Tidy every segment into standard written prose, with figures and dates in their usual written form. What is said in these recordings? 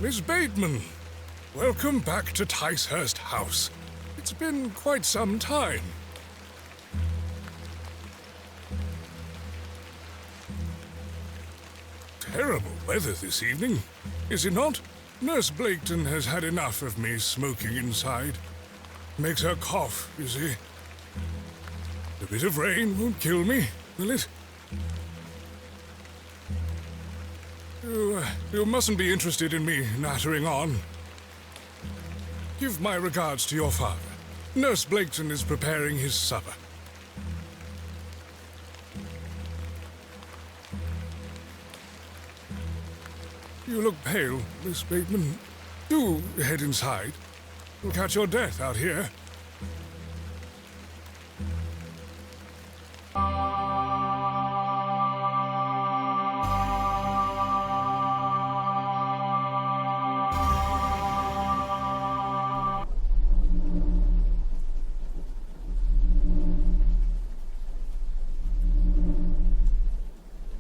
Miss Bateman, welcome back to Ticehurst House. It's been quite some time. Terrible weather this evening, is it not? Nurse Blaketon has had enough of me smoking inside. Makes her cough, you see. A bit of rain won't kill me, will it? You mustn't be interested in me nattering on. Give my regards to your father. Nurse Blaketon is preparing his supper. You look pale, Miss Bateman. Do head inside. You'll catch your death out here.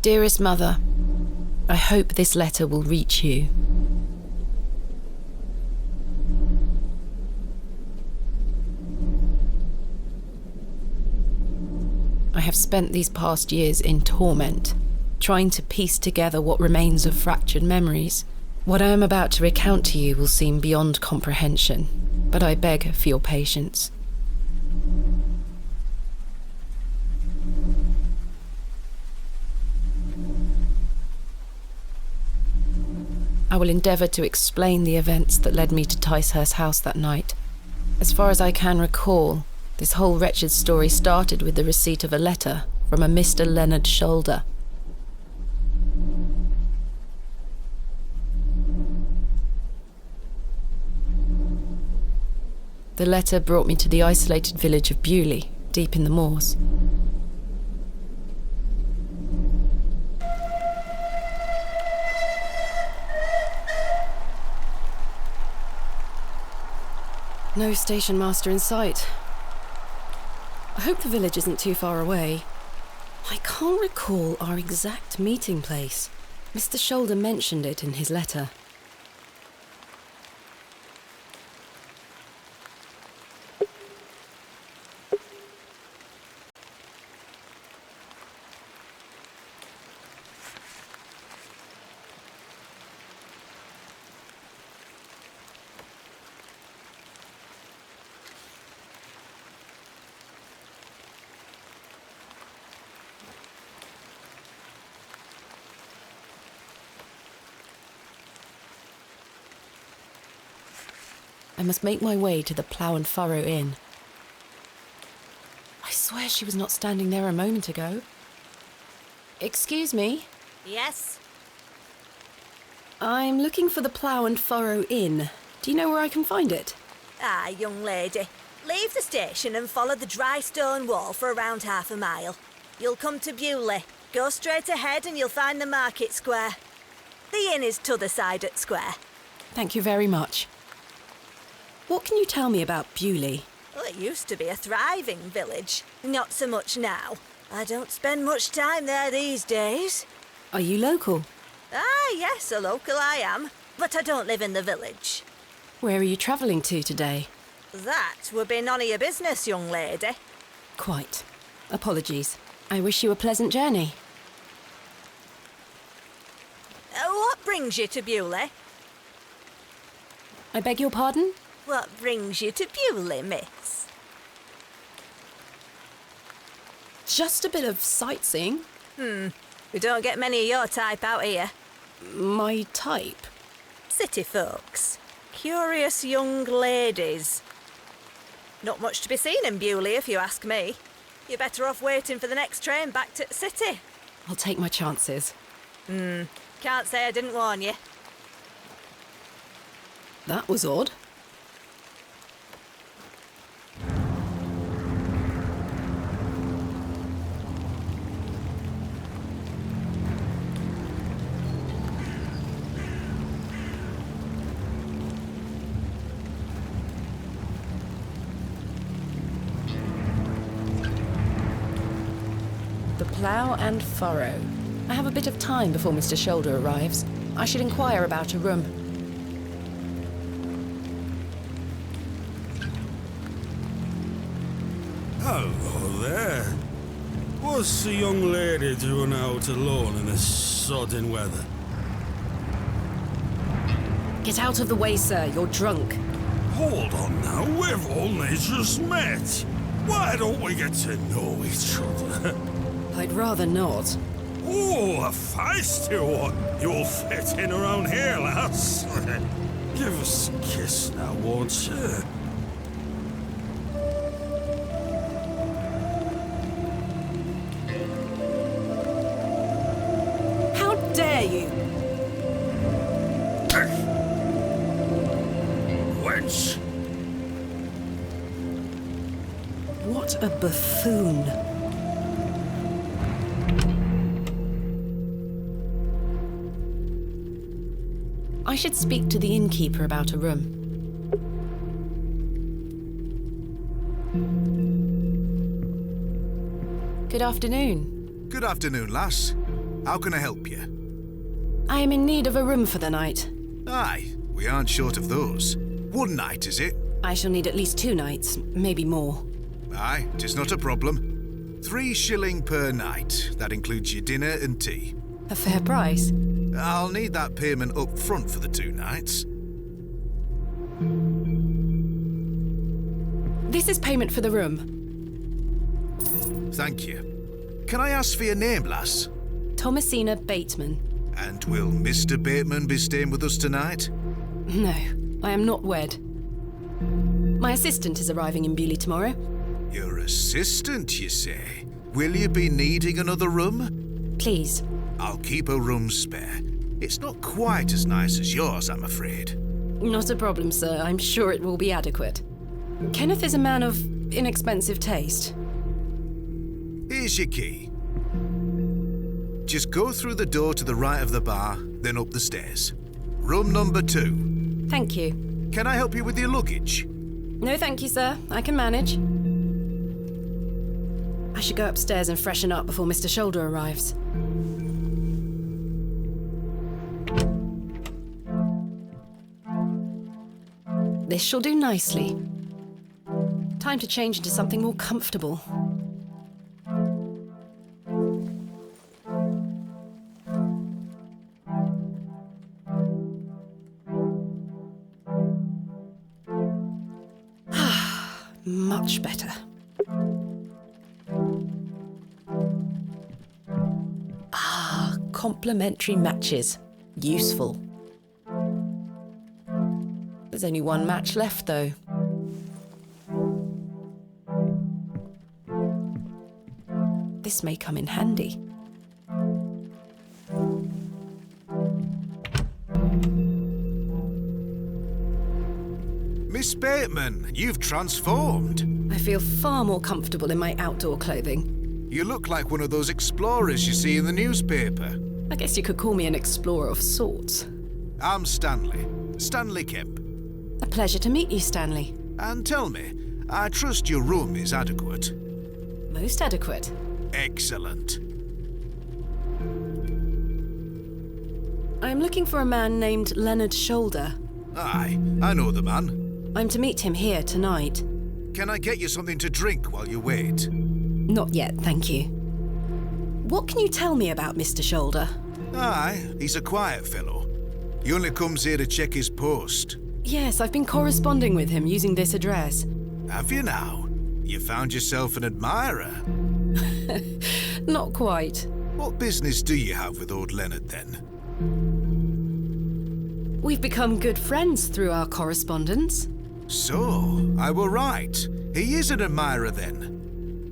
Dearest Mother, I hope this letter will reach you. I have spent these past years in torment, trying to piece together what remains of fractured memories. What I am about to recount to you will seem beyond comprehension, but I beg for your patience. I will endeavour to explain the events that led me to Ticehurst House that night. As far as I can recall, this whole wretched story started with the receipt of a letter from a Mr. Leonard Shoulder. The letter brought me to the isolated village of Bewley, deep in the moors. No station master in sight. I hope the village isn't too far away. I can't recall our exact meeting place. Mr. Shoulder mentioned it in his letter. I must make my way to the Plough and Furrow Inn. I swear she was not standing there a moment ago. Excuse me? Yes? I'm looking for the Plough and Furrow Inn. Do you know where I can find it? Ah, young lady. Leave the station and follow the dry stone wall for around half a mile. You'll come to Bewley. Go straight ahead and you'll find the market square. The inn is t'other side at square. Thank you very much. What can you tell me about Bewley? Well, it used to be a thriving village. Not so much now. I don't spend much time there these days. Are you local? Ah, yes, a local I am. But I don't live in the village. Where are you travelling to today? That would be none of your business, young lady. Quite. Apologies. I wish you a pleasant journey. What brings you to Bewley? I beg your pardon? What brings you to Bewley, miss? Just a bit of sightseeing. We don't get many of your type out here. My type? City folks. Curious young ladies. Not much to be seen in Bewley, if you ask me. You're better off waiting for the next train back to the city. I'll take my chances. Can't say I didn't warn you. That was odd. The Plough and Furrow. I have a bit of time before Mr. Shoulder arrives. I should inquire about a room. Oh, there. What's the young lady doing out alone in this sodding weather? Get out of the way, sir. You're drunk. Hold on now, we've only just met. Why don't we get to know each other? I'd rather not. Oh, a feisty one. You'll fit in around here, lass. Give us a kiss now, won't you? How dare you? Wench! What a buffoon. I should speak to the innkeeper about a room. Good afternoon. Good afternoon, lass. How can I help you? I am in need of a room for the night. Aye, we aren't short of those. One night, is it? I shall need at least 2 nights, maybe more. Aye, 'tis not a problem. 3 shilling per night. That includes your dinner and tea. A fair price. I'll need that payment up front for the 2 nights. This is payment for the room. Thank you. Can I ask for your name, lass? Thomasina Bateman. And will Mr. Bateman be staying with us tonight? No, I am not wed. My assistant is arriving in Bewley tomorrow. Your assistant, you say? Will you be needing another room? Please. I'll keep a room spare. It's not quite as nice as yours, I'm afraid. Not a problem, sir. I'm sure it will be adequate. Kenneth is a man of inexpensive taste. Here's your key. Just go through the door to the right of the bar, then up the stairs. Room number 2. Thank you. Can I help you with your luggage? No, thank you, sir. I can manage. I should go upstairs and freshen up before Mr. Shoulder arrives. This shall do nicely. Time to change into something more comfortable. Much better. Complementary matches. Useful. There's only 1 match left, though. This may come in handy. Miss Bateman, you've transformed. I feel far more comfortable in my outdoor clothing. You look like one of those explorers you see in the newspaper. I guess you could call me an explorer of sorts. I'm Stanley. Stanley Kemp. A pleasure to meet you, Stanley. And tell me, I trust your room is adequate. Most adequate. Excellent. I'm looking for a man named Leonard Shoulder. Aye, I know the man. I'm to meet him here tonight. Can I get you something to drink while you wait? Not yet, thank you. What can you tell me about Mr. Shoulder? Aye, he's a quiet fellow. He only comes here to check his post. Yes, I've been corresponding with him using this address. Have you now? You found yourself an admirer. Not quite. What business do you have with old Leonard, then? We've become good friends through our correspondence. So, I were right. He is an admirer, then.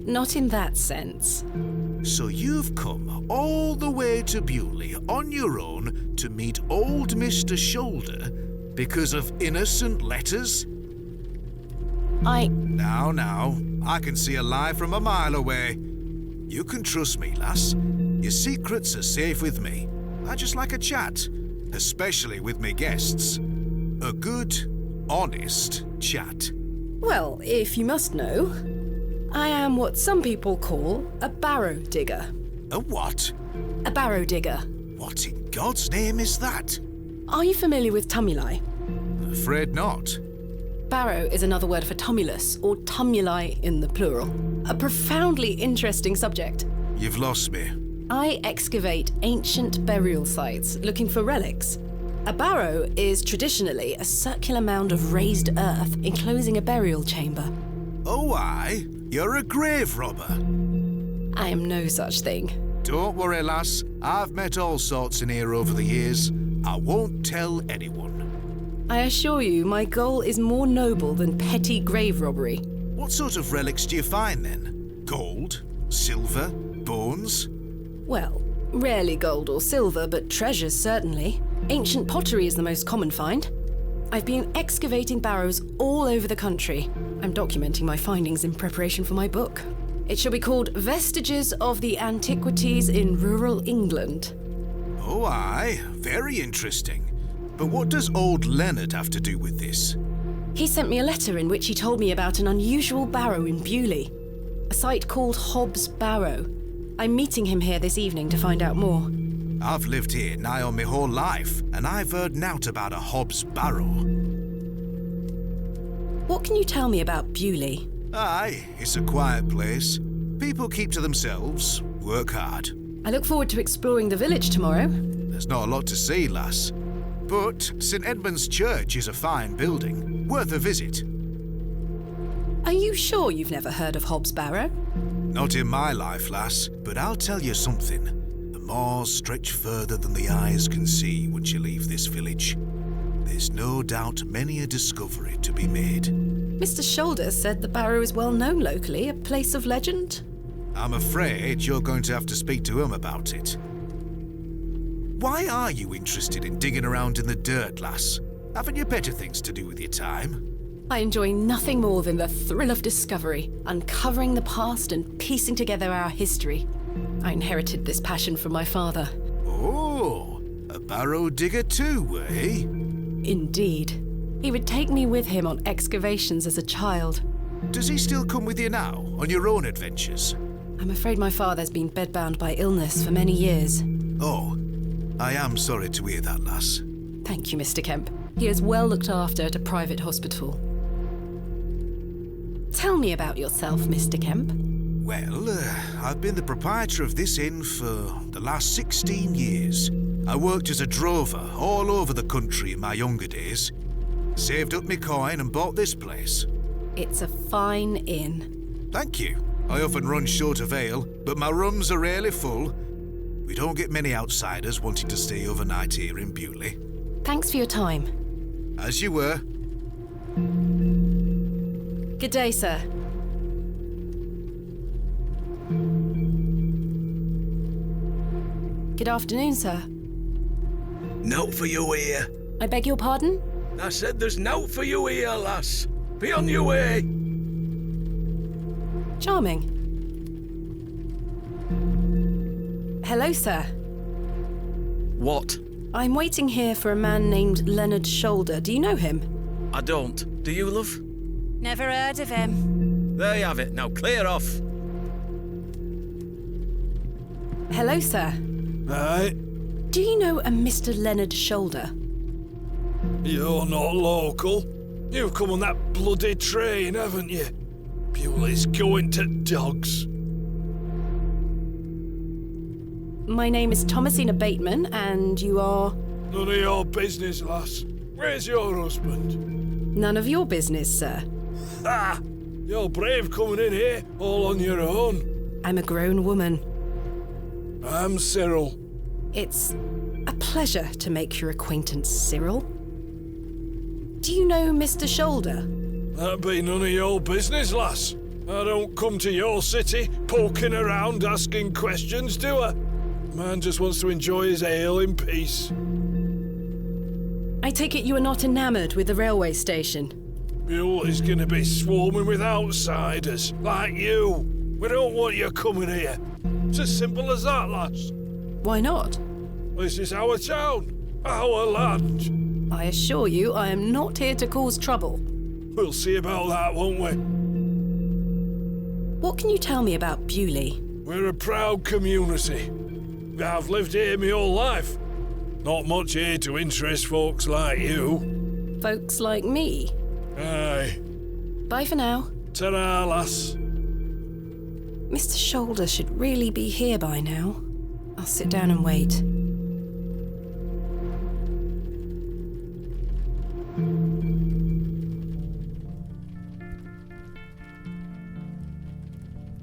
Not in that sense. So you've come all the way to Bewley on your own to meet old Mr. Shoulder because of innocent letters? Now, I can see a lie from a mile away. You can trust me, lass. Your secrets are safe with me. I just like a chat, especially with me guests. A good, honest chat. Well, if you must know, I am what some people call a barrow digger. A what? A barrow digger. What in God's name is that? Are you familiar with tumuli? Afraid not. Barrow is another word for tumulus, or tumuli in the plural. a profoundly interesting subject. You've lost me. I excavate ancient burial sites looking for relics. A barrow is traditionally a circular mound of raised earth enclosing a burial chamber. Oh, aye. You're a grave robber. I am no such thing. Don't worry, lass. I've met all sorts in here over the years. I won't tell anyone. I assure you, my goal is more noble than petty grave robbery. What sort of relics do you find, then? Gold? Silver? Bones? Well, rarely gold or silver, but treasures certainly. Ancient pottery is the most common find. I've been excavating barrows all over the country. I'm documenting my findings in preparation for my book. It shall be called Vestiges of the Antiquities in Rural England. Oh, aye. Very interesting. But what does old Leonard have to do with this? He sent me a letter in which he told me about an unusual barrow in Bewley, a site called Hob's Barrow. I'm meeting him here this evening to find out more. I've lived here nigh on my whole life, and I've heard nowt about a Hob's Barrow. What can you tell me about Bewley? Aye, it's a quiet place. People keep to themselves, work hard. I look forward to exploring the village tomorrow. There's not a lot to see, lass. But St. Edmund's Church is a fine building, worth a visit. Are you sure you've never heard of Hob's Barrow? Not in my life, lass, but I'll tell you something. The moors stretch further than the eyes can see once you leave this village. There's no doubt many a discovery to be made. Mr. Shoulder said the barrow is well known locally, a place of legend. I'm afraid you're going to have to speak to him about it. Why are you interested in digging around in the dirt, lass? Haven't you better things to do with your time? I enjoy nothing more than the thrill of discovery, uncovering the past and piecing together our history. I inherited this passion from my father. Oh, a barrow digger too, eh? Indeed. He would take me with him on excavations as a child. Does he still come with you now, on your own adventures? I'm afraid my father's been bedbound by illness for many years. Oh, I am sorry to hear that, lass. Thank you, Mr. Kemp. He is well looked after at a private hospital. Tell me about yourself, Mr. Kemp. Well, I've been the proprietor of this inn for the last 16 years. I worked as a drover all over the country in my younger days. Saved up my coin and bought this place. It's a fine inn. Thank you. I often run short of ale, but my rooms are rarely full. We don't get many outsiders wanting to stay overnight here in Bewley. Thanks for your time. As you were. Good day, sir. Good afternoon, sir. Nought for you here. I beg your pardon? I said there's nought for you here, lass. Be on your way. Charming. Hello, sir. What? I'm waiting here for a man named Leonard Shoulder. Do you know him? I don't. Do you, love? Never heard of him. There you have it. Now clear off. Hello, sir. Aye, Do you know a Mr. Leonard Shoulder? you're not local. You've come on that bloody train, haven't you? Bewley's going to dogs. My name is Thomasina Bateman, and you are... None of your business, lass. Where's your husband? None of your business, sir. Ah! You're brave coming in here, all on your own. I'm a grown woman. I'm Cyril. It's a pleasure to make your acquaintance, Cyril. Do you know Mr. Shoulder? That be none of your business, lass. I don't come to your city poking around asking questions, do I? Man just wants to enjoy his ale in peace. I take it you are not enamoured with the railway station. Bewley's gonna be swarming with outsiders, like you. We don't want you coming here. It's as simple as that, lass. Why not? This is our town, our land. I assure you I am not here to cause trouble. We'll see about that, won't we? What can you tell me about Bewley? We're a proud community. I've lived here my whole life. Not much here to interest folks like you. Folks like me. Aye. Bye for now. Ta-ra, lass. Mr. Shoulder should really be here by now. I'll sit down and wait.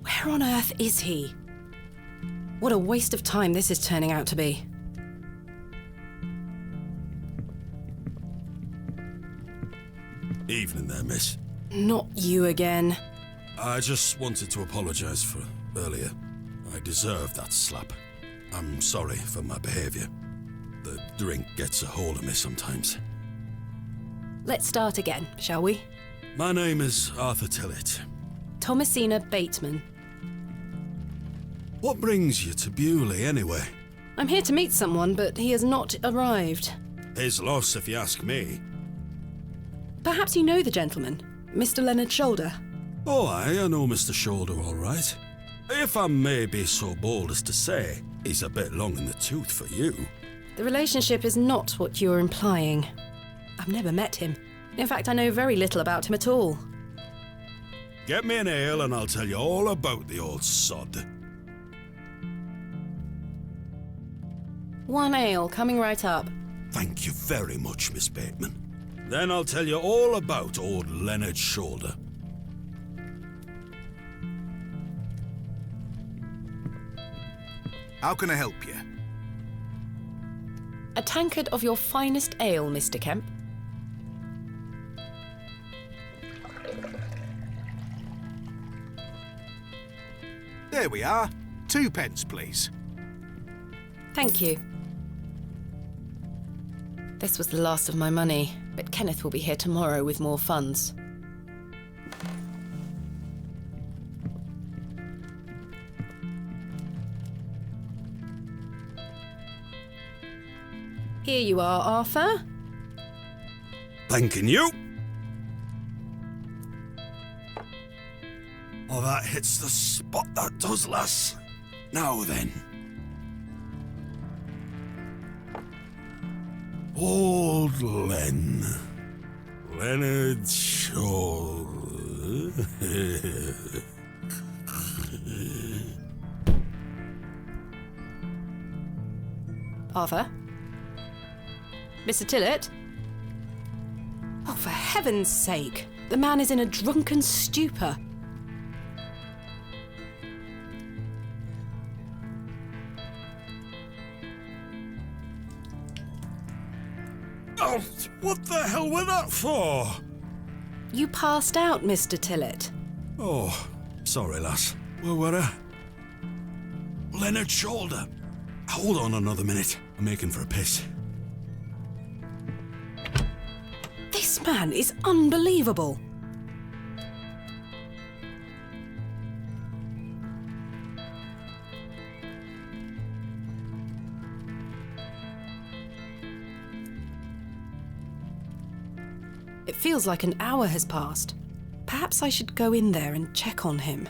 Where on earth is he? What a waste of time this is turning out to be. Evening there, miss. Not you again. I just wanted to apologise for earlier. I deserved that slap. I'm sorry for my behaviour. The drink gets a hold of me sometimes. Let's start again, shall we? My name is Arthur Tillett. Thomasina Bateman. What brings you to Bewley, anyway? I'm here to meet someone, but he has not arrived. His loss, if you ask me. Perhaps you know the gentleman, Mr. Leonard Shoulder. Oh, I know Mr. Shoulder all right. If I may be so bold as to say, he's a bit long in the tooth for you. The relationship is not what you're implying. I've never met him. In fact, I know very little about him at all. Get me an ale and I'll tell you all about the old sod. One ale, coming right up. Thank you very much, Miss Bateman. Then I'll tell you all about old Leonard Shoulder. How can I help you? A tankard of your finest ale, Mr. Kemp. There we are. 2 pence, please. Thank you. This was the last of my money, but Kenneth will be here tomorrow with more funds. Here you are, Arthur. Thanking you. Oh, that hits the spot, that does, lass. Now then. Old Len. Leonard Shoulder. Arthur? Mr. Tillett? Oh, for heaven's sake! The man is in a drunken stupor. Oh, what the hell were that for? You passed out, Mr. Tillett. Oh, sorry, lass. Where were I? Leonard Shoulder. Hold on another minute. I'm making for a piss. This man is unbelievable. It feels like an hour has passed. Perhaps I should go in there and check on him.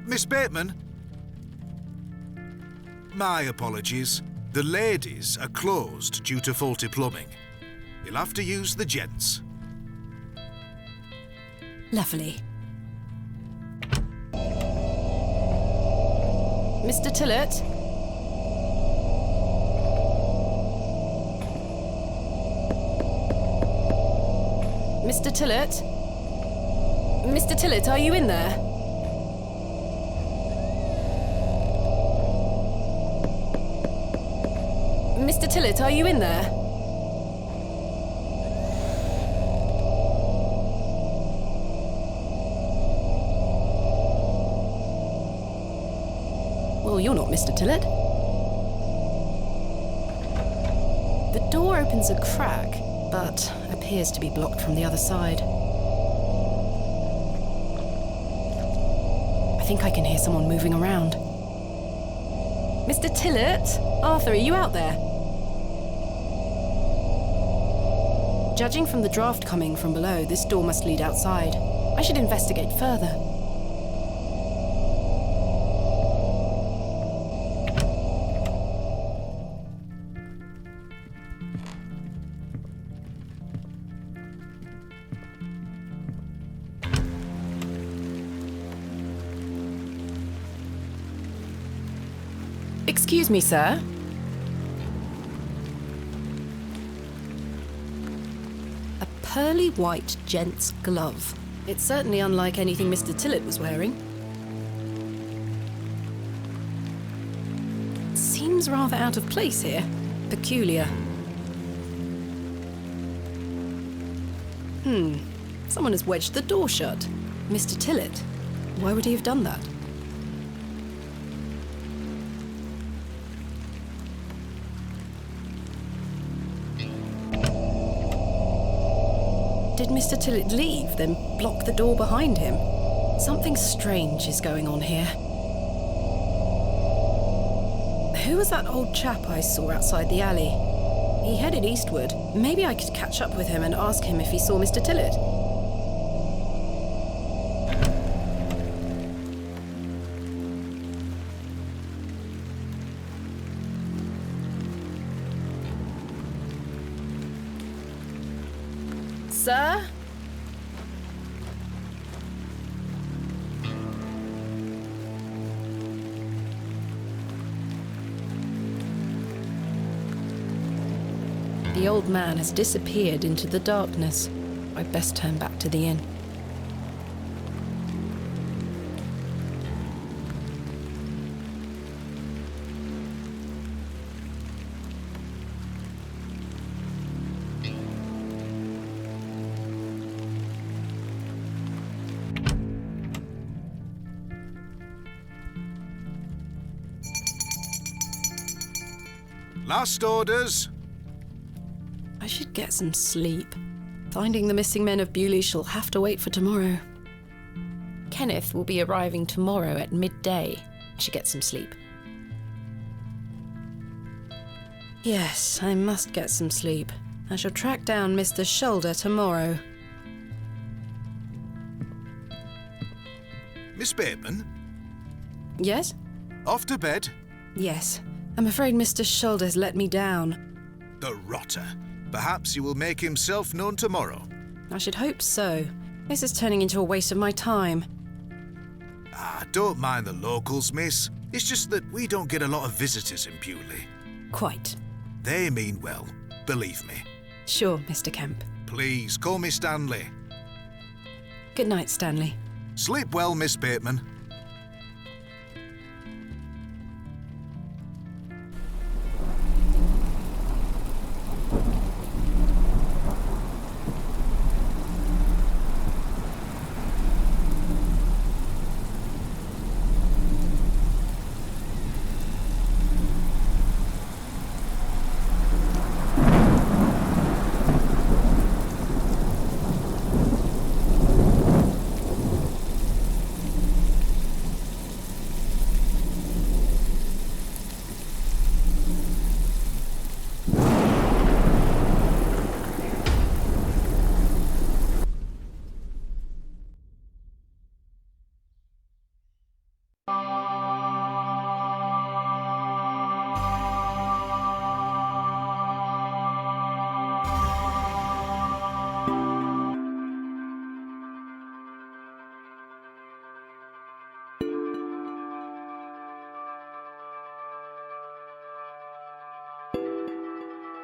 Miss Bateman? My apologies. The ladies are closed due to faulty plumbing. You'll have to use the gents. Lovely. Mr. Tillett? Mr. Tillett? Mr. Tillett, are you in there? Mr. Tillett, are you in there? Well, you're not Mr. Tillett. The door opens a crack, but appears to be blocked from the other side. I think I can hear someone moving around. Mr. Tillett? Arthur, are you out there? Judging from the draft coming from below, this door must lead outside. I should investigate further. Excuse me, sir. A pearly white gent's glove. It's certainly unlike anything Mr. Tillett was wearing. Seems rather out of place here. Peculiar. Someone has wedged the door shut. Mr. Tillett. Why would he have done that? Did Mr. Tillett leave, then block the door behind him? Something strange is going on here. Who was that old chap I saw outside the alley? He headed eastward. Maybe I could catch up with him and ask him if he saw Mr. Tillett. Sir? The old man has disappeared into the darkness. I'd best turn back to the inn. Last orders. I should get some sleep. Finding the missing men of Bewley shall have to wait for tomorrow. Kenneth will be arriving tomorrow at midday. I should get some sleep. Yes, I must get some sleep. I shall track down Mr. Shoulder tomorrow. Miss Bateman, Yes? off to bed? Yes. I'm afraid Mr. Shoulder's let me down. The rotter. Perhaps he will make himself known tomorrow. I should hope so. This is turning into a waste of my time. Don't mind the locals, miss. It's just that we don't get a lot of visitors in Bewley. Quite. They mean well, believe me. Sure, Mr. Kemp. Please, call me Stanley. Good night, Stanley. Sleep well, Miss Bateman.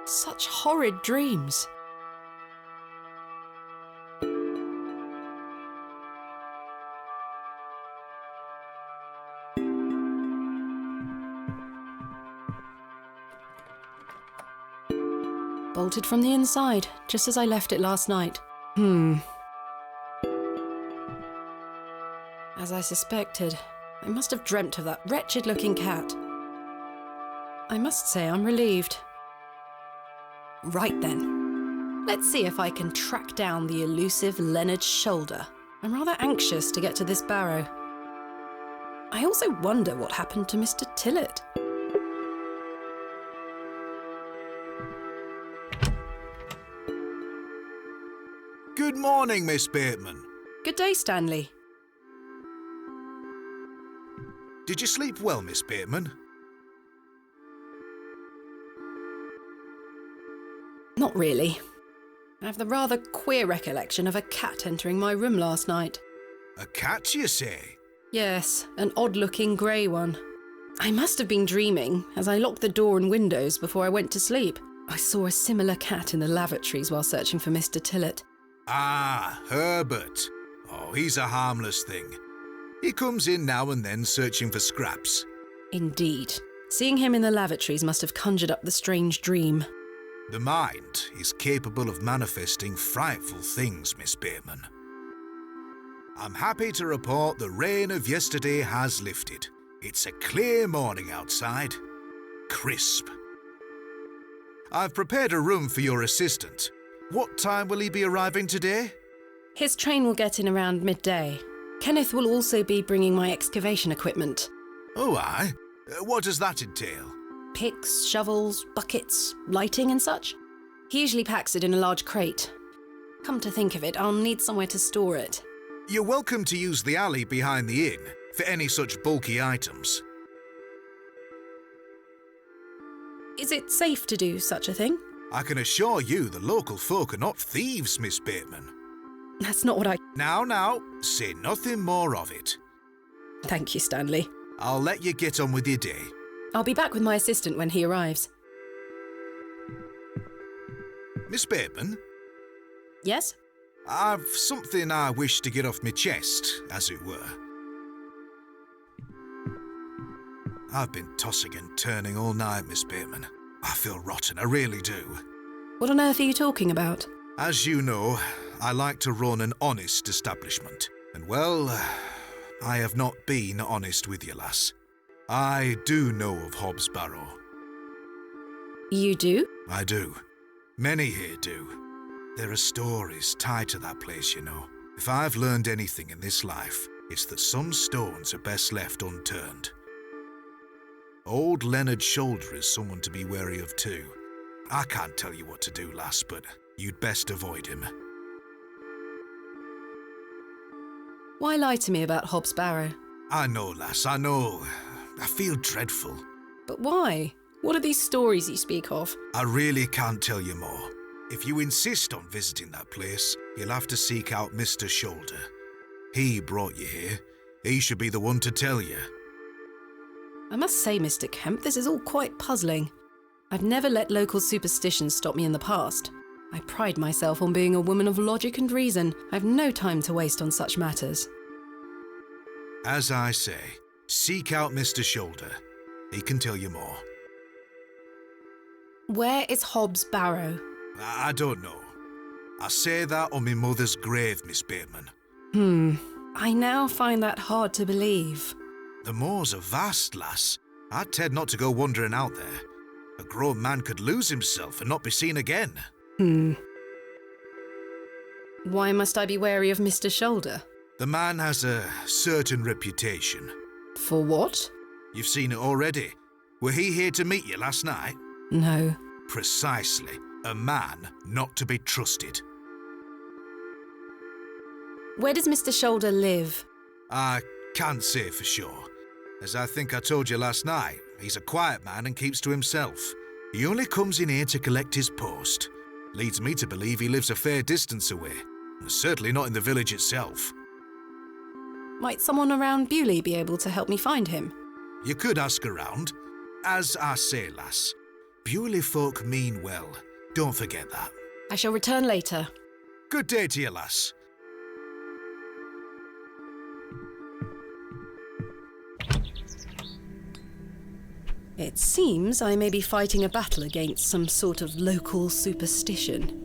Such horrid dreams. Bolted from the inside, just as I left it last night. As I suspected, I must have dreamt of that wretched-looking cat. I must say I'm relieved. Right then. Let's see if I can track down the elusive Leonard Shoulder. I'm rather anxious to get to this Barrow. I also wonder what happened to Mr. Tillett. Good morning, Miss Bateman. Good day, Stanley. Did you sleep well, Miss Bateman? Not really. I have the rather queer recollection of a cat entering my room last night. A cat, you say? Yes, an odd-looking grey one. I must have been dreaming, as I locked the door and windows before I went to sleep. I saw a similar cat in the lavatories while searching for Mr. Tillett. Ah, Herbert. Oh, he's a harmless thing. He comes in now and then searching for scraps. Indeed. Seeing him in the lavatories must have conjured up the strange dream. The mind is capable of manifesting frightful things, Miss Bateman. I'm happy to report the rain of yesterday has lifted. It's a clear morning outside. Crisp. I've prepared a room for your assistant. What time will he be arriving today? His train will get in around midday. Kenneth will also be bringing my excavation equipment. Oh, aye? What does that entail? Picks, shovels, buckets, lighting and such. He usually packs it in a large crate. Come to think of it, I'll need somewhere to store it. You're welcome to use the alley behind the inn for any such bulky items. Is it safe to do such a thing? I can assure you the local folk are not thieves, Miss Bateman. That's not what I... Now, say nothing more of it. Thank you, Stanley. I'll let you get on with your day. I'll be back with my assistant when he arrives. Miss Bateman? Yes? I've something I wish to get off my chest, as it were. I've been tossing and turning all night, Miss Bateman. I feel rotten, I really do. What on earth are you talking about? As you know, I like to run an honest establishment. And well, I have not been honest with you, lass. I do know of Hob's Barrow. You do? I do. Many here do. There are stories tied to that place, you know. If I've learned anything in this life, it's that some stones are best left unturned. Old Leonard Shoulder is someone to be wary of too. I can't tell you what to do, lass, but you'd best avoid him. Why lie to me about Hob's Barrow? I know, lass, I know. I feel dreadful. But why? What are these stories you speak of? I really can't tell you more. If you insist on visiting that place, you'll have to seek out Mr. Shoulder. He brought you here. He should be the one to tell you. I must say, Mr. Kemp, this is all quite puzzling. I've never let local superstitions stop me in the past. I pride myself on being a woman of logic and reason. I've no time to waste on such matters. As I say, seek out Mr. Shoulder. He can tell you more. Where is Hob's Barrow? I don't know. I say that on my mother's grave, Miss Bateman. I now find that hard to believe. The moors are vast, lass. I'd tend not to go wandering out there. A grown man could lose himself and not be seen again. Why must I be wary of Mr. Shoulder? The man has a certain reputation. For what? You've seen it already. Were he here to meet you last night? No. Precisely. A man not to be trusted. Where does Mr. Shoulder live? I can't say for sure. As I think I told you last night, he's a quiet man and keeps to himself. He only comes in here to collect his post. Leads me to believe he lives a fair distance away. Certainly not in the village itself. Might someone around Bewley be able to help me find him? You could ask around. As I say, lass, Bewley folk mean well. Don't forget that. I shall return later. Good day to you, lass. It seems I may be fighting a battle against some sort of local superstition.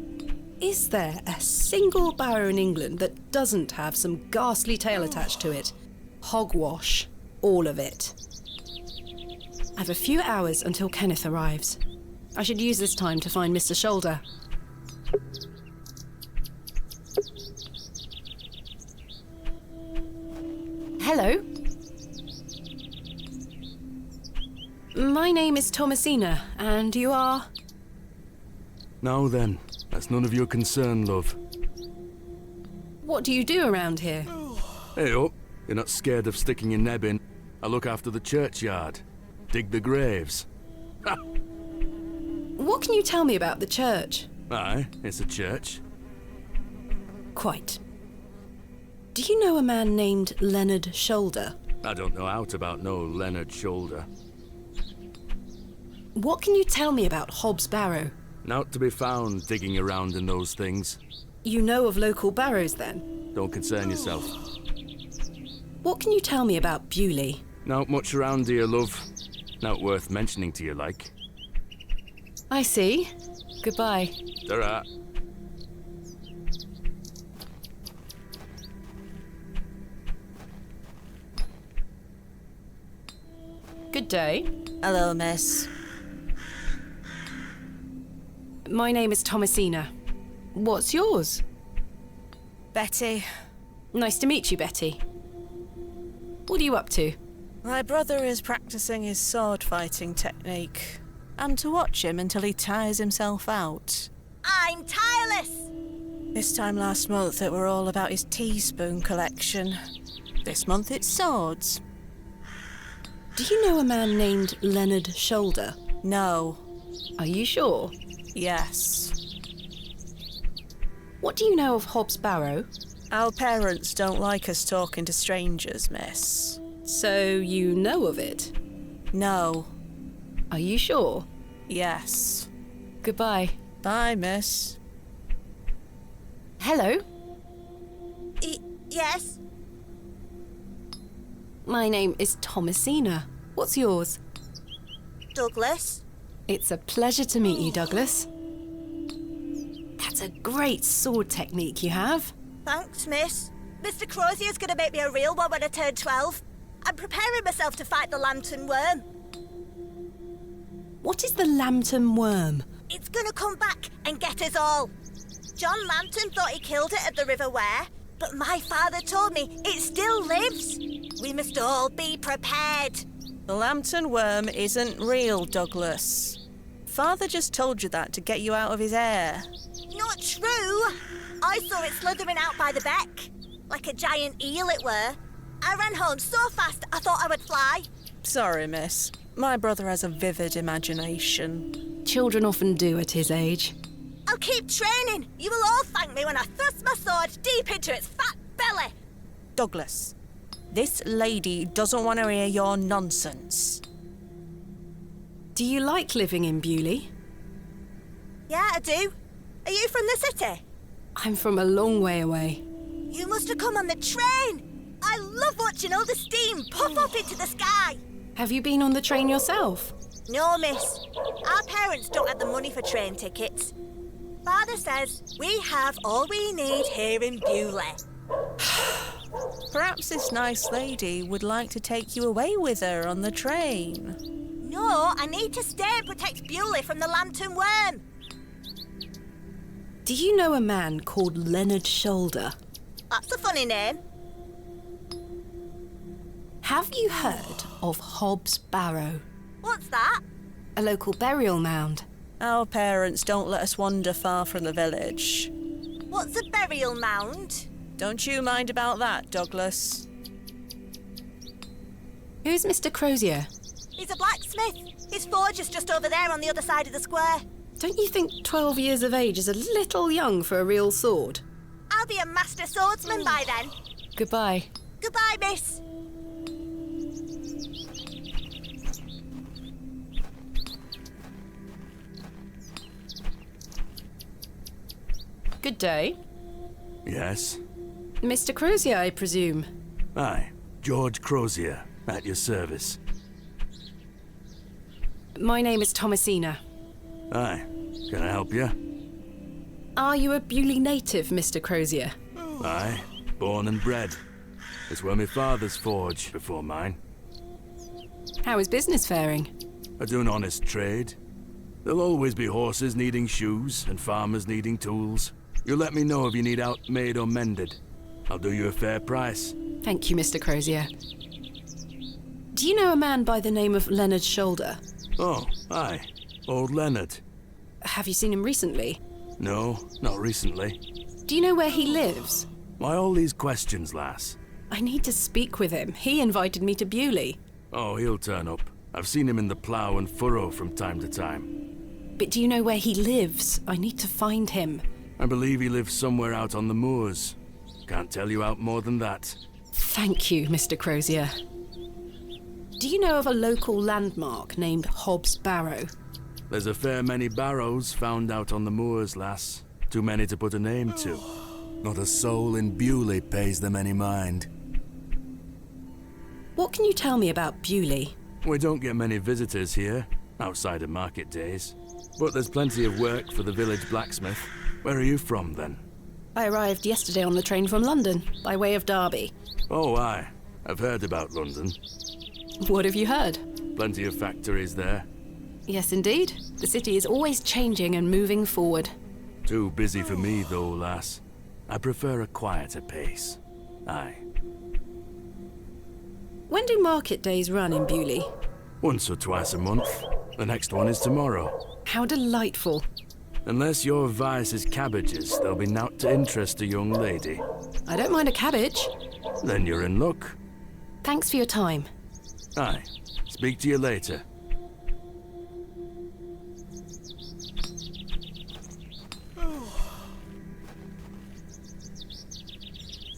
Is there a single barrow in England that doesn't have some ghastly tale attached to it? Hogwash. All of it. I have a few hours until Kenneth arrives. I should use this time to find Mr. Shoulder. Hello. My name is Thomasina, and you are... Now then, that's none of your concern, love. What do you do around here? Hey up, you're not scared of sticking your neb in. I look after the churchyard. Dig the graves. Ha! What can you tell me about the church? Aye, it's a church. Quite. Do you know a man named Leonard Shoulder? I don't know aught about no Leonard Shoulder. What can you tell me about Hob's Barrow? Naught to be found digging around in those things. You know of local barrows, then? Don't concern yourself. What can you tell me about Bewley? Not much around here, love. Not worth mentioning to you, like. I see. Goodbye. Ta-ra. Good day. Hello, miss. My name is Thomasina. What's yours? Betty. Nice to meet you, Betty. What are you up to? My brother is practicing his sword fighting technique. I'm to watch him until he tires himself out. I'm tireless! This time last month it were all about his teaspoon collection. This month it's swords. Do you know a man named Leonard Shoulder? No. Are you sure? Yes. What do you know of Hob's Barrow? Our parents don't like us talking to strangers, miss. So you know of it? No. Are you sure? Yes. Goodbye. Bye, miss. Hello? Yes? My name is Thomasina. What's yours? Douglas? It's a pleasure to meet you, Douglas. That's a great sword technique you have. Thanks, miss. Mr. Crozier's gonna make me a real one when I turn 12. I'm preparing myself to fight the Lambton Worm. What is the Lambton Worm? It's gonna come back and get us all. John Lambton thought he killed it at the River Ware, but my father told me it still lives. We must all be prepared. The Lambton Worm isn't real, Douglas. Father just told you that to get you out of his hair. Not true. I saw it slithering out by the beck. Like a giant eel it were. I ran home so fast I thought I would fly. Sorry, miss. My brother has a vivid imagination. Children often do at his age. I'll keep training. You will all thank me when I thrust my sword deep into its fat belly. Douglas, this lady doesn't want to hear your nonsense. Do you like living in Bewley? Yeah, I do. Are you from the city? I'm from a long way away. You must have come on the train. I love watching all the steam puff up into the sky. Have you been on the train yourself? No, miss. Our parents don't have the money for train tickets. Father says we have all we need here in Bewley. Perhaps this nice lady would like to take you away with her on the train. No, I need to stay and protect Bewley from the Lambton Worm. Do you know a man called Leonard Shoulder? That's a funny name. Have you heard of Hob's Barrow? What's that? A local burial mound. Our parents don't let us wander far from the village. What's a burial mound? Don't you mind about that, Douglas. Who's Mr. Crozier? He's a blacksmith. His forge is just over there on the other side of the square. Don't you think 12 years of age is a little young for a real sword? I'll be a master swordsman by then. Goodbye. Goodbye, miss. Good day. Yes? Mr. Crozier, I presume. Aye, George Crozier, at your service. My name is Thomasina. Aye, can I help you? Are you a Bewley native, Mr. Crozier? Aye, born and bred. It's where my father's forge before mine. How is business faring? I do an honest trade. There'll always be horses needing shoes and farmers needing tools. You let me know if you need out made or mended. I'll do you a fair price. Thank you, Mr. Crozier. Do you know a man by the name of Leonard Shoulder? Oh, aye. Old Leonard. Have you seen him recently? No, not recently. Do you know where he lives? Why all these questions, lass? I need to speak with him. He invited me to Bewley. Oh, he'll turn up. I've seen him in the plough and furrow from time to time. But do you know where he lives? I need to find him. I believe he lives somewhere out on the moors. Can't tell you out more than that. Thank you, Mr. Crozier. Do you know of a local landmark named Hob's Barrow? There's a fair many barrows found out on the moors, lass. Too many to put a name to. Not a soul in Bewley pays them any mind. What can you tell me about Bewley? We don't get many visitors here, outside of market days. But there's plenty of work for the village blacksmith. Where are you from, then? I arrived yesterday on the train from London, by way of Derby. Oh, aye. I've heard about London. What have you heard? Plenty of factories there. Yes, indeed. The city is always changing and moving forward. Too busy for me, though, lass. I prefer a quieter pace. Aye. When do market days run in Bewley? Once or twice a month. The next one is tomorrow. How delightful. Unless your vice is cabbages, there'll be nought to interest a young lady. I don't mind a cabbage. Then you're in luck. Thanks for your time. Aye. Speak to you later.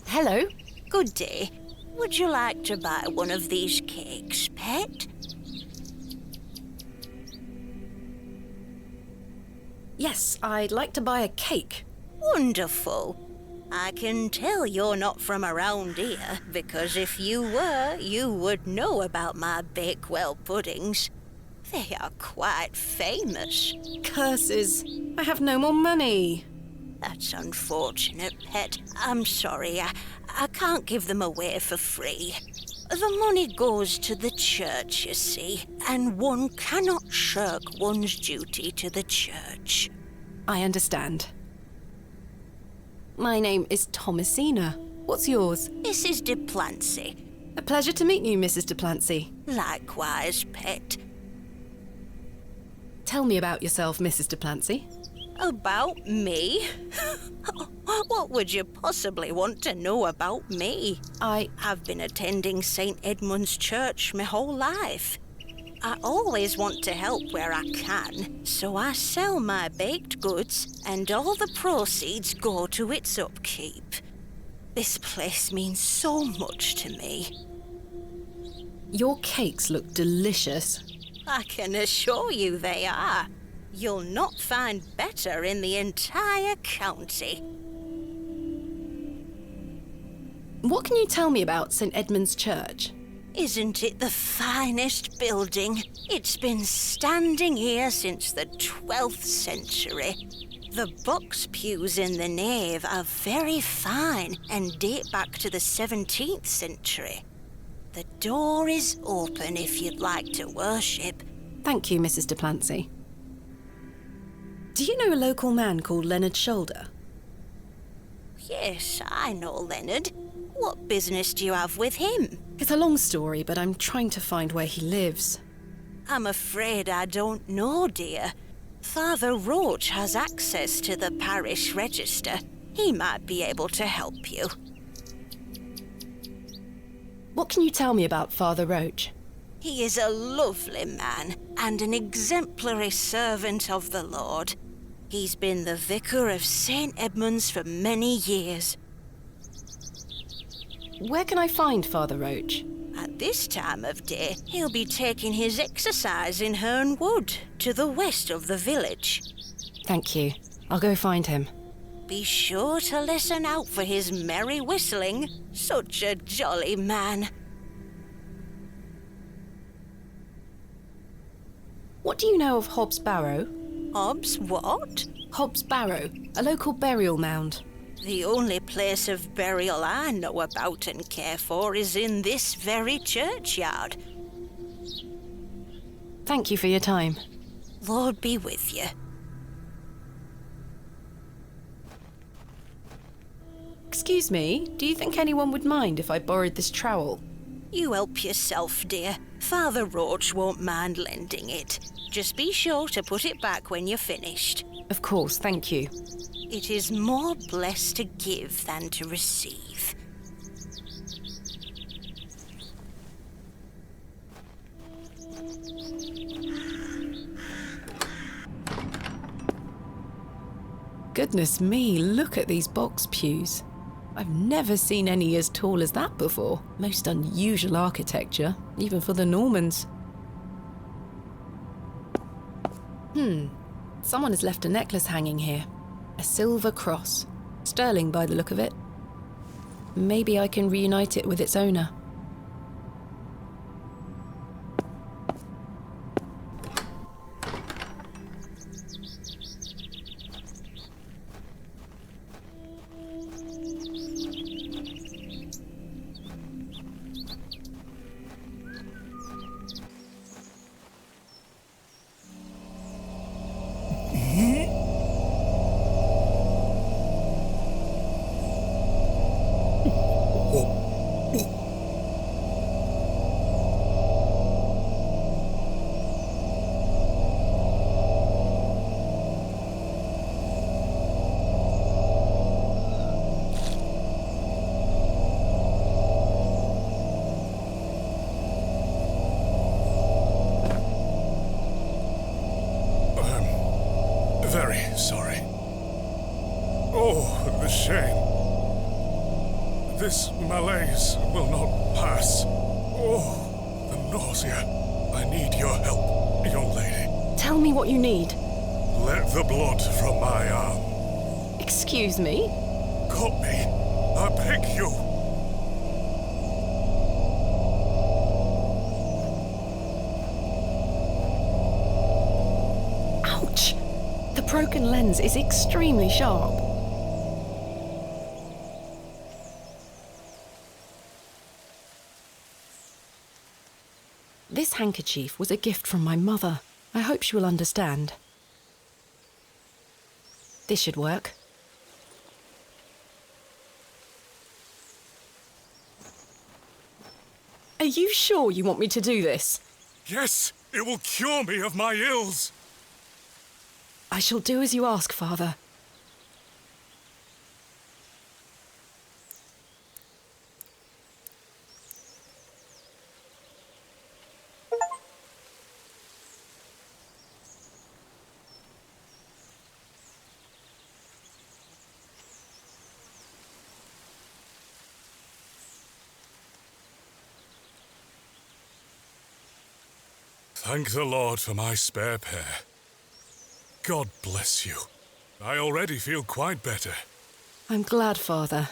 Hello. Good day. Would you like to buy one of these cakes, pet? Yes, I'd like to buy a cake. Wonderful. I can tell you're not from around here, because if you were, you would know about my Bakewell puddings. They are quite famous. Curses. I have no more money. That's unfortunate, pet. I'm sorry. I can't give them away for free. The money goes to the church, you see, and one cannot shirk one's duty to the church. I understand. My name is Thomasina. What's yours? Mrs. de Plancy. A pleasure to meet you, Mrs. de Plancy. Likewise, pet. Tell me about yourself, Mrs. de Plancy. About me? What would you possibly want to know about me? I've been attending St. Edmund's Church my whole life. I always want to help where I can, so I sell my baked goods and all the proceeds go to its upkeep. This place means so much to me. Your cakes look delicious. I can assure you they are. You'll not find better in the entire county. What can you tell me about St. Edmund's Church? Isn't it the finest building? It's been standing here since the 12th century. The box pews in the nave are very fine and date back to the 17th century. The door is open if you'd like to worship. Thank you, Mrs. de Plancy. Do you know a local man called Leonard Shoulder? Yes, I know Leonard. What business do you have with him? It's a long story, but I'm trying to find where he lives. I'm afraid I don't know, dear. Father Roach has access to the parish register. He might be able to help you. What can you tell me about Father Roach? He is a lovely man and an exemplary servant of the Lord. He's been the vicar of St. Edmund's for many years. Where can I find Father Roach? At this time of day, he'll be taking his exercise in Herne Wood, to the west of the village. Thank you. I'll go find him. Be sure to listen out for his merry whistling. Such a jolly man. What do you know of Hob's Barrow? Hob's what? Hob's Barrow, a local burial mound. The only place of burial I know about and care for is in this very churchyard. Thank you for your time. Lord be with you. Excuse me, do you think anyone would mind if I borrowed this trowel? You help yourself, dear. Father Roach won't mind lending it. Just be sure to put it back when you're finished. Of course, thank you. It is more blessed to give than to receive. Goodness me, look at these box pews. I've never seen any as tall as that before. Most unusual architecture, even for the Normans. Someone has left a necklace hanging here. A silver cross. Sterling by the look of it. Maybe I can reunite it with its owner. Very sorry. Oh, the shame. This malaise will not pass. Oh, the nausea. I need your help, young lady. Tell me what you need. Let the blood from my arm. Excuse me? Cut me. I beg you. Ouch! The broken lens is extremely sharp. This handkerchief was a gift from my mother. I hope she will understand. This should work. Are you sure you want me to do this? Yes, it will cure me of my ills. I shall do as you ask, Father. Thank the Lord for my spare pair. God bless you. I already feel quite better. I'm glad, Father.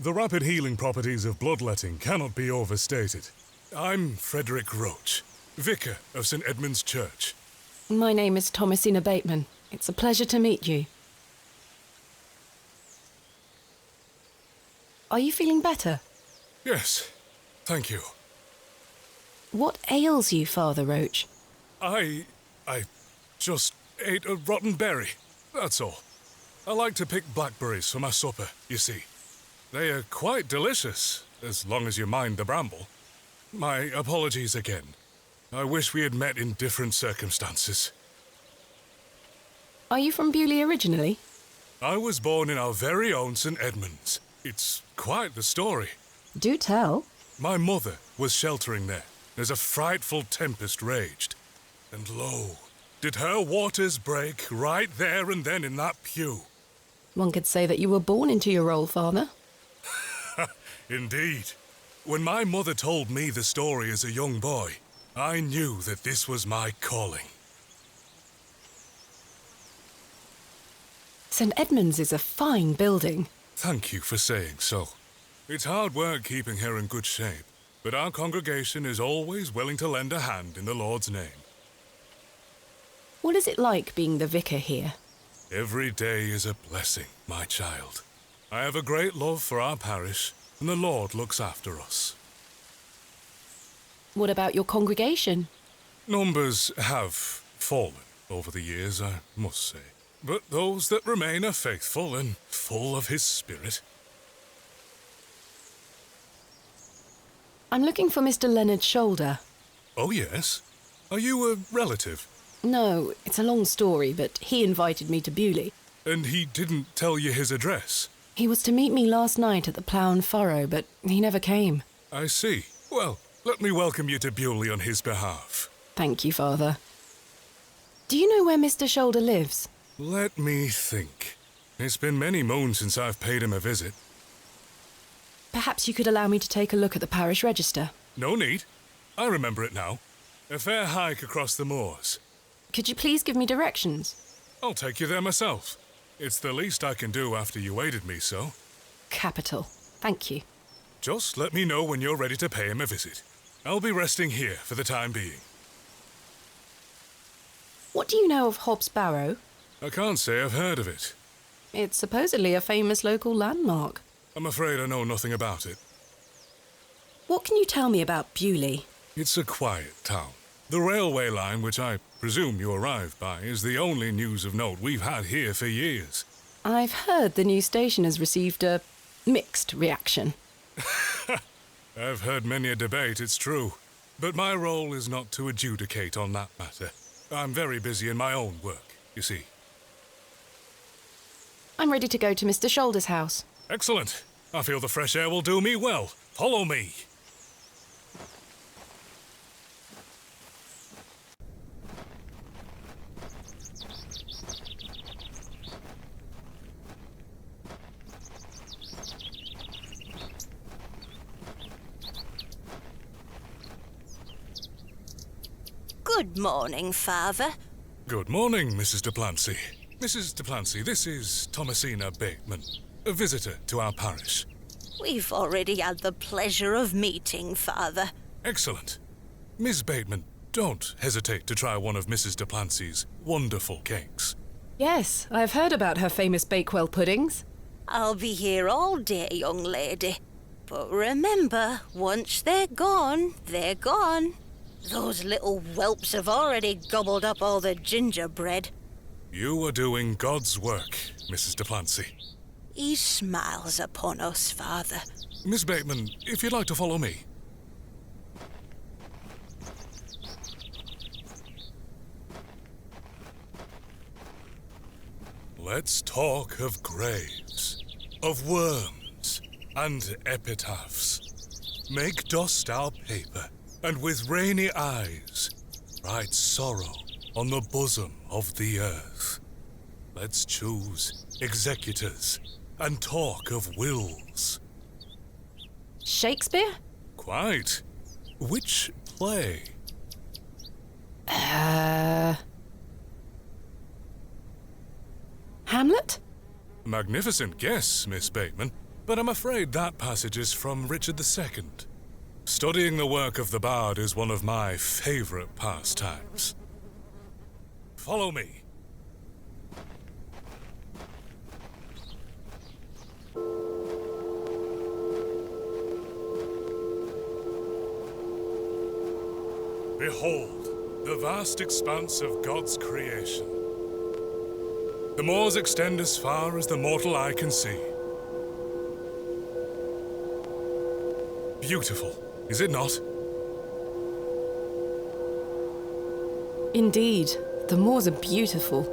The rapid healing properties of bloodletting cannot be overstated. I'm Frederick Roach, Vicar of St. Edmund's Church. My name is Thomasina Bateman. It's a pleasure to meet you. Are you feeling better? Yes, thank you. What ails you, Father Roach? I just ate a rotten berry, that's all. I like to pick blackberries for my supper, you see. They are quite delicious, as long as you mind the bramble. My apologies again. I wish we had met in different circumstances. Are you from Bewley originally? I was born in our very own St. Edmund's. It's quite the story. Do tell. My mother was sheltering there as a frightful tempest raged. And lo, did her waters break right there and then in that pew. One could say that you were born into your role, Father. Indeed. When my mother told me the story as a young boy, I knew that this was my calling. St. Edmund's is a fine building. Thank you for saying so. It's hard work keeping her in good shape, but our congregation is always willing to lend a hand in the Lord's name. What is it like being the vicar here? Every day is a blessing, my child. I have a great love for our parish, and the Lord looks after us. What about your congregation? Numbers have fallen over the years, I must say. But those that remain are faithful and full of His Spirit. I'm looking for Mr. Leonard Shoulder. Oh, yes? Are you a relative? No, it's a long story, but he invited me to Bewley. And he didn't tell you his address? He was to meet me last night at the Plough and Furrow, but he never came. I see. Well, let me welcome you to Bewley on his behalf. Thank you, Father. Do you know where Mr. Shoulder lives? Let me think. It's been many moons since I've paid him a visit. Perhaps you could allow me to take a look at the parish register. No need. I remember it now. A fair hike across the moors. Could you please give me directions? I'll take you there myself. It's the least I can do after you aided me so. Capital. Thank you. Just let me know when you're ready to pay him a visit. I'll be resting here for the time being. What do you know of Hob's Barrow? I can't say I've heard of it. It's supposedly a famous local landmark. I'm afraid I know nothing about it. What can you tell me about Bewley? It's a quiet town. The railway line, which I presume you arrived by, is the only news of note we've had here for years. I've heard the new station has received a mixed reaction. I've heard many a debate, it's true. But my role is not to adjudicate on that matter. I'm very busy in my own work, you see. I'm ready to go to Mr. Shoulder's house. Excellent. I feel the fresh air will do me well. Follow me. Good morning, Father. Good morning, Mrs. Duplancy. Mrs. Duplancy, this is Thomasina Bateman, a visitor to our parish. We've already had the pleasure of meeting, Father. Excellent. Miss Bateman, don't hesitate to try one of Mrs. Duplancy's wonderful cakes. Yes, I've heard about her famous Bakewell puddings. I'll be here all day, young lady. But remember, once they're gone, they're gone. Those little whelps have already gobbled up all the gingerbread. You are doing God's work, Mrs. Duplancy. He smiles upon us, Father. Miss Bateman, if you'd like to follow me. Let's talk of graves, of worms, and epitaphs. Make dust our paper, and with rainy eyes write sorrow on the bosom of the earth. Let's choose executors and talk of wills. Shakespeare? Quite. Which play? Hamlet? Magnificent guess, Miss Bateman, but I'm afraid that passage is from Richard II. Studying the work of the bard is one of my favorite pastimes. Follow me. Behold, the vast expanse of God's creation. The moors extend as far as the mortal eye can see. Beautiful, is it not? Indeed, the moors are beautiful.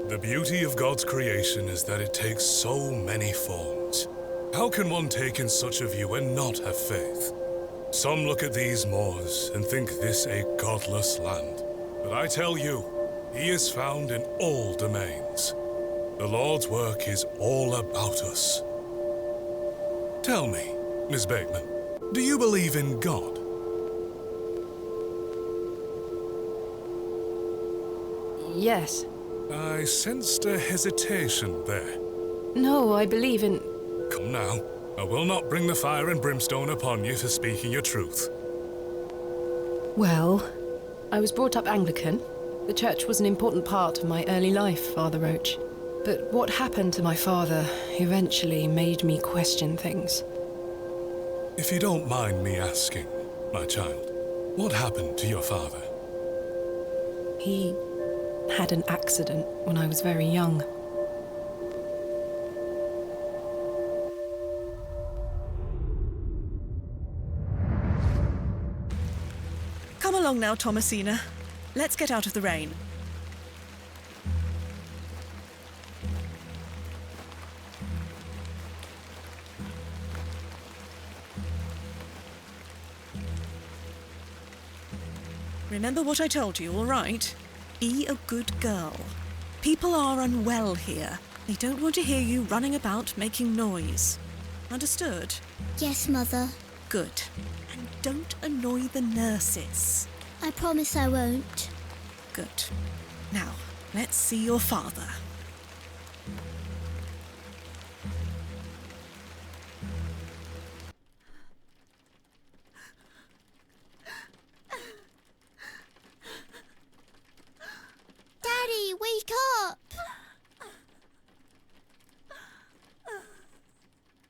The beauty of God's creation is that it takes so many forms. How can one take in such a view and not have faith? Some look at these moors and think this a godless land. But I tell you, he is found in all domains. The Lord's work is all about us. Tell me, Miss Bateman, do you believe in God? Yes. I sensed a hesitation there. No, I believe in... Come now, I will not bring the fire and brimstone upon you for speaking your truth. Well, I was brought up Anglican. The church was an important part of my early life, Father Roach. But what happened to my father eventually made me question things. If you don't mind me asking, my child, what happened to your father? He had an accident when I was very young. Come along now, Thomasina. Let's get out of the rain. Remember what I told you, all right? Be a good girl. People are unwell here. They don't want to hear you running about making noise. Understood? Yes, Mother. Good. And don't annoy the nurses. I promise I won't. Good. Now, let's see your father. Daddy, wake up!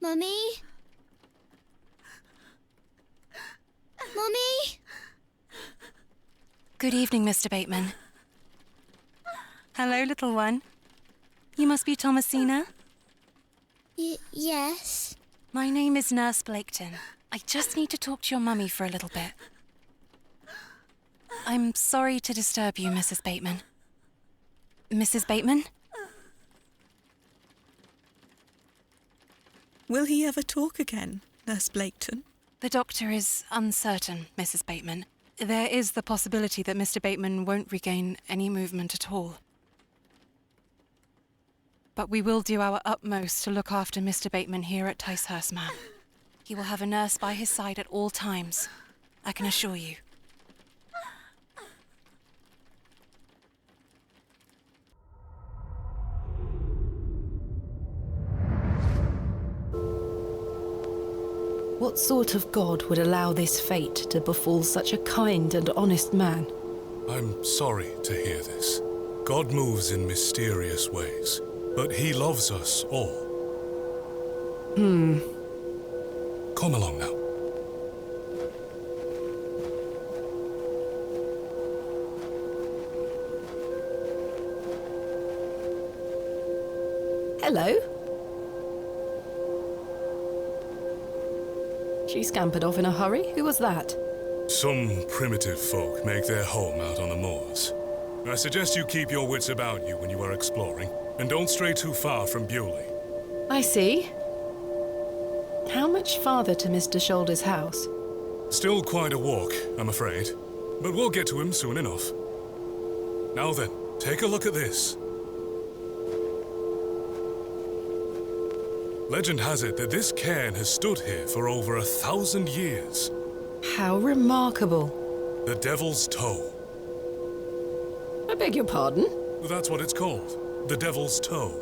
Mummy? Mummy? Good evening, Mr. Bateman. Hello, little one. You must be Thomasina? Yes. My name is Nurse Blaketon. I just need to talk to your mummy for a little bit. I'm sorry to disturb you, Mrs. Bateman. Mrs. Bateman? Will he ever talk again, Nurse Blaketon? The doctor is uncertain, Mrs. Bateman. There is the possibility that Mr. Bateman won't regain any movement at all. But we will do our utmost to look after Mr. Bateman here at Ticehurst, ma'am. He will have a nurse by his side at all times, I can assure you. What sort of god would allow this fate to befall such a kind and honest man? I'm sorry to hear this. God moves in mysterious ways, but he loves us all. Come along now. Hello? She scampered off in a hurry. Who was that? Some primitive folk make their home out on the moors. I suggest you keep your wits about you when you are exploring, and don't stray too far from Bewley. I see. How much farther to Mr. Shoulder's house? Still quite a walk, I'm afraid, but we'll get to him soon enough. Now then, take a look at this. Legend has it that this cairn has stood here for over 1,000 years. How remarkable. The Devil's Toe. I beg your pardon? That's what it's called. The Devil's Toe.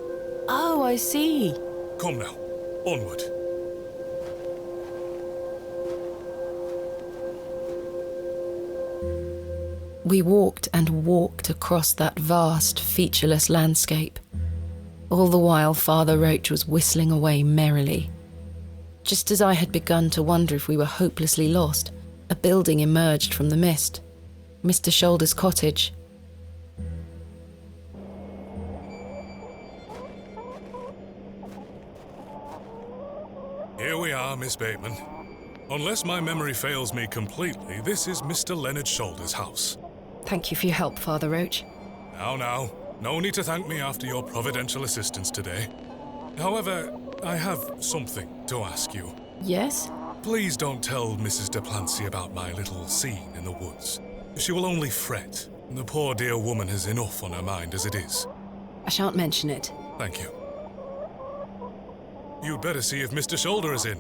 Oh, I see. Come now, onward. We walked and walked across that vast, featureless landscape. All the while, Father Roach was whistling away merrily. Just as I had begun to wonder if we were hopelessly lost, a building emerged from the mist. Mr. Shoulder's cottage. Here we are, Miss Bateman. Unless my memory fails me completely, this is Mr. Leonard Shoulder's house. Thank you for your help, Father Roach. Now. No need to thank me after your providential assistance today. However, I have something to ask you. Yes? Please don't tell Mrs. de Plancy about my little scene in the woods. She will only fret. The poor dear woman has enough on her mind as it is. I shan't mention it. Thank you. You'd better see if Mr. Shoulder is in.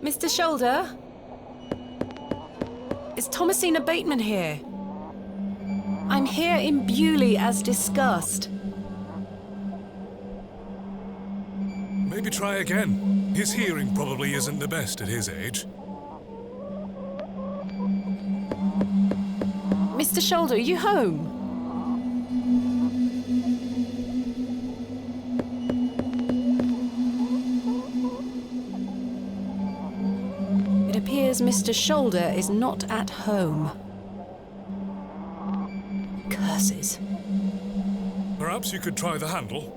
Mr. Shoulder? Is Thomasina Bateman here? I'm here in Bewley as discussed. Maybe try again. His hearing probably isn't the best at his age. Mr. Shoulder, are you home? It appears Mr. Shoulder is not at home. Curses. Perhaps you could try the handle.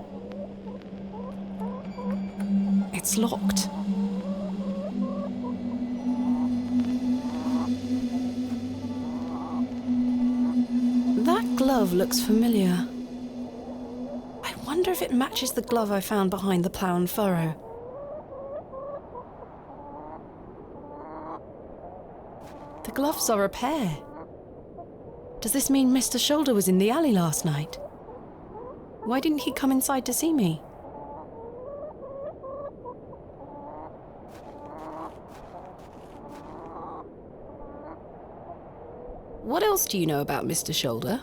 It's locked. That glove looks familiar. I wonder if it matches the glove I found behind the plough and furrow. The gloves are a pair. Does this mean Mr. Shoulder was in the alley last night? Why didn't he come inside to see me? What else do you know about Mr. Shoulder?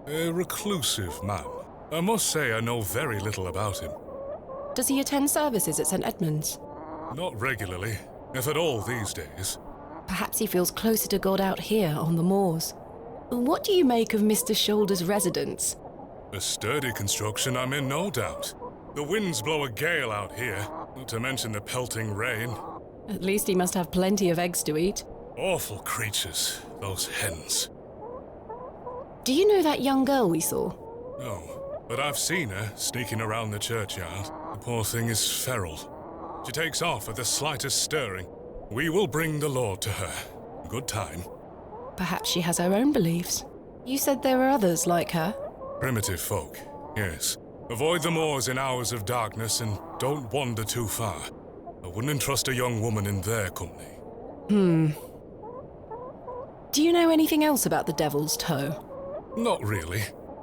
A reclusive man. I must say I know very little about him. Does he attend services at St. Edmund's? Not regularly, if at all these days. Perhaps he feels closer to God out here on the moors. What do you make of Mr. Shoulder's residence? A sturdy construction, I'm in no doubt. The winds blow a gale out here, not to mention the pelting rain. At least he must have plenty of eggs to eat. Awful creatures, those hens. Do you know that young girl we saw? No, but I've seen her sneaking around the churchyard. The poor thing is feral. She takes off at the slightest stirring. We will bring the Lord to her. Good time. Perhaps she has her own beliefs. You said there were others like her? Primitive folk, yes. Avoid the moors in hours of darkness and don't wander too far. I wouldn't entrust a young woman in their company. Do you know anything else about the Devil's Toe? Not really.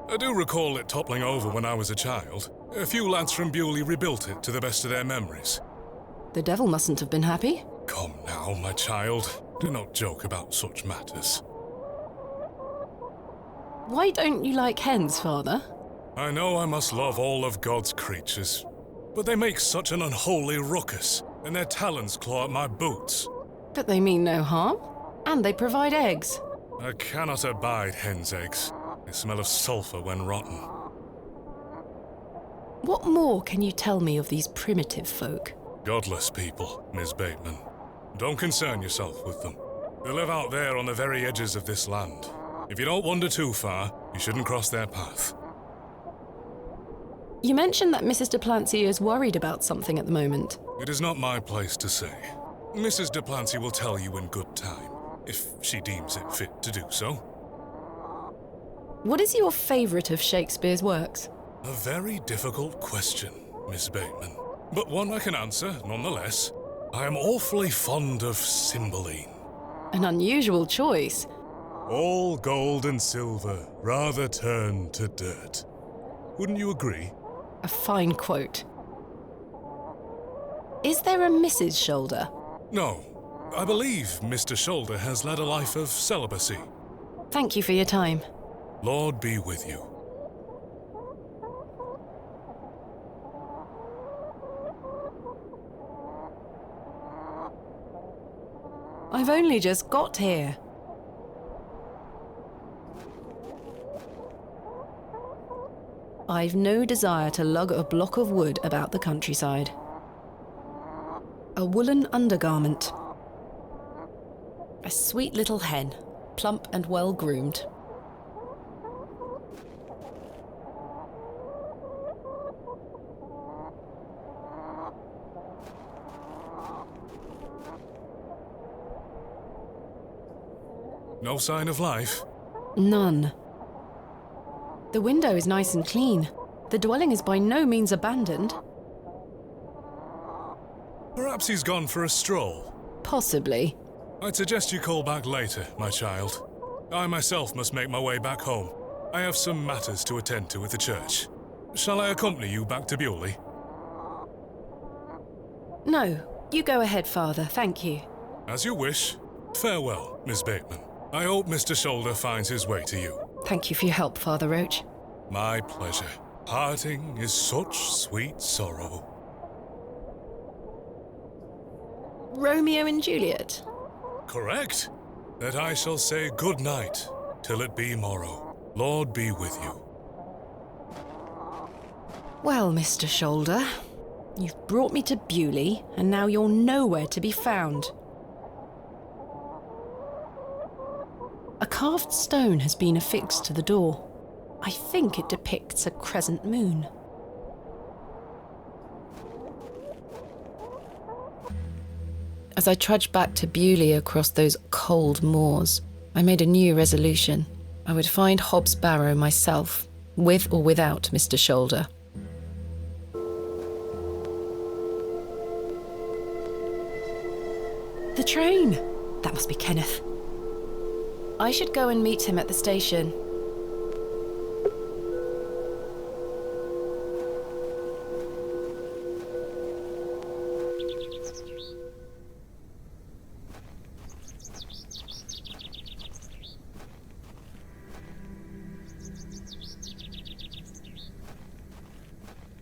I do recall it toppling over when I was a child. A few lads from Bewley rebuilt it to the best of their memories. The devil mustn't have been happy. Come now, my child. Do not joke about such matters. Why don't you like hens, Father? I know I must love all of God's creatures, but they make such an unholy ruckus, and their talons claw at my boots. But they mean no harm, and they provide eggs. I cannot abide hens' eggs. They smell of sulphur when rotten. What more can you tell me of these primitive folk? Godless people, Miss Bateman. Don't concern yourself with them. They live out there on the very edges of this land. If you don't wander too far, you shouldn't cross their path. You mentioned that Mrs. de Plancy is worried about something at the moment. It is not my place to say. Mrs. de Plancy will tell you in good time, if she deems it fit to do so. What is your favourite of Shakespeare's works? A very difficult question, Miss Bateman, but one I can answer nonetheless. I am awfully fond of Cymbeline. An unusual choice. All gold and silver rather turn to dirt. Wouldn't you agree? A fine quote. Is there a Mrs. Shoulder? No. I believe Mr. Shoulder has led a life of celibacy. Thank you for your time. Lord be with you. I've only just got here. I've no desire to lug a block of wood about the countryside. A woolen undergarment. A sweet little hen, plump and well groomed. No sign of life? None. The window is nice and clean. The dwelling is by no means abandoned. Perhaps he's gone for a stroll. Possibly. I'd suggest you call back later, my child. I myself must make my way back home. I have some matters to attend to at the church. Shall I accompany you back to Bewley? No, you go ahead, Father, thank you. As you wish. Farewell, Miss Bateman. I hope Mr. Shoulder finds his way to you. Thank you for your help, Father Roach. My pleasure. Parting is such sweet sorrow. Romeo and Juliet? Correct. That I shall say good night till it be morrow. Lord be with you. Well, Mr. Shoulder, you've brought me to Bewley, and now you're nowhere to be found. A carved stone has been affixed to the door. I think it depicts a crescent moon. As I trudged back to Bewley across those cold moors, I made a new resolution. I would find Hob's Barrow myself, with or without Mr. Shoulder. The train! That must be Kenneth. I should go and meet him at the station.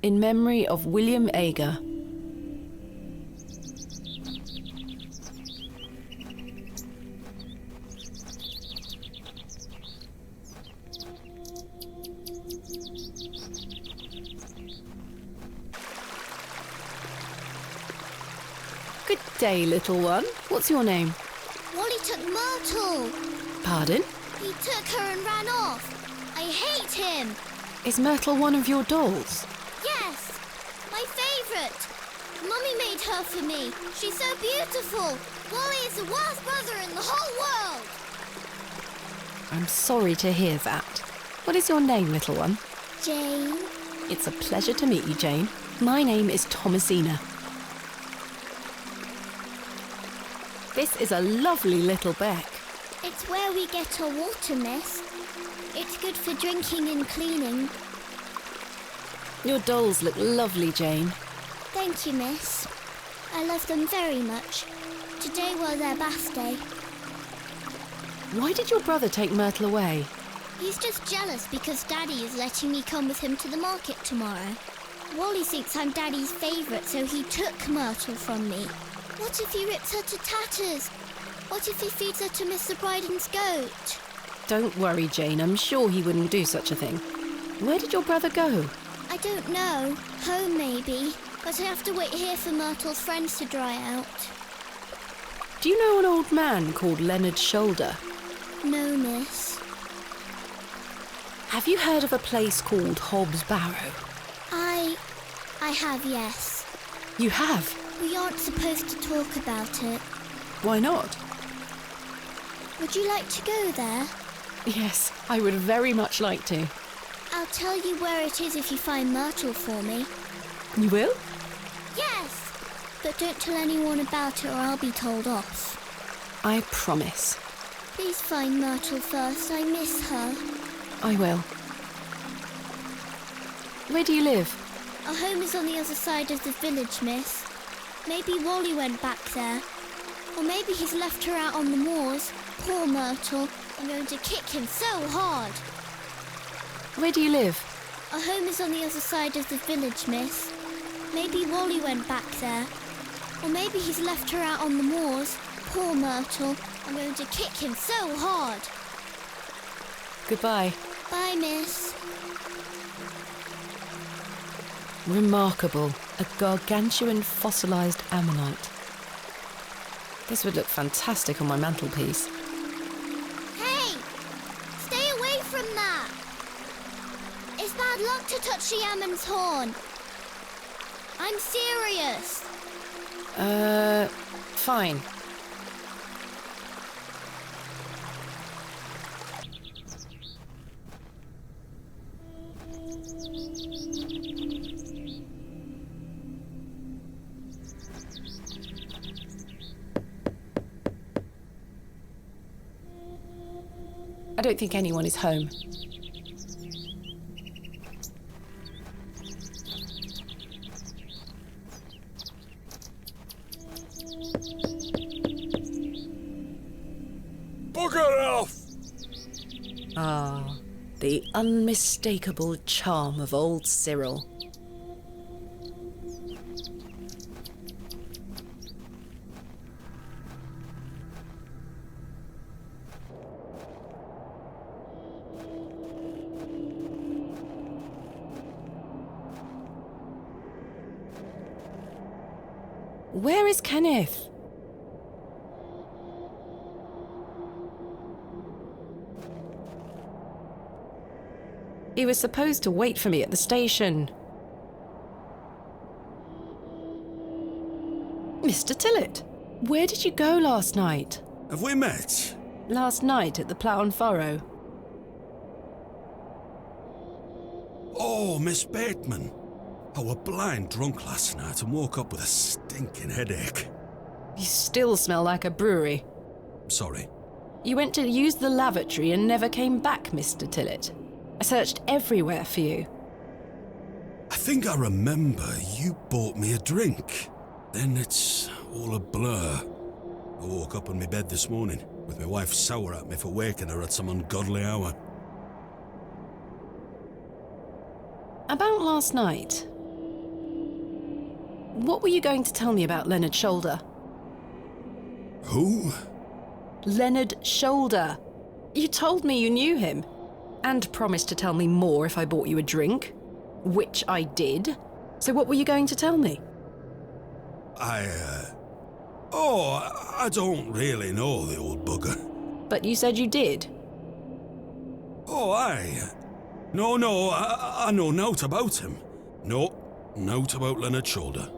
in memory of William Ager. Good day, little one. What's your name? Wally took Myrtle. Pardon? He took her and ran off. I hate him. Is Myrtle one of your dolls? Yes, my favourite. Mummy made her for me. She's so beautiful. Wally is the worst brother in the whole world. I'm sorry to hear that. What is your name, little one? Jane. It's a pleasure to meet you, Jane. My name is Thomasina. This is a lovely little beck. It's where we get our water, miss. It's good for drinking and cleaning. Your dolls look lovely, Jane. Thank you, miss. I love them very much. Today was their birthday. Why did your brother take Myrtle away? He's just jealous because Daddy is letting me come with him to the market tomorrow. Wally thinks I'm Daddy's favourite, so he took Myrtle from me. What if he rips her to tatters? What if he feeds her to Mr. Bryden's goat? Don't worry, Jane. I'm sure he wouldn't do such a thing. Where did your brother go? I don't know. Home, maybe. But I have to wait here for Myrtle's friends to dry out. Do you know an old man called Leonard Shoulder? No, miss. Have you heard of a place called Hobb's Barrow? I have, yes. You have? We aren't supposed to talk about it. Why not? Would you like to go there? Yes, I would very much like to. I'll tell you where it is if you find Myrtle for me. You will? Yes! But don't tell anyone about it or I'll be told off. I promise. Please find Myrtle first. I miss her. I will. Where do you live? Our home is on the other side of the village, miss. Maybe Wally went back there. Or maybe he's left her out on the moors. Poor Myrtle. I'm going to kick him so hard. Where do you live? Our home is on the other side of the village, miss. Maybe Wally went back there. Or maybe he's left her out on the moors. Poor Myrtle. I'm going to kick him so hard. Goodbye. Bye, miss. Remarkable. A gargantuan fossilised ammonite. This would look fantastic on my mantelpiece. Hey! Stay away from that! It's bad luck to touch the ammon's horn. I'm serious. Fine. I don't think anyone is home. Bugger off! Ah, the unmistakable charm of old Cyril. Where is Kenneth? He was supposed to wait for me at the station. Mr. Tillett, where did you go last night? Have we met? Last night at the Plough and Furrow. Oh, Miss Bateman. I were blind drunk last night and woke up with a stinking headache. You still smell like a brewery. Sorry. You went to use the lavatory and never came back, Mr. Tillett. I searched everywhere for you. I think I remember you bought me a drink. Then it's all a blur. I woke up in my bed this morning with my wife sour at me for waking her at some ungodly hour. About last night, What were you going to tell me about Leonard Shoulder? Who? Leonard Shoulder. You told me you knew him. And promised to tell me more if I bought you a drink. Which I did. So what were you going to tell me? I don't really know the old bugger. But you said you did. Oh, aye. No, I know naught about him. No, naught about Leonard Shoulder.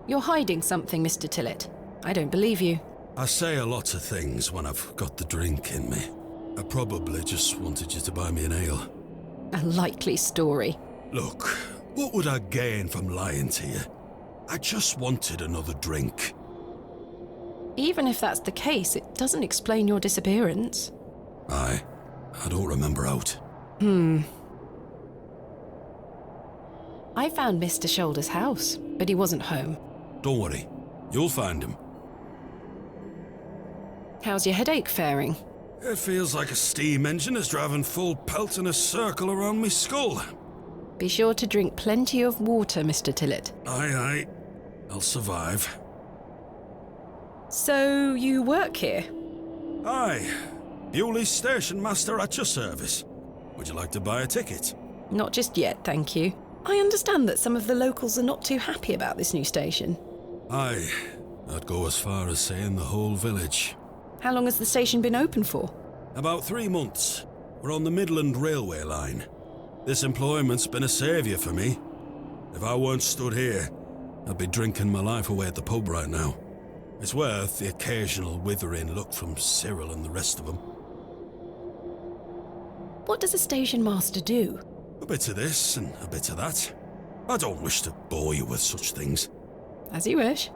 You're hiding something, Mr. Tillett. I don't believe you. I say a lot of things when I've got the drink in me. I probably just wanted you to buy me an ale. A likely story. Look, what would I gain from lying to you? I just wanted another drink. Even if that's the case, it doesn't explain your disappearance. Aye, I don't remember out. I found Mr. Shoulder's house, but he wasn't home. Don't worry, you'll find him. How's your headache faring? It feels like a steam engine is driving full pelt in a circle around me skull. Be sure to drink plenty of water, Mr. Tillett. Aye. I'll survive. So, you work here? Aye. Bewley Station Master at your service. Would you like to buy a ticket? Not just yet, thank you. I understand that some of the locals are not too happy about this new station. Aye. I'd go as far as saying the whole village. How long has the station been open for? About 3 months. We're on the Midland Railway line. This employment's been a saviour for me. If I weren't stood here, I'd be drinking my life away at the pub right now. It's worth the occasional withering look from Cyril and the rest of them. What does a station master do? A bit of this and a bit of that. I don't wish to bore you with such things. As you wish.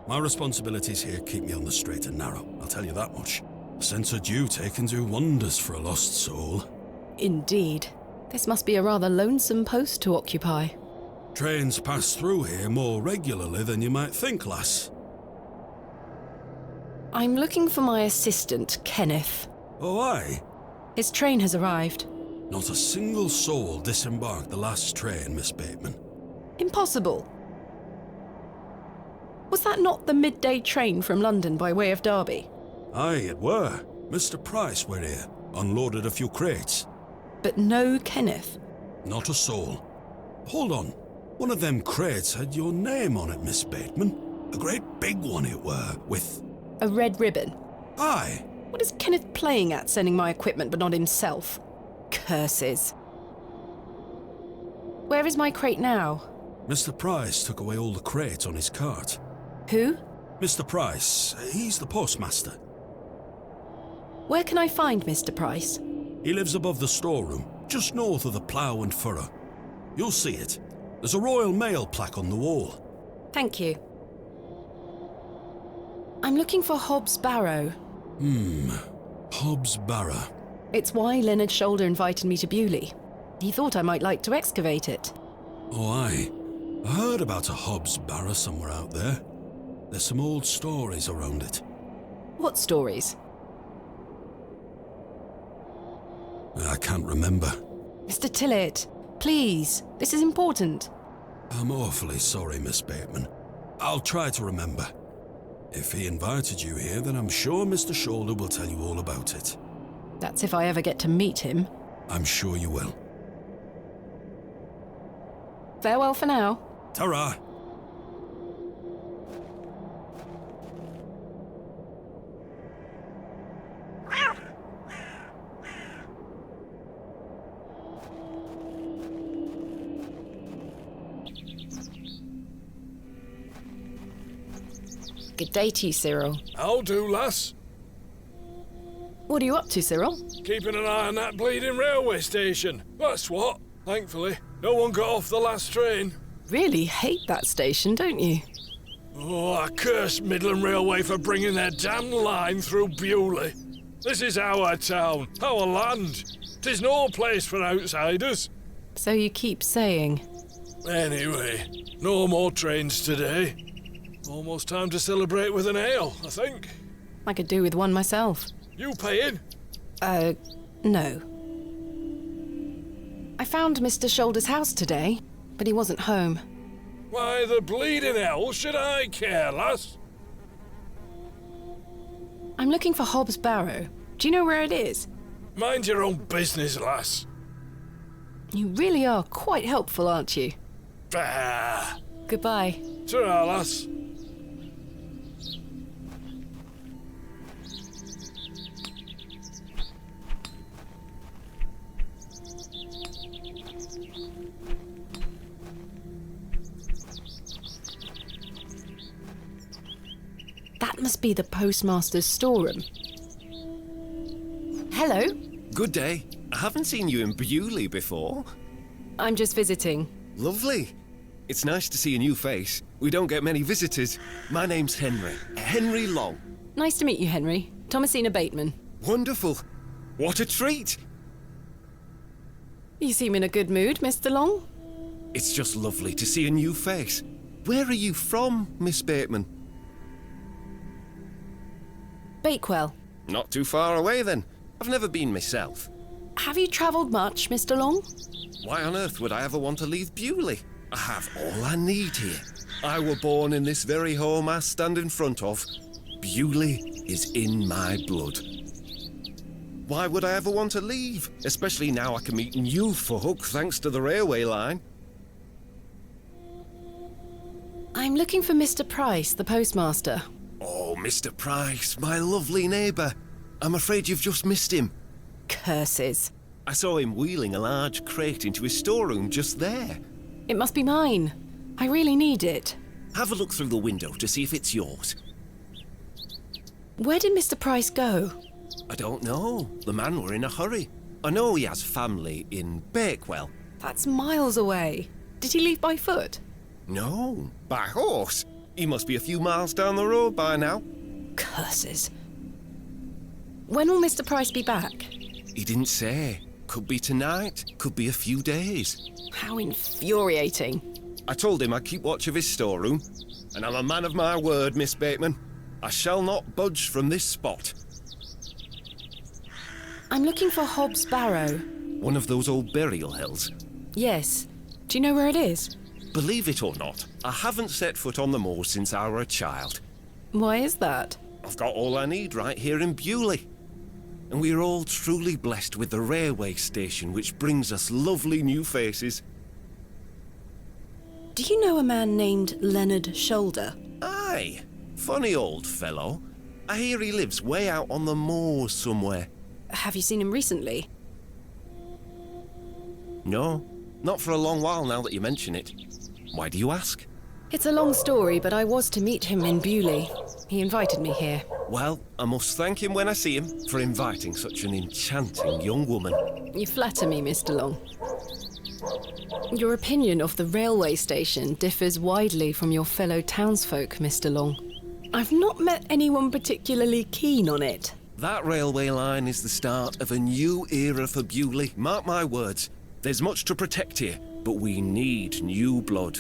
My responsibilities here keep me on the straight and narrow, I'll tell you that much. A sense of duty can do wonders for a lost soul. Indeed. This must be a rather lonesome post to occupy. Trains pass through here more regularly than you might think, lass. I'm looking for my assistant, Kenneth. Oh, aye? His train has arrived. Not a single soul disembarked the last train, Miss Bateman. Impossible. Was that not the midday train from London by way of Derby? Aye, it were. Mr. Price were here, unloaded a few crates. But no Kenneth. Not a soul. Hold on. One of them crates had your name on it, Miss Bateman. A great big one it were, with... A red ribbon. Aye. What is Kenneth playing at, sending my equipment but not himself? Curses. Where is my crate now? Mr. Price took away all the crates on his cart. Who? Mr. Price. He's the postmaster. Where can I find Mr. Price? He lives above the storeroom, just north of the plough and furrow. You'll see it. There's a Royal Mail plaque on the wall. Thank you. I'm looking for Hobbs Barrow. Hobbs Barrow. It's why Leonard Shoulder invited me to Bewley. He thought I might like to excavate it. Oh, aye. I heard about a Hobbs Barrow somewhere out there. There's some old stories around it. What stories? I can't remember. Mr. Tillett, please, this is important. I'm awfully sorry, Miss Bateman. I'll try to remember. If he invited you here, then I'm sure Mr. Shoulder will tell you all about it. That's if I ever get to meet him. I'm sure you will. Farewell for now. Ta-ra! Good day to you, Cyril. How do, lass? What are you up to, Cyril? Keeping an eye on that bleeding railway station. That's what. Thankfully, no one got off the last train. Really hate that station, don't you? Oh, I curse Midland Railway for bringing their damn line through Bewley. This is our town, our land. 'Tis no place for outsiders. So you keep saying. Anyway, no more trains today. Almost time to celebrate with an ale, I think. I could do with one myself. You paying? No. I found Mr. Shoulder's house today, but he wasn't home. Why the bleeding hell should I care, lass? I'm looking for Hob's Barrow. Do you know where it is? Mind your own business, lass. You really are quite helpful, aren't you? Bah. Goodbye. Ta-ra, lass. That must be the postmaster's storeroom. Hello. Good day. I haven't seen you in Bewley before. I'm just visiting. Lovely. It's nice to see a new face. We don't get many visitors. My name's Henry. Henry Long. Nice to meet you, Henry. Thomasina Bateman. Wonderful. What a treat. You seem in a good mood, Mr. Long. It's just lovely to see a new face. Where are you from, Miss Bateman? Bakewell. Not too far away, then. I've never been myself. Have you travelled much, Mr. Long? Why on earth would I ever want to leave Bewley? I have all I need here. I were born in this very home I stand in front of. Bewley is in my blood. Why would I ever want to leave? Especially now I can meet new folk thanks to the railway line. I'm looking for Mr. Price, the postmaster. Oh, Mr. Price, my lovely neighbour. I'm afraid you've just missed him. Curses. I saw him wheeling a large crate into his storeroom just there. It must be mine. I really need it. Have a look through the window to see if it's yours. Where did Mr. Price go? I don't know. The man were in a hurry. I know he has family in Bakewell. That's miles away. Did he leave by foot? No, by horse. He must be a few miles down the road by now. Curses. When will Mr. Price be back? He didn't say. Could be tonight, could be a few days. How infuriating. I told him I'd keep watch of his storeroom, and I'm a man of my word, Miss Bateman. I shall not budge from this spot. I'm looking for Hob's Barrow. One of those old burial hills? Yes. Do you know where it is? Believe it or not, I haven't set foot on the moor since I were a child. Why is that? I've got all I need right here in Bewley. And we're all truly blessed with the railway station, which brings us lovely new faces. Do you know a man named Leonard Shoulder? Aye. Funny old fellow. I hear he lives way out on the moor somewhere. Have you seen him recently? No, not for a long while now that you mention it. Why do you ask? It's a long story, but I was to meet him in Bewley. He invited me here. Well, I must thank him when I see him for inviting such an enchanting young woman. You flatter me, Mr. Long. Your opinion of the railway station differs widely from your fellow townsfolk, Mr. Long. I've not met anyone particularly keen on it. That railway line is the start of a new era for Bewley. Mark my words. There's much to protect here, but we need new blood.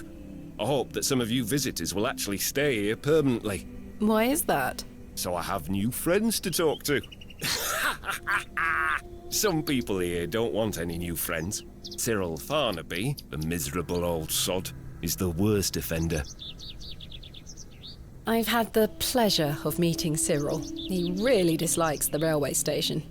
I hope that some of you visitors will actually stay here permanently. Why is that? So I have new friends to talk to. Some people here don't want any new friends. Cyril Farnaby, the miserable old sod, is the worst offender. I've had the pleasure of meeting Cyril. He really dislikes the railway station.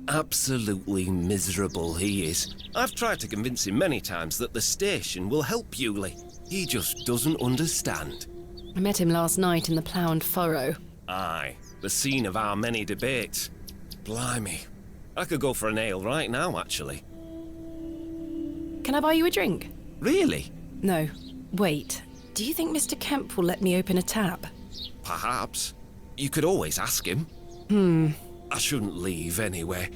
Absolutely miserable he is. I've tried to convince him many times that the station will help Bewley. He just doesn't understand. I met him last night in the Plough and Furrow. Aye, the scene of our many debates. Blimey. I could go for an ale right now, actually. Can I buy you a drink? Really? No. Wait. Do you think Mr. Kemp will let me open a tap? Perhaps. You could always ask him. I shouldn't leave anyway.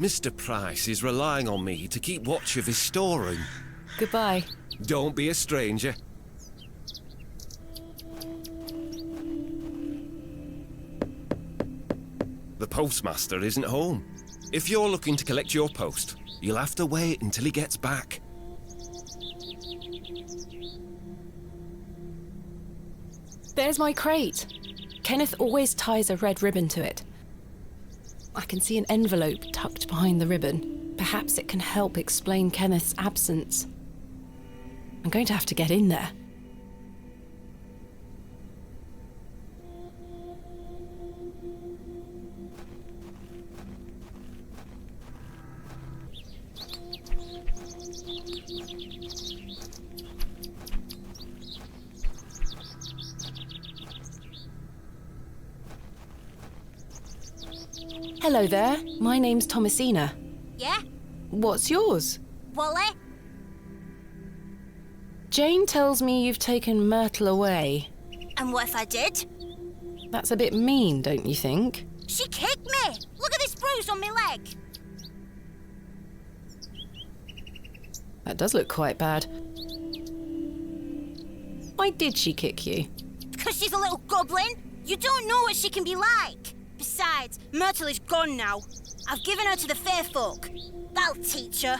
Mr. Price is relying on me to keep watch of his storeroom. Goodbye. Don't be a stranger. The postmaster isn't home. If you're looking to collect your post, you'll have to wait until he gets back. There's my crate. Kenneth always ties a red ribbon to it. I can see an envelope tucked behind the ribbon. Perhaps it can help explain Kenneth's absence. I'm going to have to get in there. Hello there, my name's Thomasina. Yeah? What's yours? Wally? Jane tells me you've taken Myrtle away. And what if I did? That's a bit mean, don't you think? She kicked me! Look at this bruise on my leg! That does look quite bad. Why did she kick you? Because she's a little goblin. You don't know what she can be like. Besides, Myrtle is gone now. I've given her to the fair folk. That'll teach her.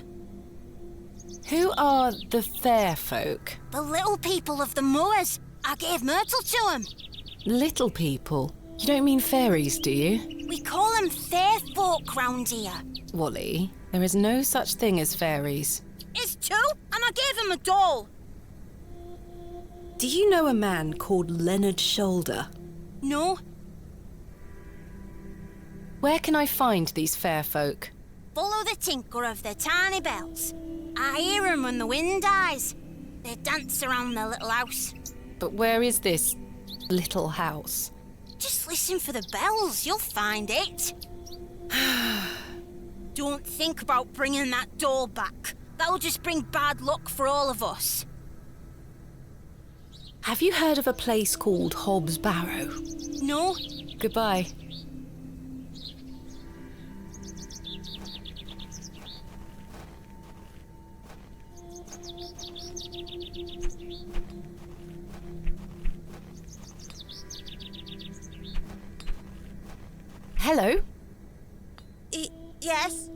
Who are the fair folk? The little people of the moors. I gave Myrtle to them. Little people? You don't mean fairies, do you? We call them fair folk round here. Wally, there is no such thing as fairies. It's true, and I gave him a doll. Do you know a man called Leonard Shoulder? No. Where can I find these fair folk? Follow the tinkle of their tiny bells. I hear them when the wind dies. They dance around their little house. But where is this little house? Just listen for the bells, you'll find it. Don't think about bringing that doll back. That'll just bring bad luck for all of us. Have you heard of a place called Hobb's Barrow? No. Goodbye. Hello? Yes?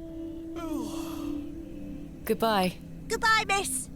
Goodbye. Goodbye, miss.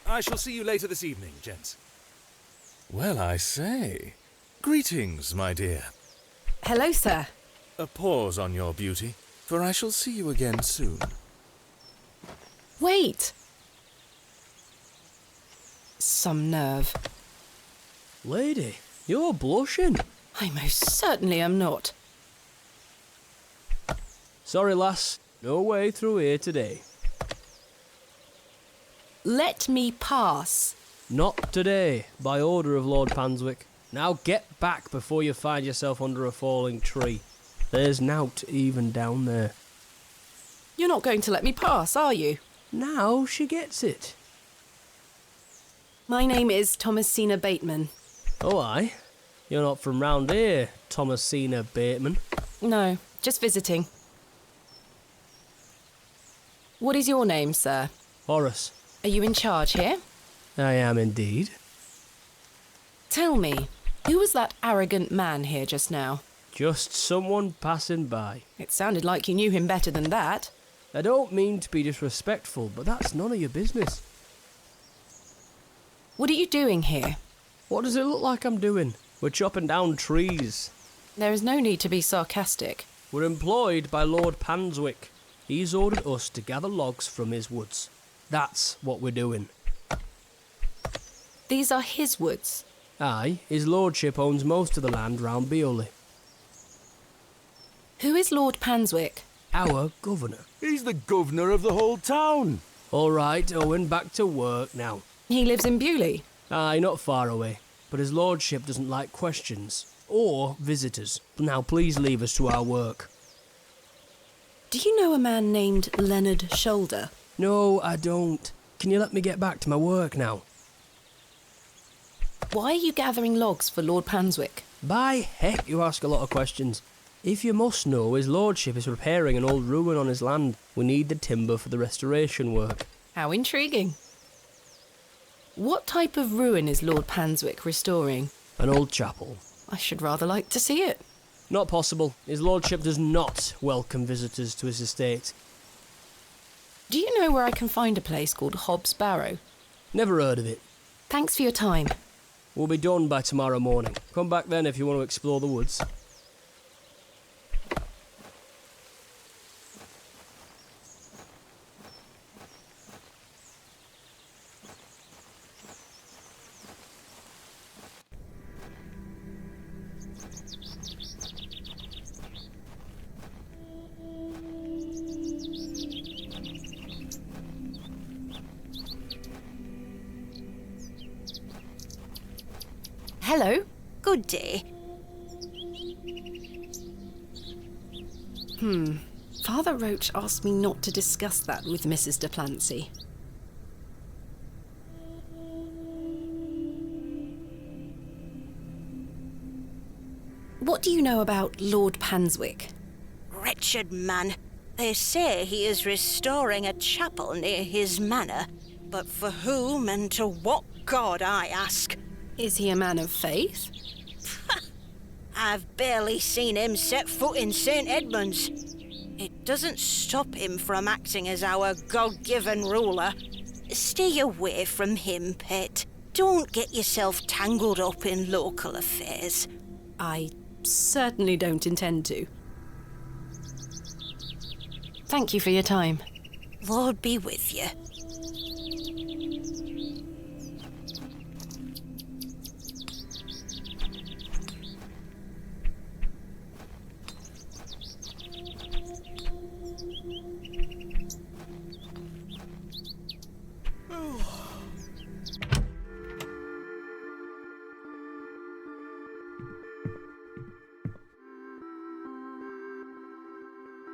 I shall see you later this evening, gents. Well, I say. Greetings, my dear. Hello, sir. A pause on your beauty, for I shall see you again soon. Wait! Some nerve. Lady, you're blushing. I most certainly am not. Sorry, lass. No way through here today. Let me pass. Not today, by order of Lord Panswick. Now get back before you find yourself under a falling tree. There's nought even down there. You're not going to let me pass, are you? Now she gets it. My name is Thomasina Bateman. Oh, aye? You're not from round here, Thomasina Bateman. No, just visiting. What is your name, sir? Horace. Are you in charge here? I am indeed. Tell me, who was that arrogant man here just now? Just someone passing by. It sounded like you knew him better than that. I don't mean to be disrespectful, but that's none of your business. What are you doing here? What does it look like I'm doing? We're chopping down trees. There is no need to be sarcastic. We're employed by Lord Panswick. He's ordered us to gather logs from his woods. That's what we're doing. These are his woods? Aye, his lordship owns most of the land round Beoley. Who is Lord Panswick? Our governor. He's the governor of the whole town. All right, Owen, back to work now. He lives in Bewley? Aye, not far away. But his lordship doesn't like questions. Or visitors. Now please leave us to our work. Do you know a man named Leonard Shoulder? No, I don't. Can you let me get back to my work now? Why are you gathering logs for Lord Panswick? By heck, you ask a lot of questions. If you must know, his lordship is repairing an old ruin on his land. We need the timber for the restoration work. How intriguing. What type of ruin is Lord Panswick restoring? An old chapel. I should rather like to see it. Not possible. His lordship does not welcome visitors to his estate. Do you know where I can find a place called Hob's Barrow? Never heard of it. Thanks for your time. We'll be done by tomorrow morning. Come back then if you want to explore the woods. Hello. Good day. Father Roach asked me not to discuss that with Mrs. de Plancy. What do you know about Lord Panswick? Wretched man. They say he is restoring a chapel near his manor. But for whom and to what god, I ask? Is he a man of faith? I've barely seen him set foot in St. Edmund's. It doesn't stop him from acting as our God-given ruler. Stay away from him, pet. Don't get yourself tangled up in local affairs. I certainly don't intend to. Thank you for your time. Lord be with you.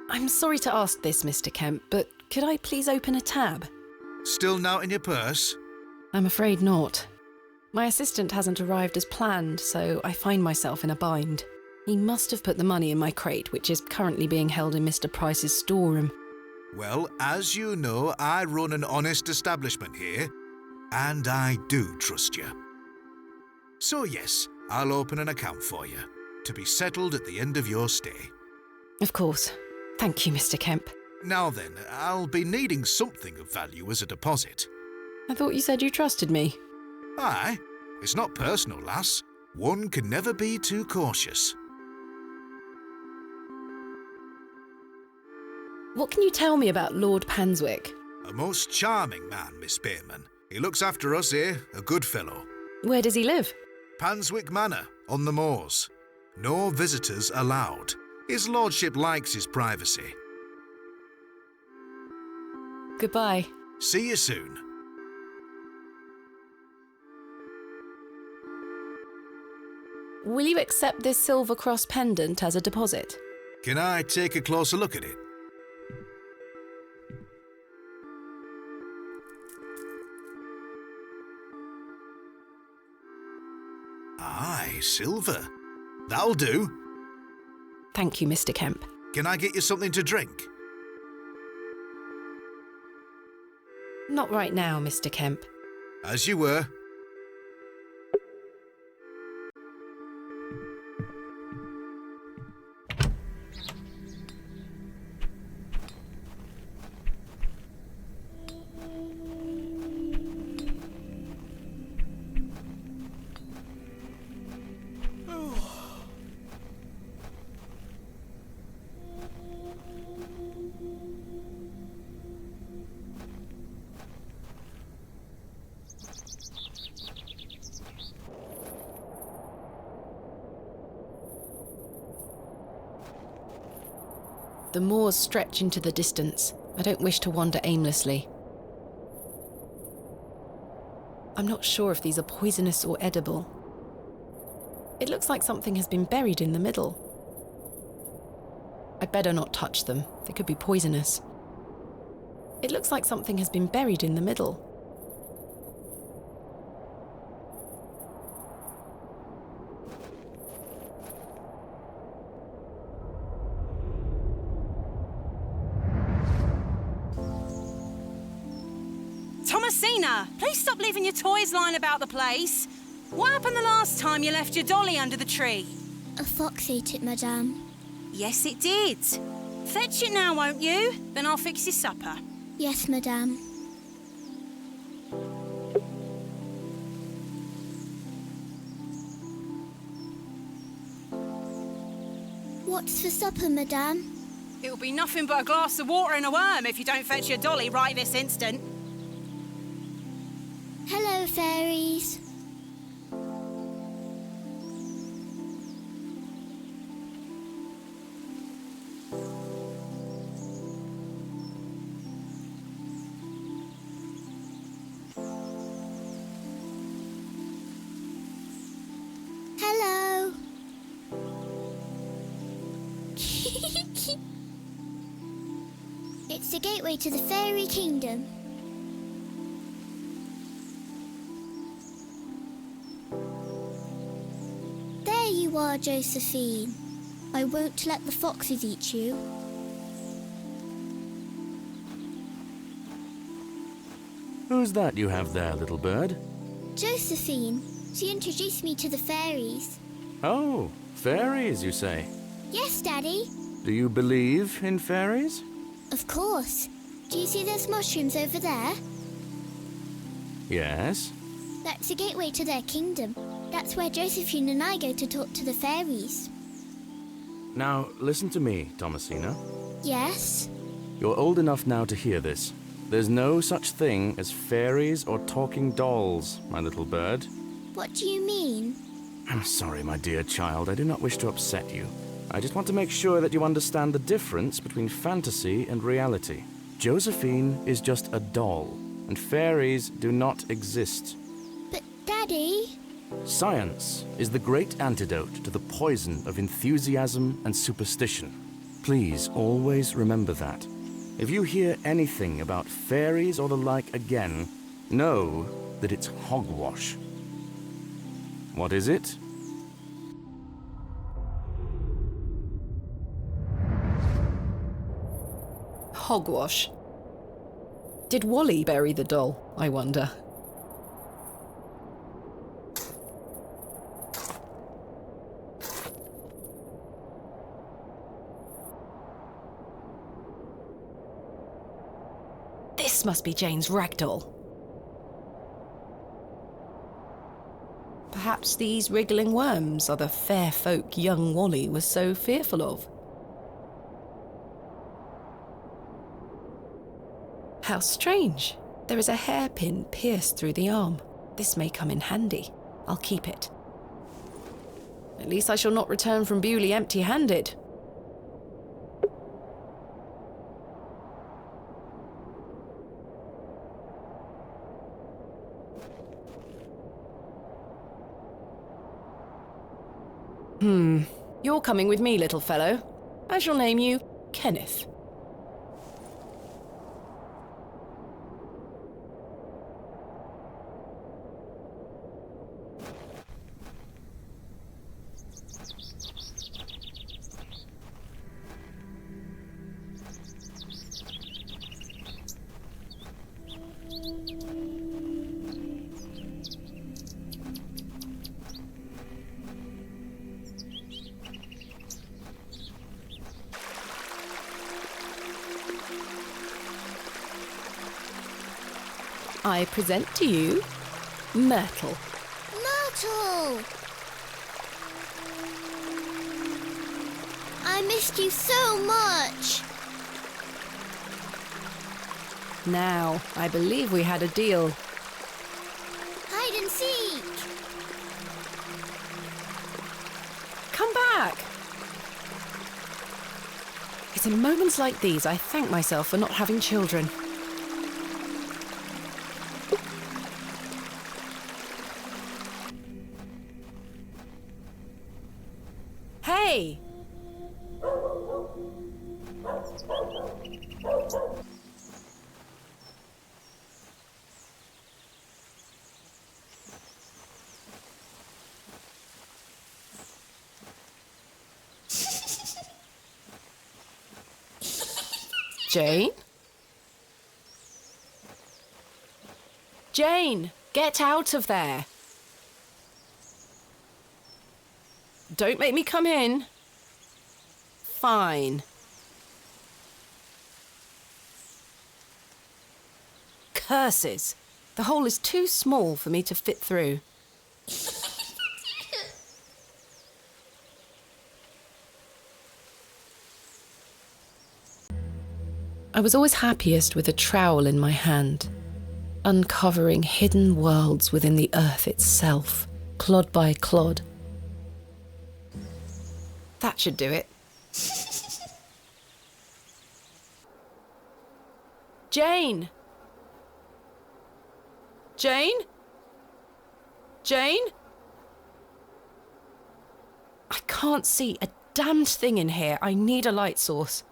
I'm sorry to ask this, Mr. Kemp, but could I please open a tab? Still not in your purse? I'm afraid not. My assistant hasn't arrived as planned, so I find myself in a bind. He must have put the money in my crate, which is currently being held in Mr. Price's storeroom. Well, as you know, I run an honest establishment here, and I do trust you. So yes, I'll open an account for you, to be settled at the end of your stay. Of course. Thank you, Mr. Kemp. Now then, I'll be needing something of value as a deposit. I thought you said you trusted me. Aye, it's not personal, lass. One can never be too cautious. What can you tell me about Lord Panswick? A most charming man, Miss Bateman. He looks after us here, a good fellow. Where does he live? Panswick Manor, on the moors. No visitors allowed. His lordship likes his privacy. Goodbye. See you soon. Will you accept this silver cross pendant as a deposit? Can I take a closer look at it? Aye, silver. That'll do. Thank you, Mr. Kemp. Can I get you something to drink? Not right now, Mr. Kemp. As you were. The moors stretch into the distance. I don't wish to wander aimlessly. I'm not sure if these are poisonous or edible. It looks like something has been buried in the middle. I'd better not touch them. They could be poisonous. It looks like something has been buried in the middle. Thomasina, please stop leaving your toys lying about the place. What happened the last time you left your dolly under the tree? A fox ate it, madame. Yes, it did. Fetch it now, won't you? Then I'll fix your supper. Yes, madame. What's for supper, madame? It'll be nothing but a glass of water and a worm if you don't fetch your dolly right this instant. Hello, fairies. Hello. It's the gateway to the fairy kingdom. There you are, Josephine. I won't let the foxes eat you. Who's that you have there, little bird? Josephine. She introduced me to the fairies. Oh, fairies, you say? Yes, Daddy. Do you believe in fairies? Of course. Do you see those mushrooms over there? Yes. That's the gateway to their kingdom. That's where Josephine and I go to talk to the fairies. Now, listen to me, Thomasina. Yes? You're old enough now to hear this. There's no such thing as fairies or talking dolls, my little bird. What do you mean? I'm sorry, my dear child. I do not wish to upset you. I just want to make sure that you understand the difference between fantasy and reality. Josephine is just a doll, and fairies do not exist. But, Daddy... Science is the great antidote to the poison of enthusiasm and superstition. Please always remember that. If you hear anything about fairies or the like again, know that it's hogwash. What is it? Hogwash. Did Wally bury the doll, I wonder? This must be Jane's ragdoll. Perhaps these wriggling worms are the fair folk young Wally was so fearful of. How strange. There is a hairpin pierced through the arm. This may come in handy. I'll keep it. At least I shall not return from Bewley empty-handed. You're coming with me, little fellow. I shall name you Kenneth. I present to you Myrtle. Myrtle! I missed you so much. Now, I believe we had a deal. Hide and seek. Come back! It's in moments like these I thank myself for not having children. Hey! Jane? Jane, get out of there. Don't make me come in. Fine. Curses. The hole is too small for me to fit through. I was always happiest with a trowel in my hand, uncovering hidden worlds within the earth itself, clod by clod. That should do it. Jane! Jane? Jane? I can't see a damned thing in here. I need a light source.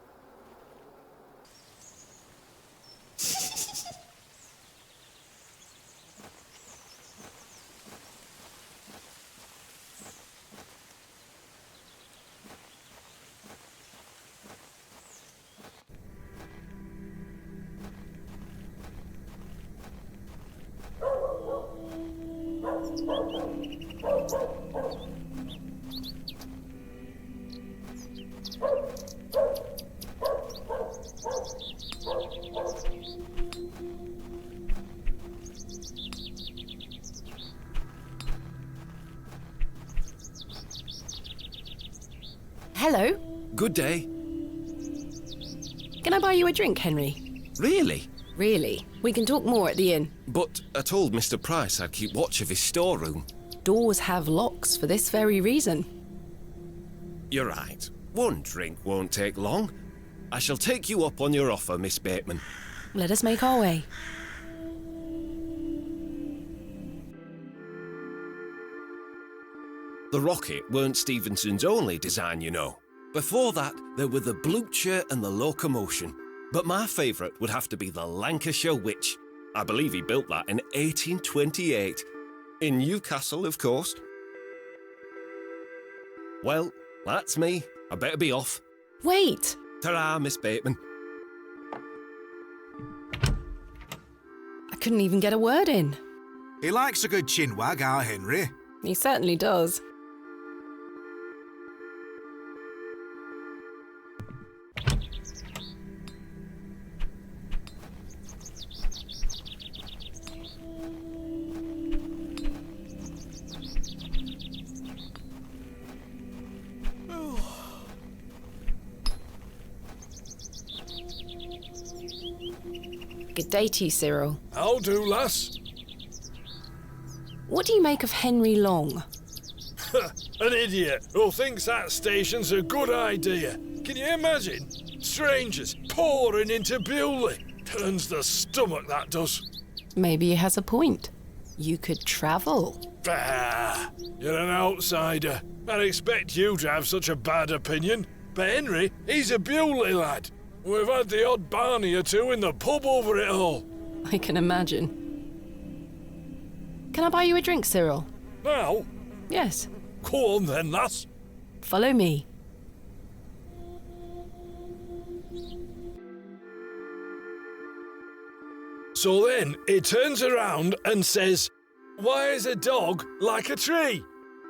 Hello. Good day. Can I buy you a drink, Henry? Really? Really. We can talk more at the inn. But I told Mr. Price I'd keep watch of his storeroom. Doors have locks for this very reason. You're right. One drink won't take long. I shall take you up on your offer, Miss Bateman. Let us make our way. The rocket weren't Stevenson's only design, you know. Before that, there were the Blucher and the Locomotion. But my favourite would have to be the Lancashire Witch. I believe he built that in 1828. In Newcastle, of course. Well, that's me. I better be off. Wait! Ta-ra, Miss Bateman. I couldn't even get a word in. He likes a good chinwag, our Henry. He certainly does. Good day to you, Cyril. How do, lass? What do you make of Henry Long? An idiot who thinks that station's a good idea. Can you imagine? Strangers pouring into Bewley. Turns the stomach, that does. Maybe he has a point. You could travel. Bah! You're an outsider. I'd expect you to have such a bad opinion. But Henry, he's a Bewley lad. We've had the odd barney or two in the pub over it all. I can imagine. Can I buy you a drink, Cyril? Now? Yes. Go on then, lass. Follow me. So then he turns around and says, "Why is a dog like a tree?"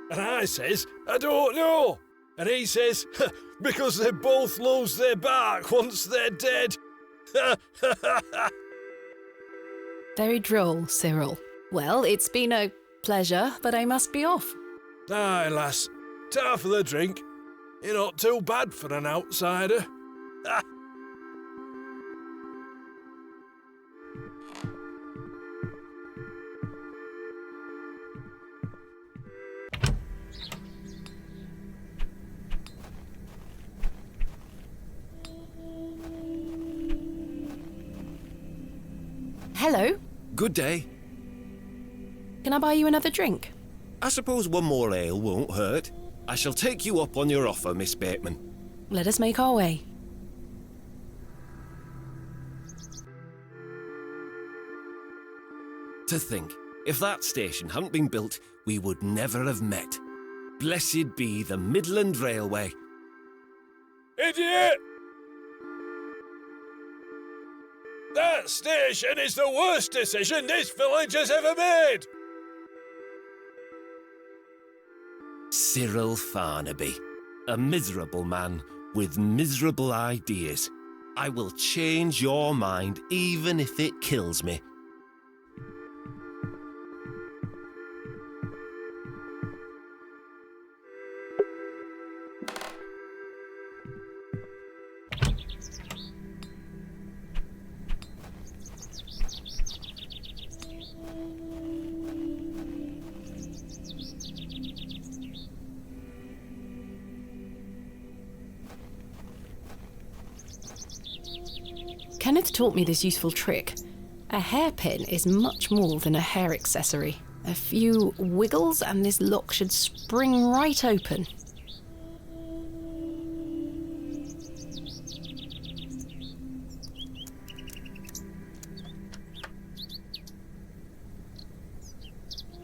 And I says, "I don't know." And he says, "Because they both lose their bark once they're dead." Very droll, Cyril. Well, it's been a pleasure, but I must be off. Aye, lass. Ta for the drink. You're not too bad for an outsider. Hello. Good day. Can I buy you another drink? I suppose one more ale won't hurt. I shall take you up on your offer, Miss Bateman. Let us make our way. To think, if that station hadn't been built, we would never have met. Blessed be the Midland Railway. Idiot! That station is the worst decision this village has ever made! Cyril Farnaby, a miserable man with miserable ideas. I will change your mind even if it kills me. Kenneth taught me this useful trick. A hairpin is much more than a hair accessory. A few wiggles and this lock should spring right open.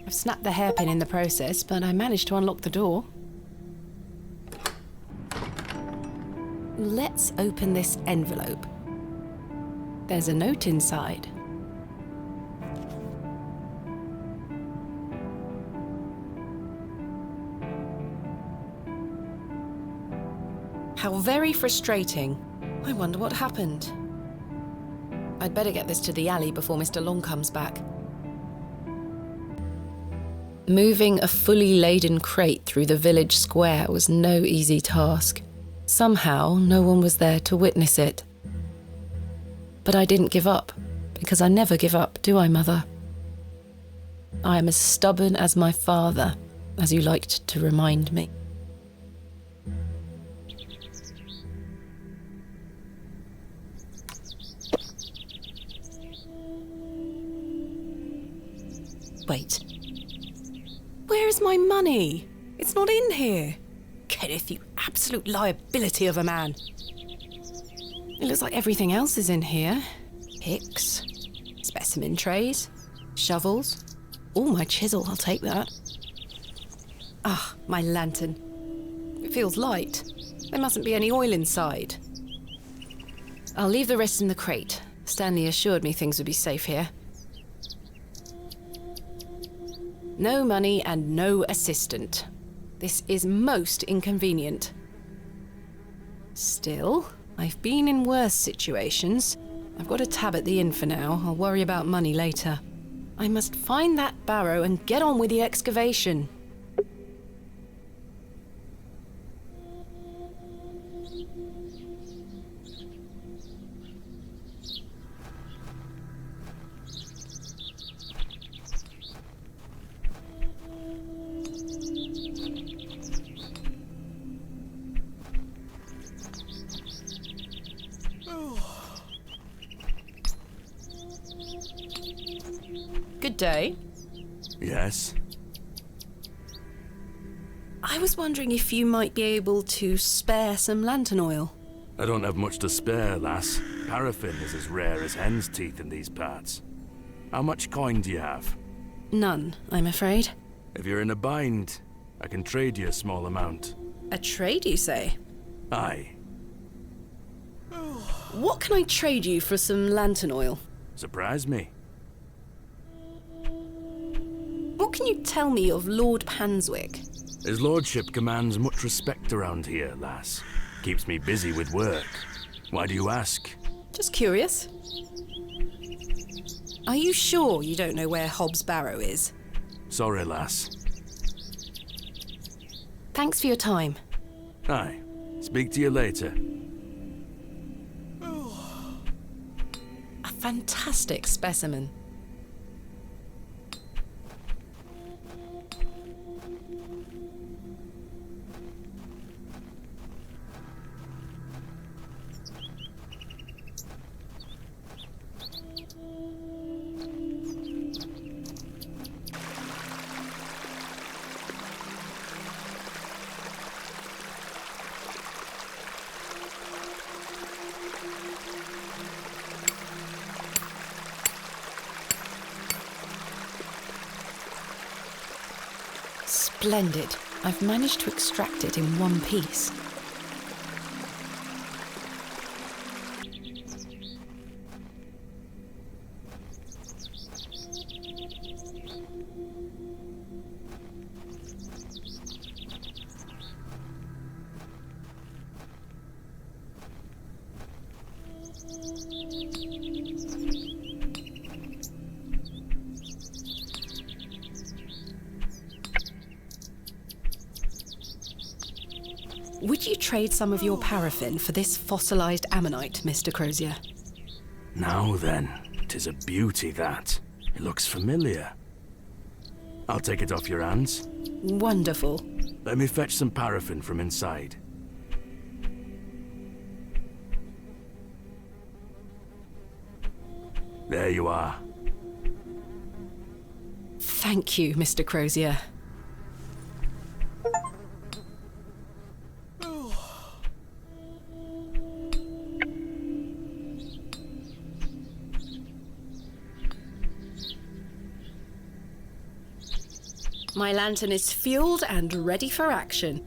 I've snapped the hairpin in the process, but I managed to unlock the door. Let's open this envelope. There's a note inside. How very frustrating. I wonder what happened. I'd better get this to the alley before Mr. Long comes back. Moving a fully laden crate through the village square was no easy task. Somehow, no one was there to witness it. But I didn't give up, because I never give up, do I, Mother? I am as stubborn as my father, as you liked to remind me. Wait. Where is my money? It's not in here. Kenneth, you absolute liability of a man. It looks like everything else is in here. Picks, specimen trays, shovels. Oh, my chisel, I'll take that. Ah, my lantern. It feels light. There mustn't be any oil inside. I'll leave the rest in the crate. Stanley assured me things would be safe here. No money and no assistant. This is most inconvenient. Still, I've been in worse situations. I've got a tab at the inn for now. I'll worry about money later. I must find that barrow and get on with the excavation. Good day. Yes? I was wondering if you might be able to spare some lantern oil. I don't have much to spare, lass. Paraffin is as rare as hen's teeth in these parts. How much coin do you have? None, I'm afraid. If you're in a bind, I can trade you a small amount. A trade, you say? Aye. What can I trade you for some lantern oil? Surprise me. What can you tell me of Lord Panswick? His lordship commands much respect around here, lass. Keeps me busy with work. Why do you ask? Just curious. Are you sure you don't know where Hobbs Barrow is? Sorry, lass. Thanks for your time. Aye. Speak to you later. A fantastic specimen. Splendid. I've managed to extract it in one piece. Would you trade some of your paraffin for this fossilized ammonite, Mr. Crozier? Now then, 'tis a beauty that. It looks familiar. I'll take it off your hands. Wonderful. Let me fetch some paraffin from inside. There you are. Thank you, Mr. Crozier. My lantern is fueled and ready for action.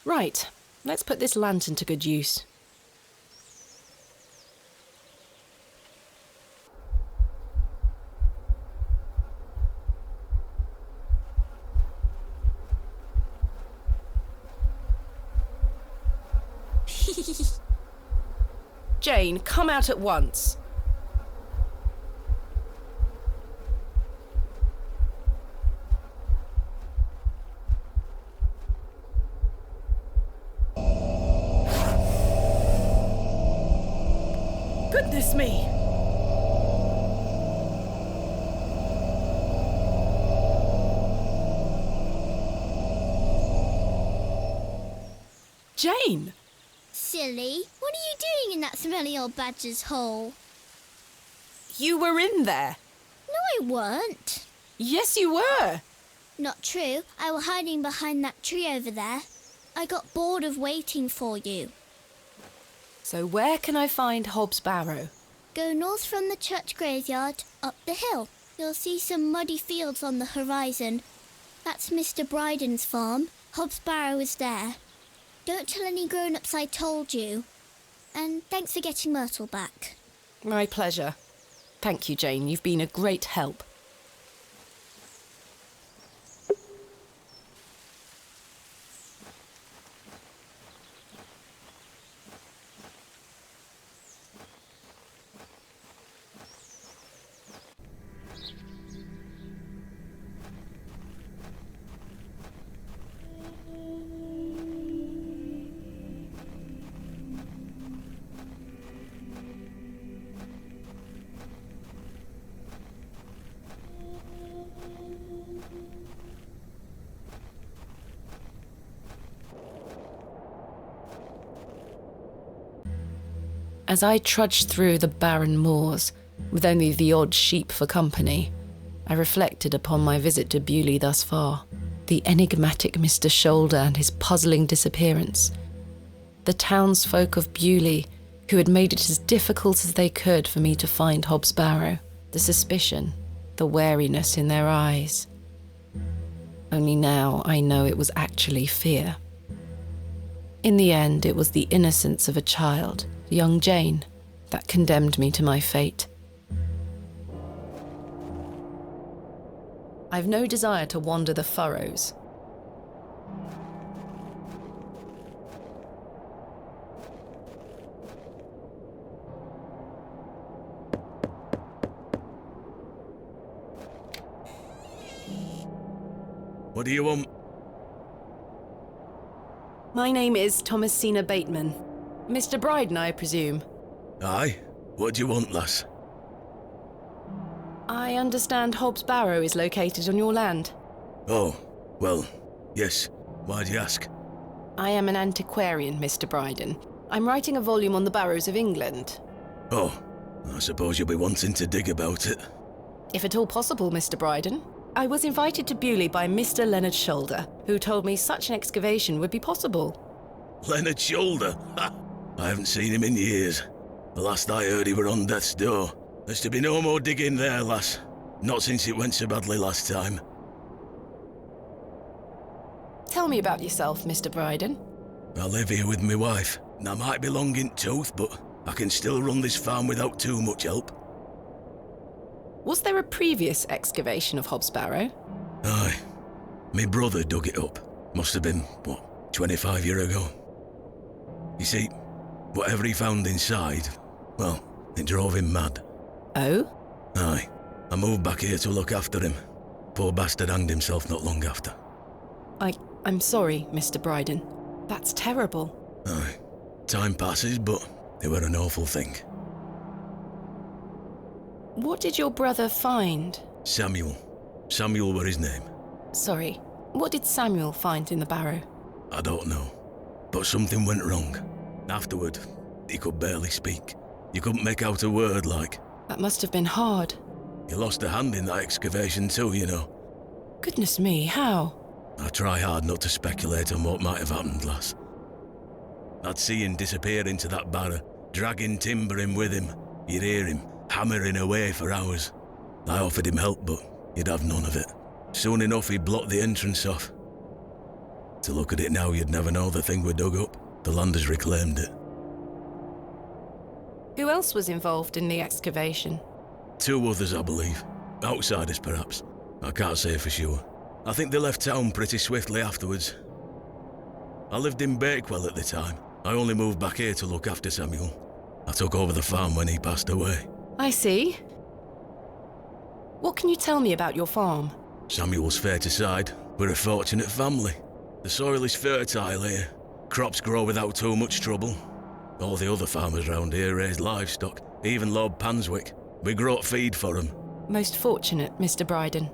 Right, let's put this lantern to good use. Jane, come out at once. Goodness me! Jane! Silly, what are you doing in that smelly old badger's hole? You were in there. No, I weren't. Yes, you were. Not true. I was hiding behind that tree over there. I got bored of waiting for you. So where can I find Hob's Barrow? Go north from the church graveyard, up the hill. You'll see some muddy fields on the horizon. That's Mr. Bryden's farm. Hob's Barrow is there. Don't tell any grown-ups I told you. And thanks for getting Myrtle back. My pleasure. Thank you, Jane. You've been a great help. As I trudged through the barren moors, with only the odd sheep for company, I reflected upon my visit to Bewley thus far, the enigmatic Mr. Shoulder and his puzzling disappearance, the townsfolk of Bewley who had made it as difficult as they could for me to find Hob's Barrow, the suspicion, the wariness in their eyes. Only now I know it was actually fear. In the end, it was the innocence of a child, young Jane, that condemned me to my fate. I've no desire to wander the furrows. What do you want? My name is Thomasina Bateman. Mr. Bryden, I presume. Aye? What do you want, lass? I understand Hob's Barrow is located on your land. Oh, well, yes. Why'd you ask? I am an antiquarian, Mr. Bryden. I'm writing a volume on the barrows of England. Oh, I suppose you'll be wanting to dig about it. If at all possible, Mr. Bryden. I was invited to Bewley by Mr. Leonard Shoulder, who told me such an excavation would be possible. Leonard Shoulder? Ha! I haven't seen him in years. The last I heard he were on death's door. There's to be no more digging there, lass. Not since it went so badly last time. Tell me about yourself, Mr. Bryden. I live here with my wife, and I might be long in tooth, but I can still run this farm without too much help. Was there a previous excavation of Hob's Barrow? Aye. My brother dug it up. Must have been, 25 years ago. You see, whatever he found inside, well, it drove him mad. Oh? Aye. I moved back here to look after him. Poor bastard hanged himself not long after. I'm sorry, Mr. Bryden. That's terrible. Aye. Time passes, but it were an awful thing. What did your brother find? Samuel. Samuel were his name. Sorry, what did Samuel find in the barrow? I don't know. But something went wrong. Afterward, he could barely speak. You couldn't make out a word, like. That must have been hard. He lost a hand in that excavation too, you know. Goodness me, how? I try hard not to speculate on what might have happened, lass. I'd see him disappear into that barrow, dragging timber in with him. You'd hear him hammering away for hours. I offered him help, but he'd have none of it. Soon enough, he blocked the entrance off. To look at it now, you'd never know the thing we dug up. The land has reclaimed it. Who else was involved in the excavation? 2 others, I believe. Outsiders, perhaps. I can't say for sure. I think they left town pretty swiftly afterwards. I lived in Bakewell at the time. I only moved back here to look after Samuel. I took over the farm when he passed away. I see. What can you tell me about your farm? Samuel's fair to side. We're a fortunate family. The soil is fertile here. Crops grow without too much trouble. All the other farmers round here raise livestock, even Lord Panswick. We grow feed for him. Most fortunate, Mr. Bryden.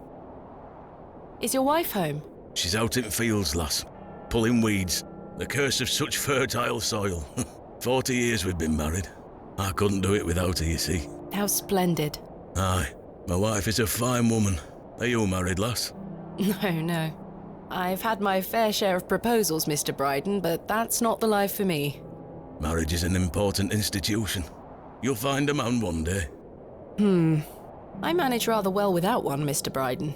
Is your wife home? She's out in fields, lass, pulling weeds. The curse of such fertile soil. 40 years we've been married. I couldn't do it without her, you see. How splendid. Aye, my wife is a fine woman. Are you married, lass? No. I've had my fair share of proposals, Mr. Bryden, but that's not the life for me. Marriage is an important institution. You'll find a man one day. I manage rather well without one, Mr. Bryden.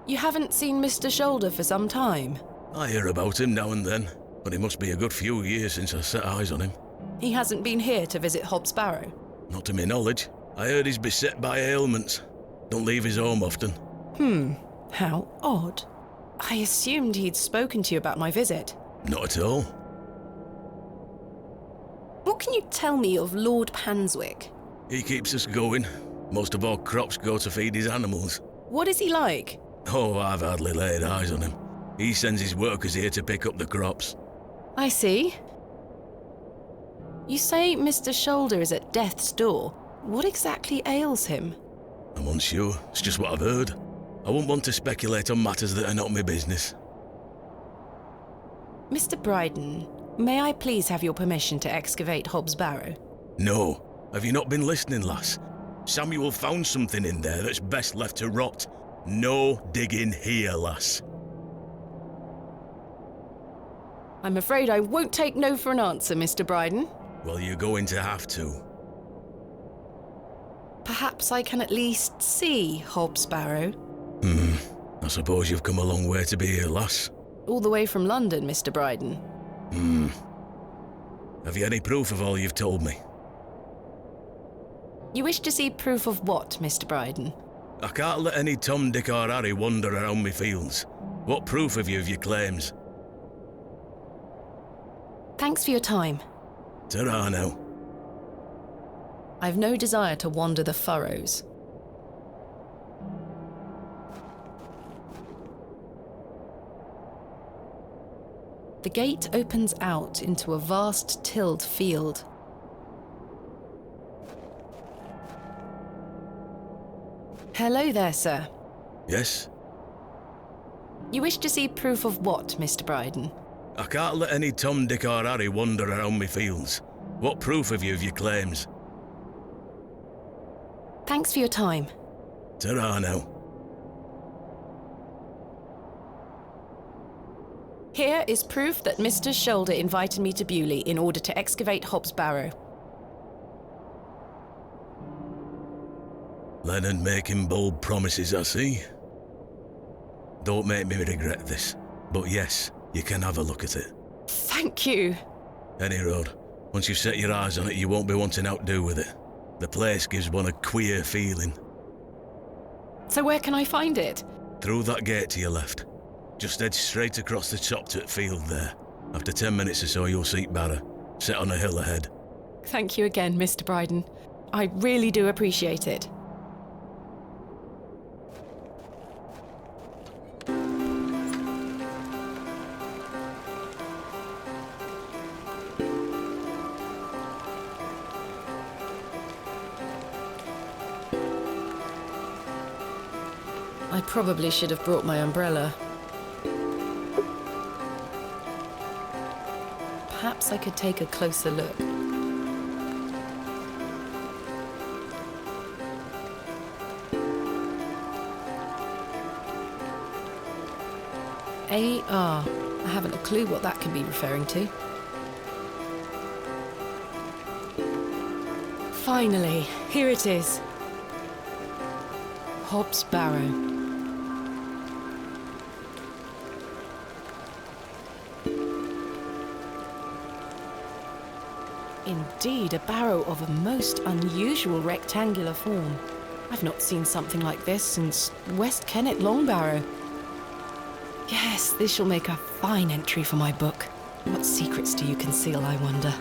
You haven't seen Mr. Shoulder for some time? I hear about him now and then, but it must be a good few years since I set eyes on him. He hasn't been here to visit Hob's Barrow? Not to my knowledge. I heard he's beset by ailments. Don't leave his home often. How odd. I assumed he'd spoken to you about my visit. Not at all. What can you tell me of Lord Panswick? He keeps us going. Most of our crops go to feed his animals. What is he like? Oh, I've hardly laid eyes on him. He sends his workers here to pick up the crops. I see. You say Mr. Shoulder is at death's door. What exactly ails him? I'm unsure. It's just what I've heard. I wouldn't want to speculate on matters that are not my business. Mr. Bryden, may I please have your permission to excavate Hob's Barrow? No. Have you not been listening, lass? Samuel found something in there that's best left to rot. No digging here, lass. I'm afraid I won't take no for an answer, Mr. Bryden. Well, you're going to have to. Perhaps I can at least see Hob's Barrow. I suppose you've come a long way to be here, lass. All the way from London, Mr. Bryden. Have you any proof of all you've told me? You wish to see proof of what, Mr. Bryden? I can't let any Tom, Dick or Harry wander around me fields. What proof have you of your claims? Thanks for your time. Ta-ra now. I've no desire to wander the furrows. The gate opens out into a vast tilled field. Hello there, sir. Yes? You wish to see proof of what, Mr. Bryden? I can't let any Tom, Dick or Harry wander around me fields. What proof have you of your claims? Thanks for your time. Ta-ra now. Here is proof that Mr. Shoulder invited me to Bewley in order to excavate Hob's Barrow. Leonard making bold promises, I see. Don't make me regret this, but yes, you can have a look at it. Thank you. Any road. Once you've set your eyes on it, you won't be wanting outdo with it. The place gives one a queer feeling. So where can I find it? Through that gate to your left. Just head straight across the top to the field there. After 10 minutes or so, you'll see Barrow, set on a hill ahead. Thank you again, Mr. Bryden. I really do appreciate it. I probably should have brought my umbrella. Perhaps I could take a closer look. AR. I haven't a clue what that could be referring to. Finally, here it is. Hob's Barrow. Indeed, a barrow of a most unusual rectangular form. I've not seen something like this since West Kennet Long Barrow. Yes, this shall make a fine entry for my book. What secrets do you conceal, I wonder?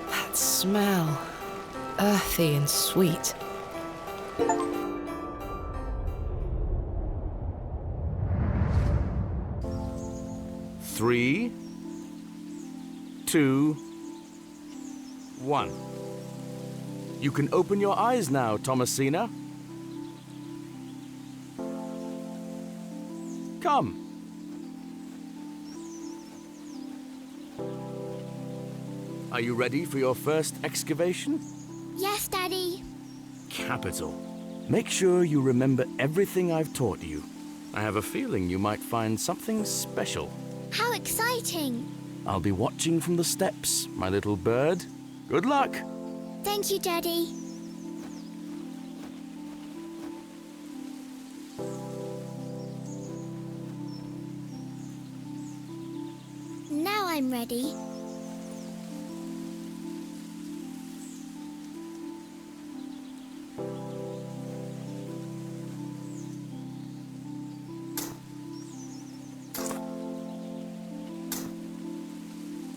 That smell. Earthy and sweet. Three, 2, 1. You can open your eyes now, Thomasina. Come. Are you ready for your first excavation? Yes, Daddy. Capital. Make sure you remember everything I've taught you. I have a feeling you might find something special. How exciting! I'll be watching from the steps, my little bird. Good luck! Thank you, Daddy. Now I'm ready.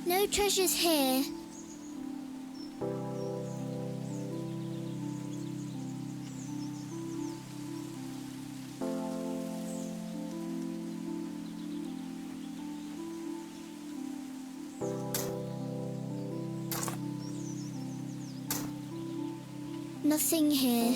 No treasures here. Nothing here.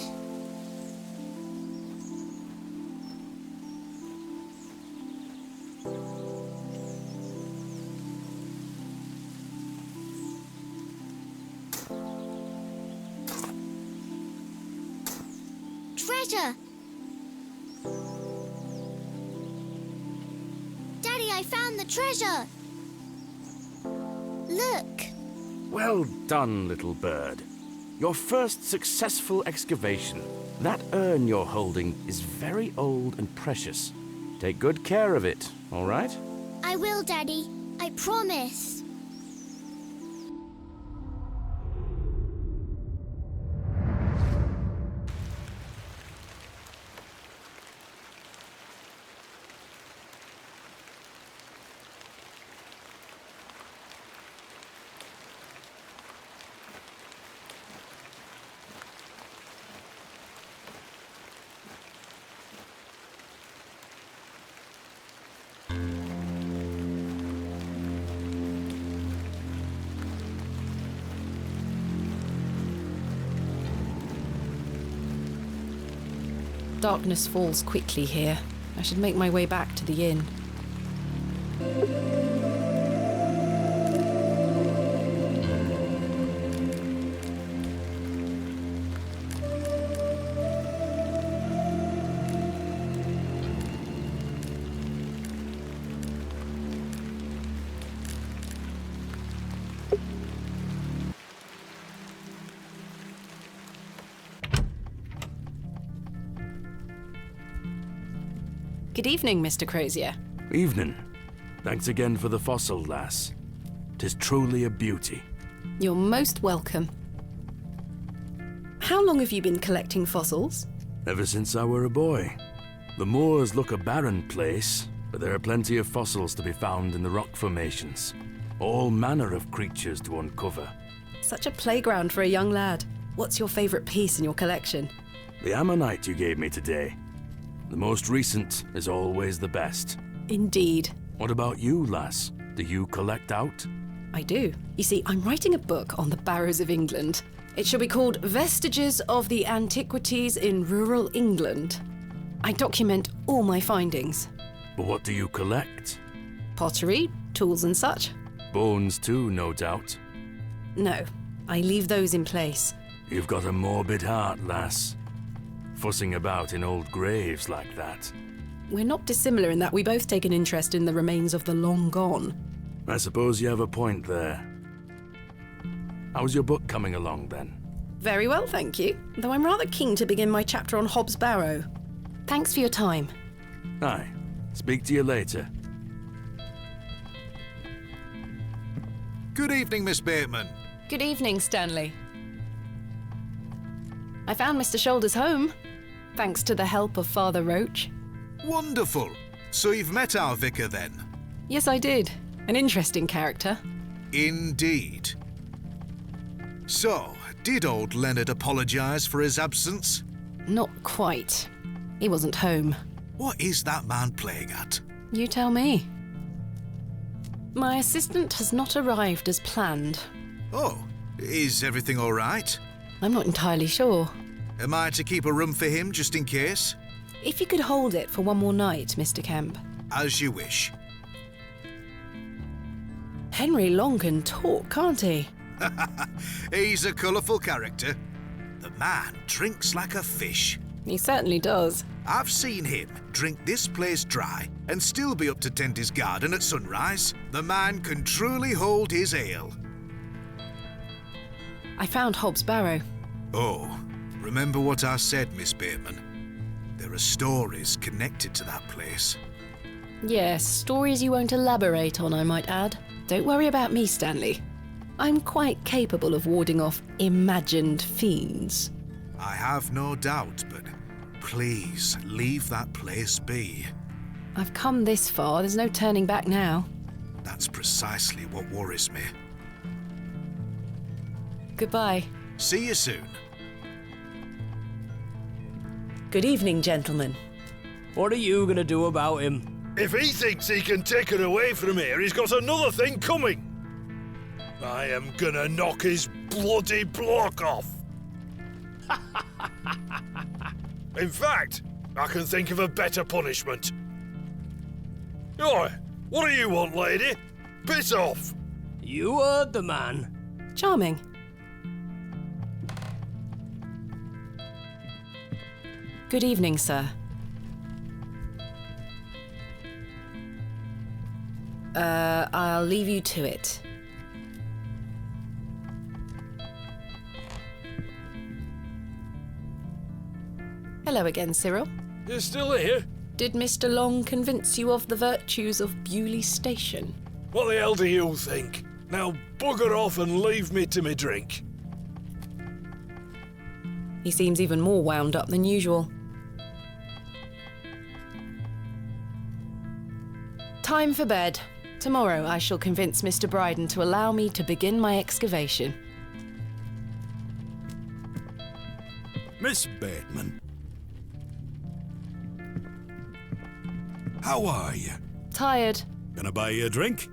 Treasure! Daddy, I found the treasure! Look! Well done, little bird. Your first successful excavation. That urn you're holding is very old and precious. Take good care of it, all right? I will, Daddy. I promise. Darkness falls quickly here. I should make my way back to the inn. Good evening, Mr. Crozier. Evening. Thanks again for the fossil, lass. 'Tis truly a beauty. You're most welcome. How long have you been collecting fossils? Ever since I were a boy. The moors look a barren place, but there are plenty of fossils to be found in the rock formations. All manner of creatures to uncover. Such a playground for a young lad. What's your favourite piece in your collection? The ammonite you gave me today. The most recent is always the best. Indeed. What about you, lass? Do you collect out? I do. You see, I'm writing a book on the Barrows of England. It shall be called Vestiges of the Antiquities in Rural England. I document all my findings. But what do you collect? Pottery, tools and such. Bones too, no doubt. No, I leave those in place. You've got a morbid heart, lass. Fussing about in old graves like that. We're not dissimilar in that we both take an interest in the remains of the long gone. I suppose you have a point there. How's your book coming along, then? Very well, thank you. Though I'm rather keen to begin my chapter on Hob's Barrow. Thanks for your time. Aye. Speak to you later. Good evening, Miss Bateman. Good evening, Stanley. I found Mr. Shoulder's home, thanks to the help of Father Roach. Wonderful. So you've met our vicar, then? Yes, I did. An interesting character. Indeed. So, did old Leonard apologise for his absence? Not quite. He wasn't home. What is that man playing at? You tell me. My assistant has not arrived as planned. Oh, is everything all right? I'm not entirely sure. Am I to keep a room for him, just in case? If you could hold it for one more night, Mr. Kemp. As you wish. Henry Long can talk, can't he? He's a colourful character. The man drinks like a fish. He certainly does. I've seen him drink this place dry and still be up to tend his garden at sunrise. The man can truly hold his ale. I found Hob's Barrow. Oh, remember what I said, Miss Bateman? There are stories connected to that place. Yes, stories you won't elaborate on, I might add. Don't worry about me, Stanley. I'm quite capable of warding off imagined fiends. I have no doubt, but please leave that place be. I've come this far, there's no turning back now. That's precisely what worries me. Goodbye. See you soon. Good evening, gentlemen. What are you gonna do about him? If he thinks he can take her away from here, he's got another thing coming. I am gonna knock his bloody block off. In fact, I can think of a better punishment. Oi, what do you want, lady? Piss off! You heard the man. Charming. Good evening, sir. I'll leave you to it. Hello again, Cyril. You're still here? Did Mr. Long convince you of the virtues of Bewley Station? What the hell do you think? Now bugger off and leave me to me drink. He seems even more wound up than usual. Time for bed. Tomorrow I shall convince Mr. Bryden to allow me to begin my excavation. Miss Bateman. How are you? Tired. Gonna buy you a drink?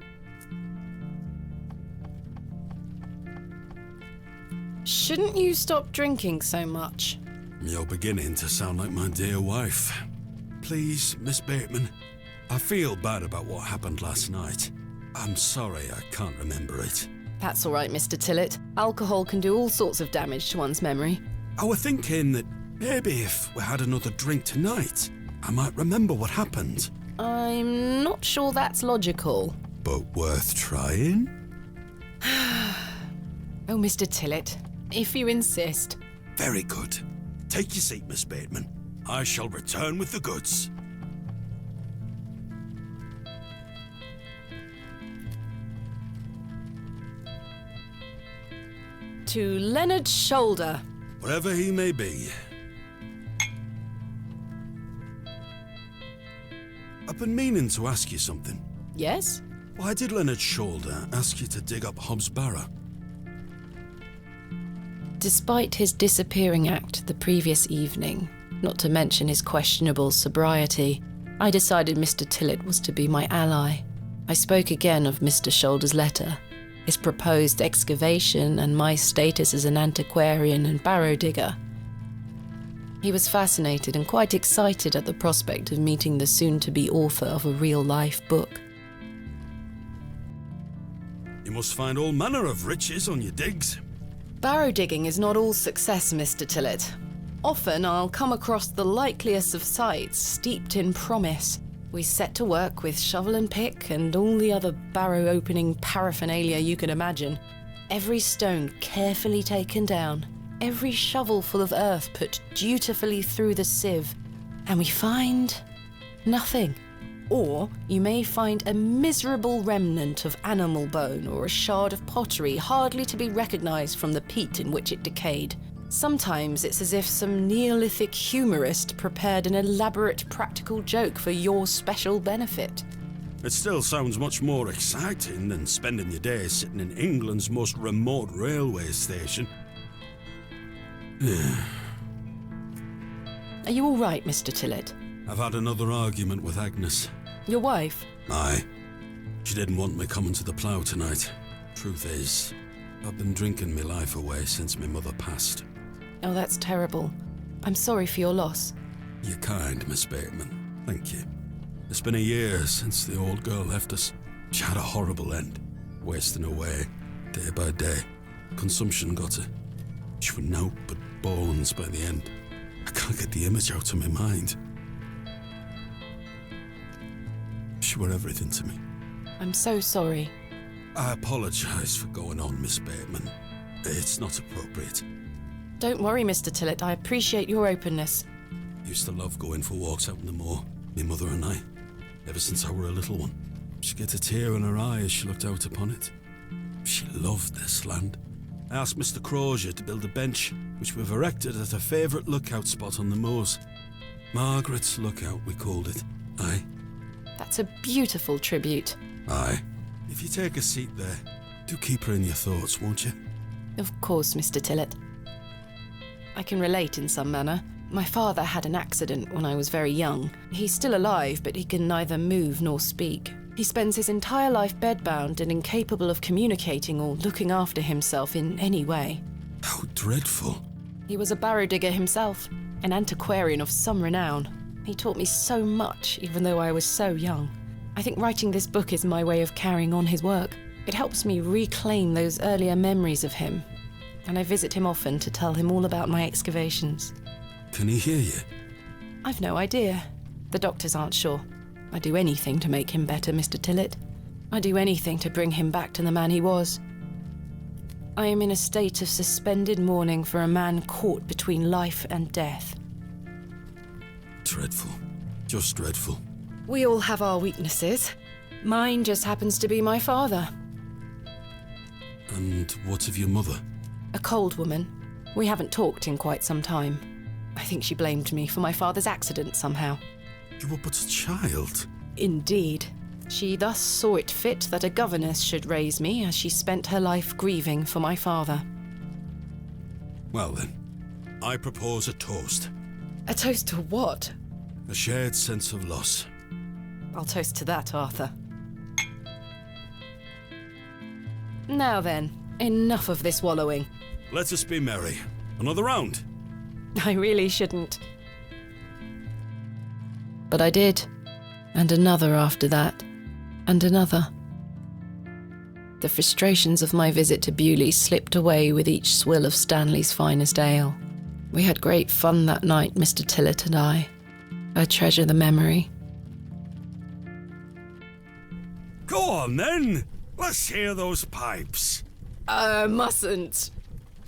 Shouldn't you stop drinking so much? You're beginning to sound like my dear wife. Please, Miss Bateman, I feel bad about what happened last night. I'm sorry I can't remember it. That's all right, Mr. Tillett. Alcohol can do all sorts of damage to one's memory. I was thinking that maybe if we had another drink tonight, I might remember what happened. I'm not sure that's logical. But worth trying? Oh, Mr. Tillett, if you insist. Very good. Take your seat, Miss Bateman. I shall return with the goods. To Leonard Shoulder. Wherever he may be. I've been meaning to ask you something. Yes? Why did Leonard Shoulder ask you to dig up Hob's Barrow? Despite his disappearing act the previous evening, not to mention his questionable sobriety, I decided Mr. Tillett was to be my ally. I spoke again of Mr. Shoulder's letter, his proposed excavation, and my status as an antiquarian and barrow digger. He was fascinated and quite excited at the prospect of meeting the soon-to-be author of a real-life book. You must find all manner of riches on your digs. Barrow digging is not all success, Mr. Tillett. Often I'll come across the likeliest of sites steeped in promise. We set to work with shovel and pick and all the other barrow opening paraphernalia you can imagine. Every stone carefully taken down, every shovel full of earth put dutifully through the sieve, and we find nothing. Or you may find a miserable remnant of animal bone or a shard of pottery hardly to be recognised from the peat in which it decayed. Sometimes it's as if some Neolithic humorist prepared an elaborate practical joke for your special benefit. It still sounds much more exciting than spending your days sitting in England's most remote railway station. Are you all right, Mr. Tillett? I've had another argument with Agnes. Your wife? Aye. She didn't want me coming to the plough tonight. Truth is, I've been drinking my life away since my mother passed. Oh, that's terrible. I'm sorry for your loss. You're kind, Miss Bateman. Thank you. It's been a year since the old girl left us. She had a horrible end, wasting away, day by day. Consumption got her. She was naught but bones by the end. I can't get the image out of my mind. She were everything to me. I'm so sorry. I apologise for going on, Miss Bateman. It's not appropriate. Don't worry, Mr. Tillett. I appreciate your openness. Used to love going for walks out in the moor, my mother and I, ever since I were a little one. She'd get a tear in her eye as she looked out upon it. She loved this land. I asked Mr. Crozier to build a bench, which we've erected at her favourite lookout spot on the moors. Margaret's Lookout, we called it. Aye. That's a beautiful tribute. Aye. If you take a seat there, do keep her in your thoughts, won't you? Of course, Mr. Tillett. I can relate in some manner. My father had an accident when I was very young. He's still alive, but he can neither move nor speak. He spends his entire life bedbound and incapable of communicating or looking after himself in any way. How dreadful. He was a barrow digger himself, an antiquarian of some renown. He taught me so much, even though I was so young. I think writing this book is my way of carrying on his work. It helps me reclaim those earlier memories of him, and I visit him often to tell him all about my excavations. Can he hear you? I've no idea. The doctors aren't sure. I'd do anything to make him better, Mr. Tillett. I'd do anything to bring him back to the man he was. I am in a state of suspended mourning for a man caught between life and death. Dreadful. Just dreadful. We all have our weaknesses. Mine just happens to be my father. And what of your mother? A cold woman. We haven't talked in quite some time. I think she blamed me for my father's accident somehow. You were but a child. Indeed. She thus saw it fit that a governess should raise me as she spent her life grieving for my father. Well then, I propose a toast. A toast to what? A shared sense of loss. I'll toast to that, Arthur. Now then, enough of this wallowing. Let us be merry. Another round. I really shouldn't. But I did. and another after that, and another. The frustrations of my visit to Bewley slipped away with each swill of Stanley's finest ale. We had great fun that night, Mr. Tillett and I. I treasure the memory. Go on then. Let's hear those pipes. Mustn't.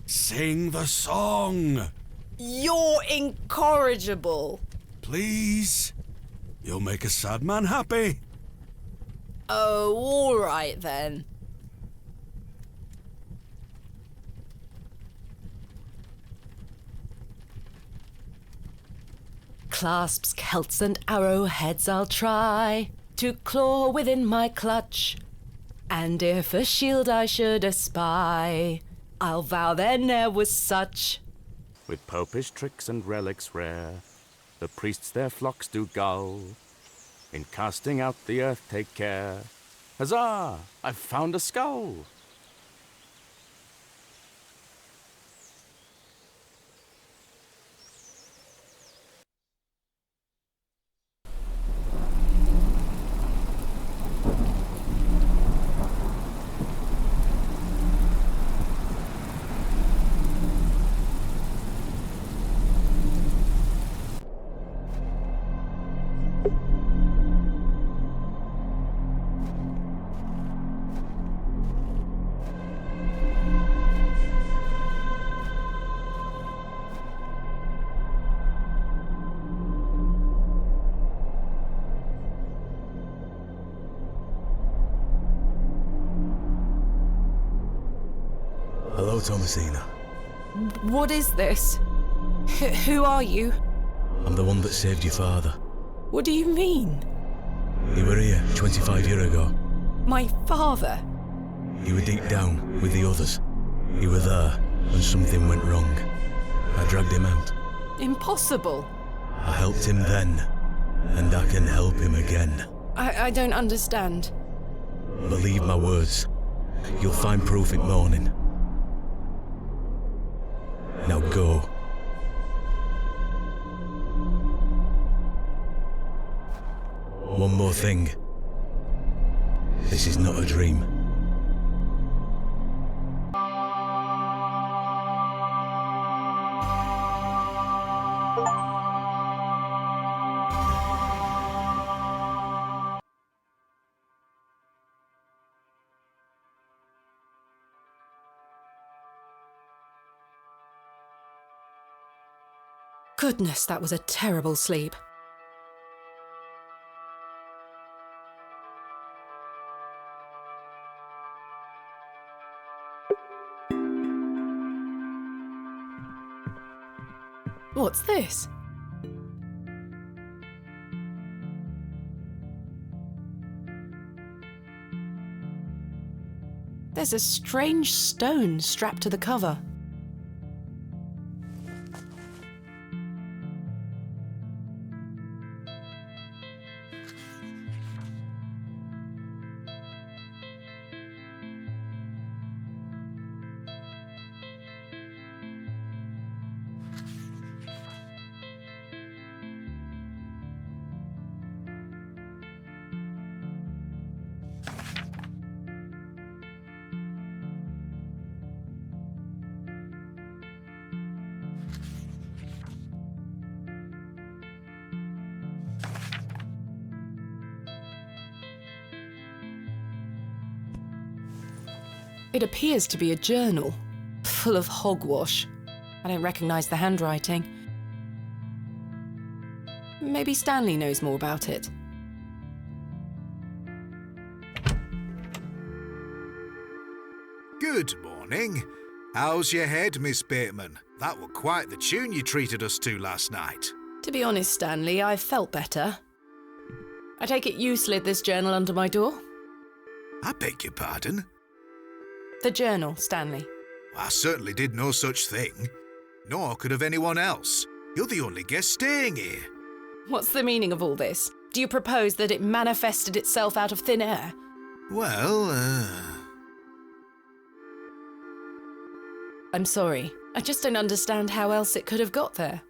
Sing the song. You're incorrigible. Please. You'll make a sad man happy. Oh, all right then. Clasps, celts, and arrowheads I'll try to claw within my clutch. And if a shield I should espy, I'll vow there ne'er was such. With popish tricks and relics rare, the priests their flocks do gull. In casting out the earth take care. Huzzah! I've found a skull! Hello, Thomasina. What is this? Who are you? I'm the one that saved your father. What do you mean? You were here 25 years ago. My father? You were deep down with the others. You were there when something went wrong. I dragged him out. Impossible. I helped him then, and I can help him again. I don't understand. Believe my words. You'll find proof in morning. Now go. One more thing. This is not a dream. Goodness, that was a terrible sleep. What's this? There's a strange stone strapped to the cover. It appears to be a journal, full of hogwash. I don't recognise the handwriting. Maybe Stanley knows more about it. Good morning. How's your head, Miss Bateman? That were quite the tune you treated us to last night. To be honest, Stanley, I felt better. I take it you slid this journal under my door? I beg your pardon? The journal, Stanley. I certainly did no such thing. Nor could have anyone else. You're the only guest staying here. What's the meaning of all this? Do you propose that it manifested itself out of thin air? Well, I'm sorry. I just don't understand how else it could have got there.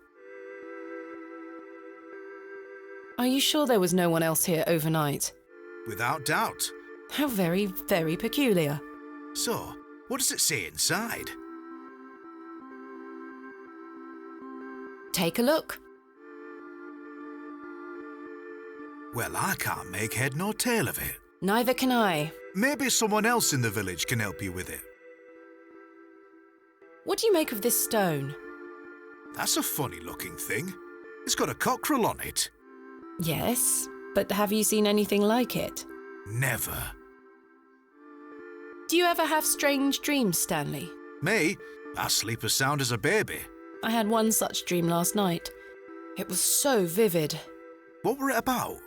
Are you sure there was no one else here overnight? Without doubt. How very, very peculiar. So, what does it say inside? Take a look. Well, I can't make head nor tail of it. Neither can I. Maybe someone else in the village can help you with it. What do you make of this stone? That's a funny-looking thing. It's got a cockerel on it. Yes, but have you seen anything like it? Never. Do you ever have strange dreams, Stanley? Me? I sleep as sound as a baby. I had one such dream last night. It was so vivid. What were it about?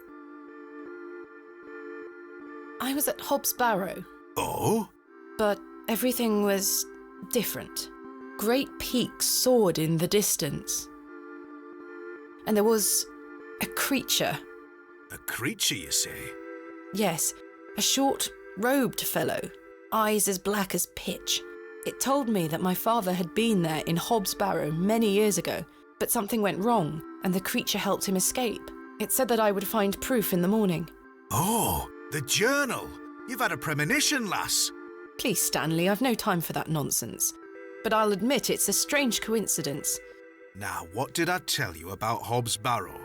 I was at Hob's Barrow. Oh? But everything was different. Great peaks soared in the distance. And there was a creature. A creature, you say? Yes, a short, robed fellow, eyes as black as pitch. It told me that my father had been there in Hob's Barrow many years ago, but something went wrong, and the creature helped him escape. It said that I would find proof in the morning. Oh, the journal! You've had a premonition, lass. Please, Stanley, I've no time for that nonsense. But I'll admit it's a strange coincidence. Now, what did I tell you about Hob's Barrow?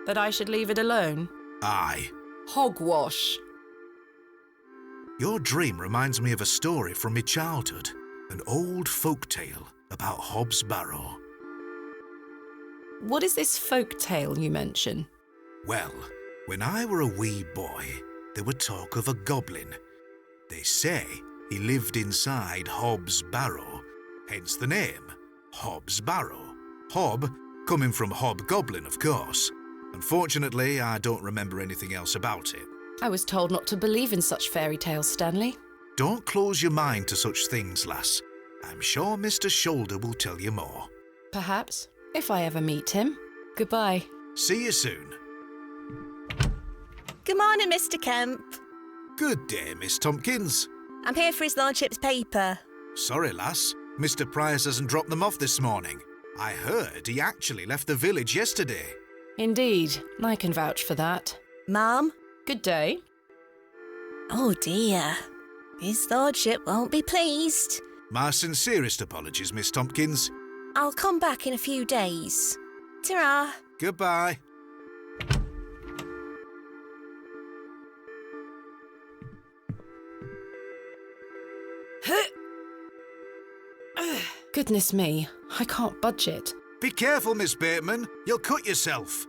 That I should leave it alone? Aye. Hogwash. Your dream reminds me of a story from my childhood. An old folk tale about Hob's Barrow. What is this folk tale you mention? Well, when I were a wee boy, there were talk of a goblin. They say he lived inside Hob's Barrow, hence the name, Hob's Barrow. Hob, coming from hobgoblin, of course. Unfortunately, I don't remember anything else about it. I was told not to believe in such fairy tales, Stanley. Don't close your mind to such things, lass. I'm sure Mr. Shoulder will tell you more. Perhaps, if I ever meet him. Goodbye. See you soon. Good morning, Mr. Kemp. Good day, Miss Tompkins. I'm here for his lordship's paper. Sorry, lass. Mr. Price hasn't dropped them off this morning. I heard he actually left the village yesterday. Indeed, I can vouch for that. Ma'am? Good day. Oh dear. His lordship won't be pleased. My sincerest apologies, Miss Tompkins. I'll come back in a few days. Ta-ra. Goodbye. Goodness me, I can't budge it. Be careful, Miss Bateman. You'll cut yourself.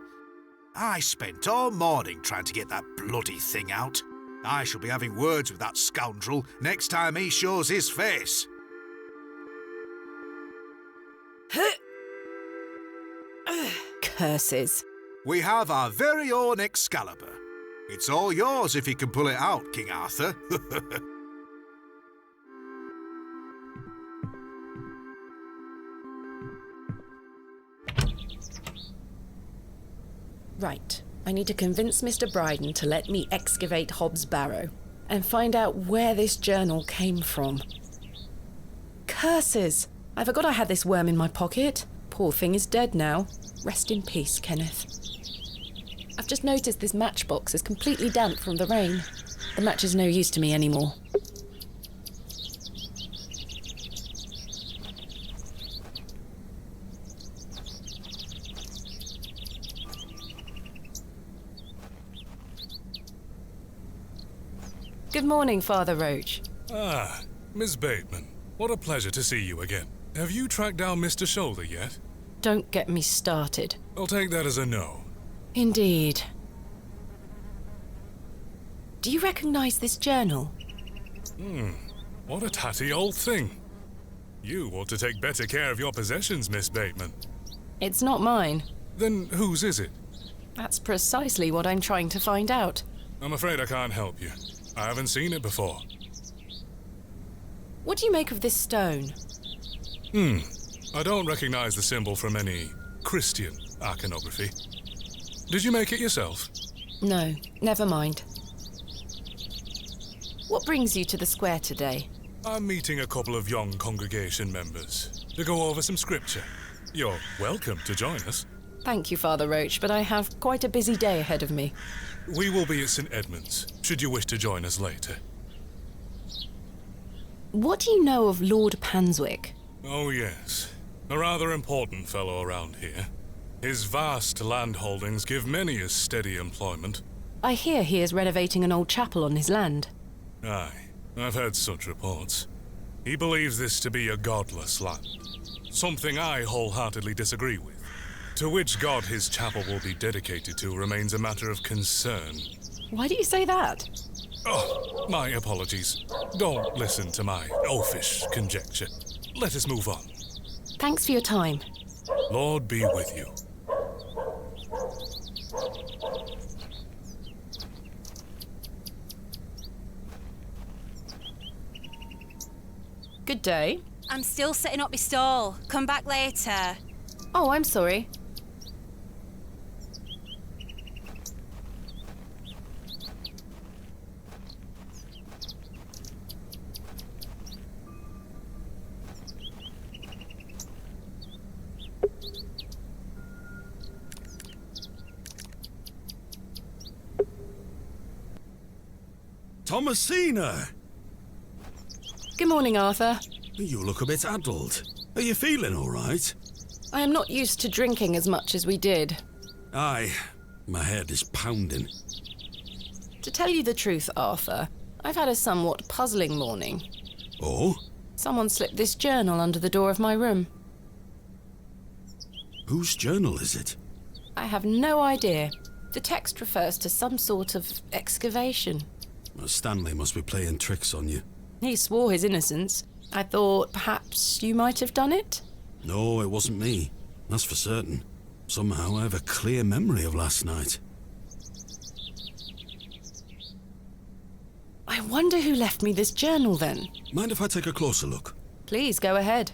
I spent all morning trying to get that bloody thing out. I shall be having words with that scoundrel next time he shows his face. Curses. We have our very own Excalibur. It's all yours if you can pull it out, King Arthur. Right, I need to convince Mr. Bryden to let me excavate Hob's Barrow and find out where this journal came from. Curses! I forgot I had this worm in my pocket. Poor thing is dead now. Rest in peace, Kenneth. I've just noticed this matchbox is completely damp from the rain. The match is no use to me anymore. Good morning, Father Roach. Ah, Miss Bateman. What a pleasure to see you again. Have you tracked down Mr. Shoulder yet? Don't get me started. I'll take that as a no. Indeed. Do you recognize this journal? What a tatty old thing. You ought to take better care of your possessions, Miss Bateman. It's not mine. Then whose is it? That's precisely what I'm trying to find out. I'm afraid I can't help you. I haven't seen it before. What do you make of this stone? I don't recognize the symbol from any Christian iconography. Did you make it yourself? No, never mind. What brings you to the square today? I'm meeting a couple of young congregation members to go over some scripture. You're welcome to join us. Thank you, Father Roach, but I have quite a busy day ahead of me. We will be at St. Edmund's, should you wish to join us later. What do you know of Lord Panswick? Oh, yes. A rather important fellow around here. His vast land holdings give many a steady employment. I hear he is renovating an old chapel on his land. Aye, I've heard such reports. He believes this to be a godless land. Something I wholeheartedly disagree with. To which god his chapel will be dedicated to remains a matter of concern. Why do you say that? Oh, my apologies. Don't listen to my oafish conjecture. Let us move on. Thanks for your time. Lord be with you. Good day. I'm still setting up my stall. Come back later. Oh, I'm sorry. Thomasina! Good morning, Arthur. You look a bit addled. Are you feeling all right? I am not used to drinking as much as we did. Aye, my head is pounding. To tell you the truth, Arthur, I've had a somewhat puzzling morning. Oh? Someone slipped this journal under the door of my room. Whose journal is it? I have no idea. The text refers to some sort of excavation. Stanley must be playing tricks on you. He swore his innocence. I thought perhaps you might have done it? No, it wasn't me. That's for certain. Somehow I have a clear memory of last night. I wonder who left me this journal then. Mind if I take a closer look? Please, go ahead.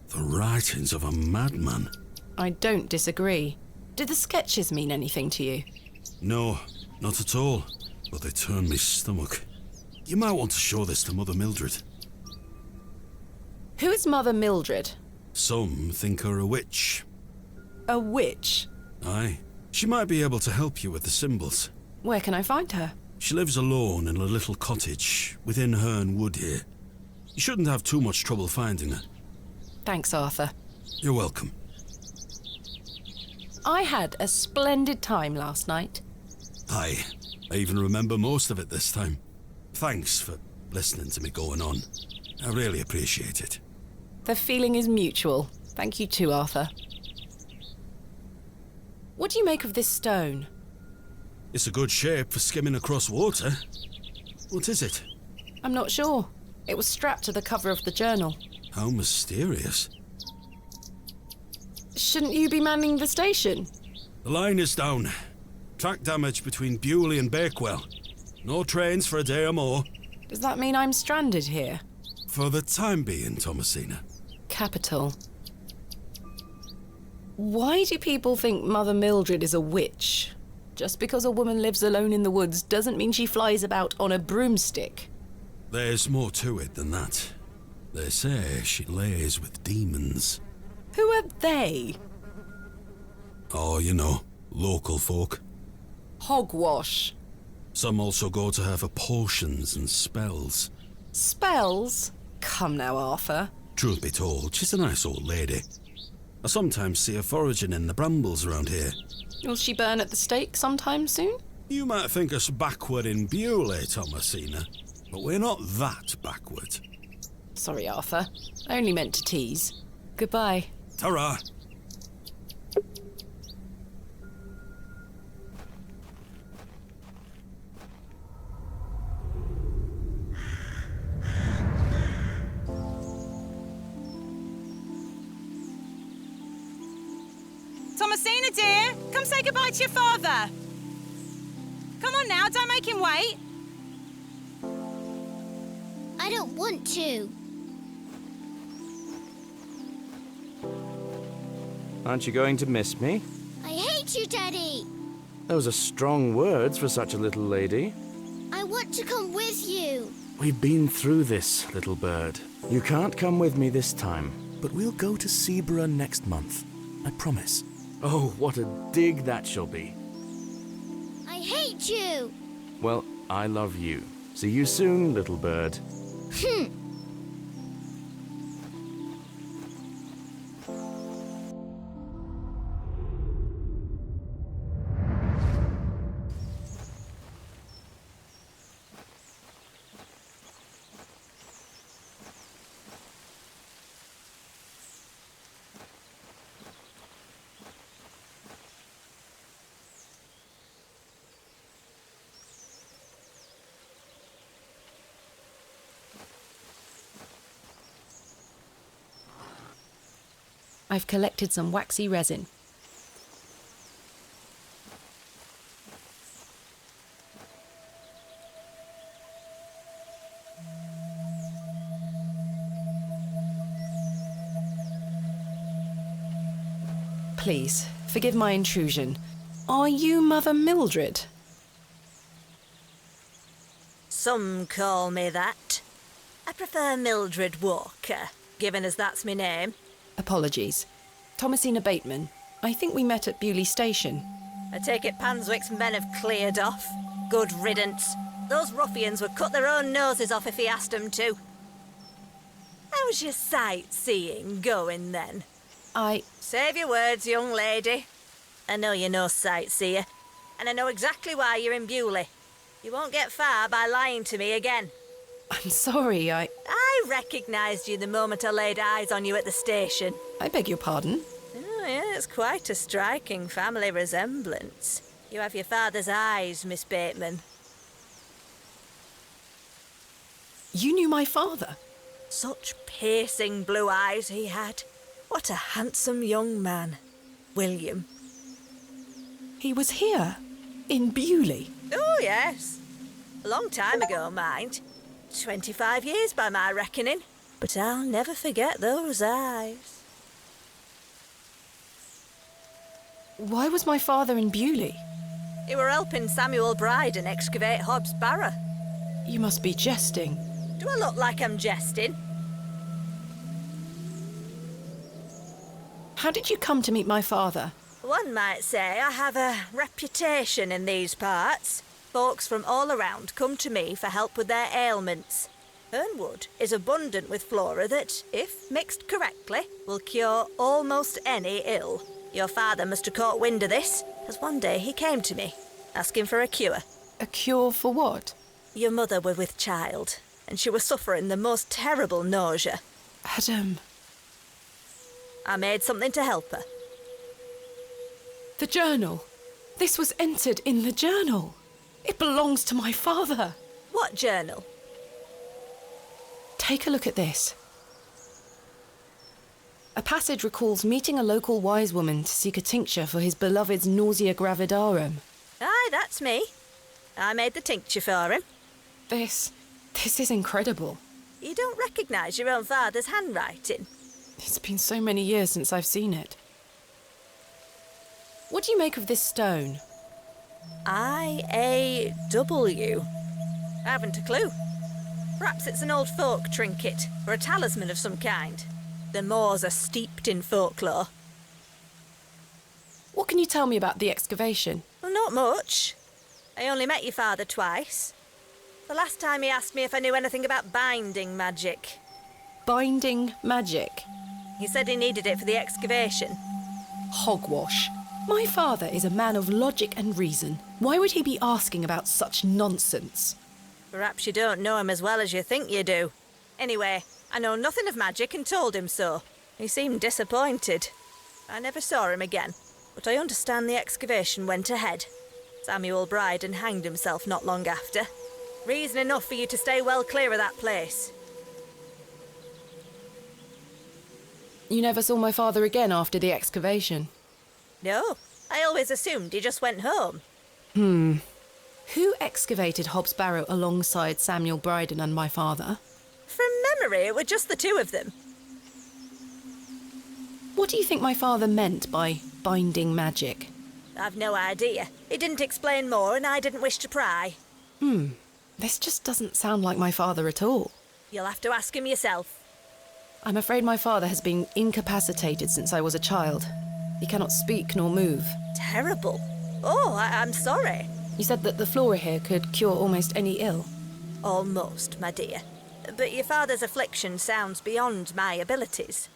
The writings of a madman. I don't disagree. Did the sketches mean anything to you? No, not at all. But they turn me stomach. You might want to show this to Mother Mildred. Who is Mother Mildred? Some think her a witch. A witch? Aye. She might be able to help you with the symbols. Where can I find her? She lives alone in a little cottage within Herne Wood here. You shouldn't have too much trouble finding her. Thanks, Arthur. You're welcome. I had a splendid time last night. Aye. I even remember most of it this time. Thanks for listening to me going on. I really appreciate it. The feeling is mutual. Thank you too, Arthur. What do you make of this stone? It's a good shape for skimming across water. What is it? I'm not sure. It was strapped to the cover of the journal. How mysterious. Shouldn't you be manning the station? The line is down. Track damage between Bewley and Bakewell. No trains for a day or more. Does that mean I'm stranded here? For the time being, Thomasina. Capital. Why do people think Mother Mildred is a witch? Just because a woman lives alone in the woods doesn't mean she flies about on a broomstick. There's more to it than that. They say she lays with demons. Who are they? Oh, you know, local folk. Hogwash. Some also go to her for potions and spells. Spells? Come now, Arthur. Truth be told, she's a nice old lady. I sometimes see her foraging in the brambles around here. Will she burn at the stake sometime soon? You might think us backward in Bewley, Thomasina, but we're not that backward. Sorry, Arthur. I only meant to tease. Goodbye. Ta-ra! Thomasina, dear, come say goodbye to your father. Come on now, don't make him wait. I don't want to. Aren't you going to miss me? I hate you, Daddy. Those are strong words for such a little lady. I want to come with you. We've been through this, little bird. You can't come with me this time. But we'll go to Seaborough next month. I promise. Oh, what a dig that shall be. I hate you. Well, I love you. See you soon, little bird. I've collected some waxy resin. Please, forgive my intrusion. Are you Mother Mildred? Some call me that. I prefer Mildred Walker, given as that's my name. Apologies. Thomasina Bateman. I think we met at Bewley Station. I take it Panswick's men have cleared off. Good riddance. Those ruffians would cut their own noses off if he asked them to. How's your sightseeing going then? Save your words, young lady. I know you're no sightseer, and I know exactly why you're in Bewley. You won't get far by lying to me again. I'm sorry, I recognised you the moment I laid eyes on you at the station. I beg your pardon? Oh, yeah, it's quite a striking family resemblance. You have your father's eyes, Miss Bateman. You knew my father? Such piercing blue eyes he had. What a handsome young man. William. He was here, in Bewley. Oh, yes. A long time ago, mind. 25 years by my reckoning. But I'll never forget those eyes. Why was my father in Bewley? You were helping Samuel Bryden excavate Hob's Barrow. You must be jesting. Do I look like I'm jesting? How did you come to meet my father? One might say I have a reputation in these parts. Folks from all around come to me for help with their ailments. Hernwood is abundant with flora that, if mixed correctly, will cure almost any ill. Your father must have caught wind of this, as one day he came to me, asking for a cure. A cure for what? Your mother was with child, and she was suffering the most terrible nausea. Adam. I made something to help her. The journal. This was entered in the journal. It belongs to my father. What journal? Take a look at this. A passage recalls meeting a local wise woman to seek a tincture for his beloved's nausea gravidarum. Aye, that's me. I made the tincture for him. This is incredible. You don't recognise your own father's handwriting? It's been so many years since I've seen it. What do you make of this stone? I-A-W. I haven't a clue. Perhaps it's an old folk trinket, or a talisman of some kind. The moors are steeped in folklore. What can you tell me about the excavation? Well, not much. I only met your father twice. The last time he asked me if I knew anything about binding magic. Binding magic? He said he needed it for the excavation. Hogwash. My father is a man of logic and reason. Why would he be asking about such nonsense? Perhaps you don't know him as well as you think you do. Anyway, I know nothing of magic and told him so. He seemed disappointed. I never saw him again, but I understand the excavation went ahead. Samuel Bryden hanged himself not long after. Reason enough for you to stay well clear of that place. You never saw my father again after the excavation? No, I always assumed he just went home. Who excavated Hob's Barrow alongside Samuel Bryden and my father? From memory, it were just the two of them. What do you think my father meant by binding magic? I've no idea. He didn't explain more, and I didn't wish to pry. This just doesn't sound like my father at all. You'll have to ask him yourself. I'm afraid my father has been incapacitated since I was a child. He cannot speak nor move. Terrible. Oh, I'm sorry. You said that the flora here could cure almost any ill. Almost, my dear. But your father's affliction sounds beyond my abilities.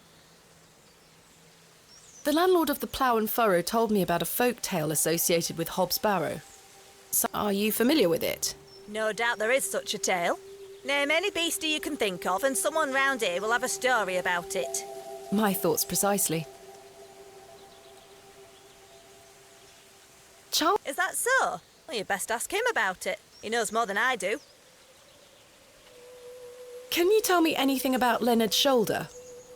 The landlord of the Plough and Furrow told me about a folk tale associated with Hob's Barrow. So are you familiar with it? No doubt there is such a tale. Name any beastie you can think of, and someone round here will have a story about it. My thoughts precisely. Charles? Is that so? Well, you'd best ask him about it. He knows more than I do. Can you tell me anything about Leonard Shoulder?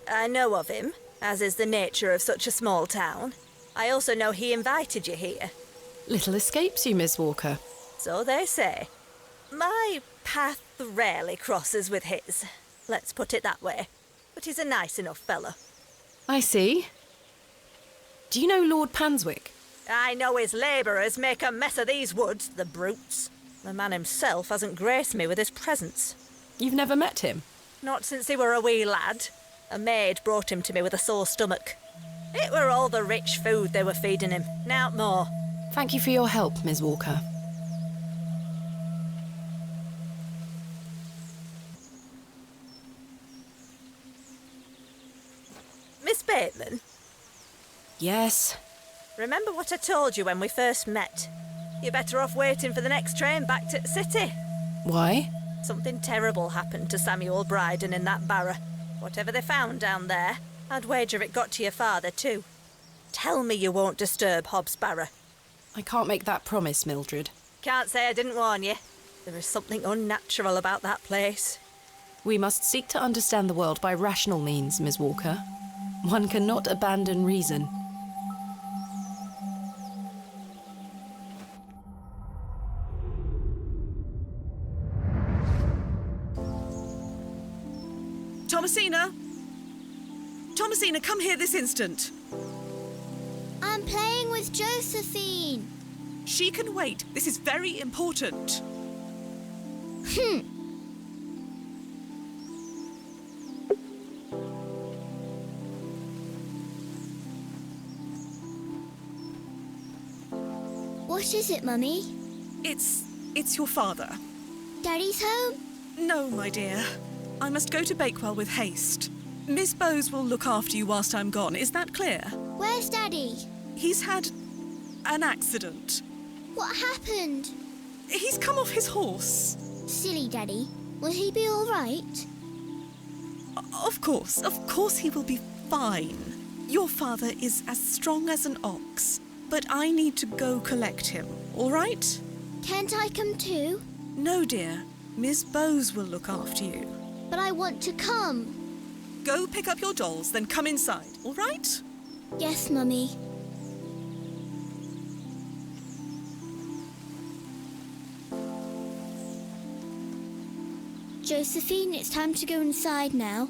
I know of him, as is the nature of such a small town. I also know he invited you here. Little escapes you, Miss Walker. So they say. My path rarely crosses with his. Let's put it that way. But he's a nice enough fellow. I see. Do you know Lord Panswick? I know his labourers make a mess of these woods, the brutes. The man himself hasn't graced me with his presence. You've never met him? Not since he were a wee lad. A maid brought him to me with a sore stomach. It were all the rich food they were feeding him, nowt more. Thank you for your help, Miss Walker. Miss Bateman? Yes? Remember what I told you when we first met? You're better off waiting for the next train back to the city. Why? Something terrible happened to Samuel Bryden in that barrow. Whatever they found down there, I'd wager it got to your father too. Tell me you won't disturb Hob's Barrow. I can't make that promise, Mildred. Can't say I didn't warn you. There is something unnatural about that place. We must seek to understand the world by rational means, Miss Walker. One cannot abandon reason. Thomasina! Thomasina, come here this instant. I'm playing with Josephine. She can wait. This is very important. What is it, Mummy? It's your father. Daddy's home? No, my dear. I must go to Bakewell with haste. Miss Bowes will look after you whilst I'm gone. Is that clear? Where's Daddy? He's had an accident. What happened? He's come off his horse. Silly Daddy. Will he be all right? Of course he will be fine. Your father is as strong as an ox. But I need to go collect him, all right? Can't I come too? No, dear. Miss Bowes will look after you. But I want to come. Go pick up your dolls, then come inside, all right? Yes, Mummy. Josephine, it's time to go inside now.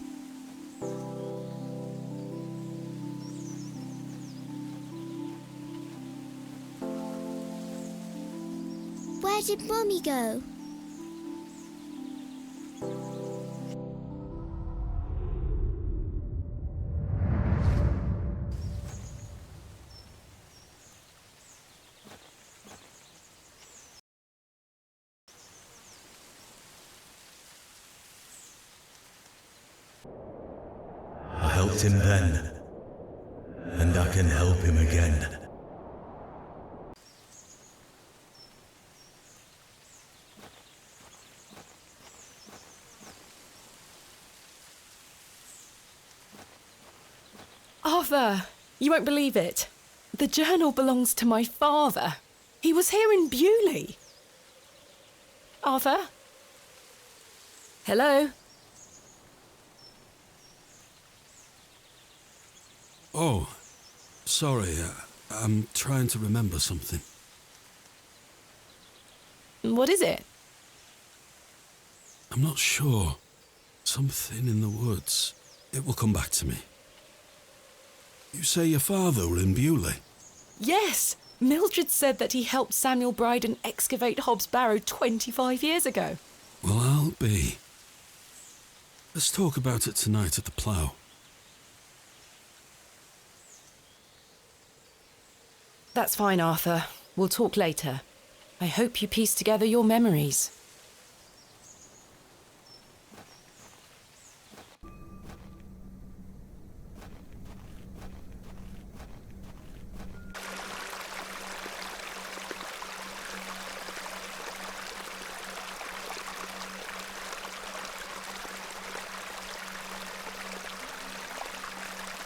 Where did Mummy go? I helped him then, and I can help him again. Arthur, you won't believe it. The journal belongs to my father. He was here in Bewley. Arthur? Hello? Oh, sorry. I'm trying to remember something. What is it? I'm not sure. Something in the woods. It will come back to me. You say your father were in Bewley? Yes, Mildred said that he helped Samuel Bryden excavate Hobb's Barrow 25 years ago. Well, I'll be. Let's talk about it tonight at the plough. That's fine, Arthur. We'll talk later. I hope you piece together your memories.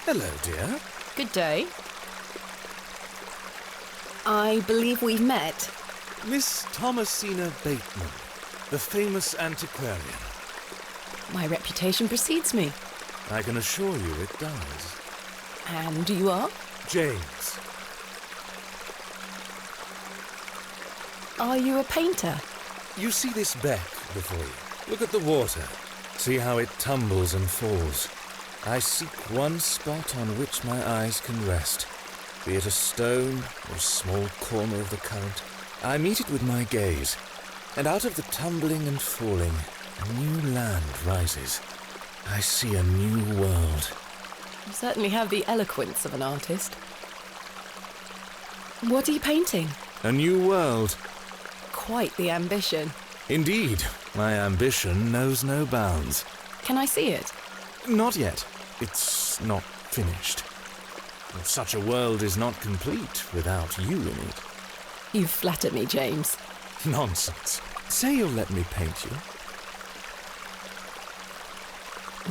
Hello, dear. Good day. I believe we've met. Miss Thomasina Bateman, the famous antiquarian. My reputation precedes me. I can assure you it does. And you are? James. Are you a painter? You see this beck before you. Look at the water. See how it tumbles and falls. I seek one spot on which my eyes can rest, be it a stone or a small corner of the current. I meet it with my gaze, and out of the tumbling and falling, a new land rises. I see a new world. You certainly have the eloquence of an artist. What are you painting? A new world. Quite the ambition. Indeed, my ambition knows no bounds. Can I see it? Not yet. It's not finished. Such a world is not complete without you in it. You flatter me, James. Nonsense. Say you'll let me paint you.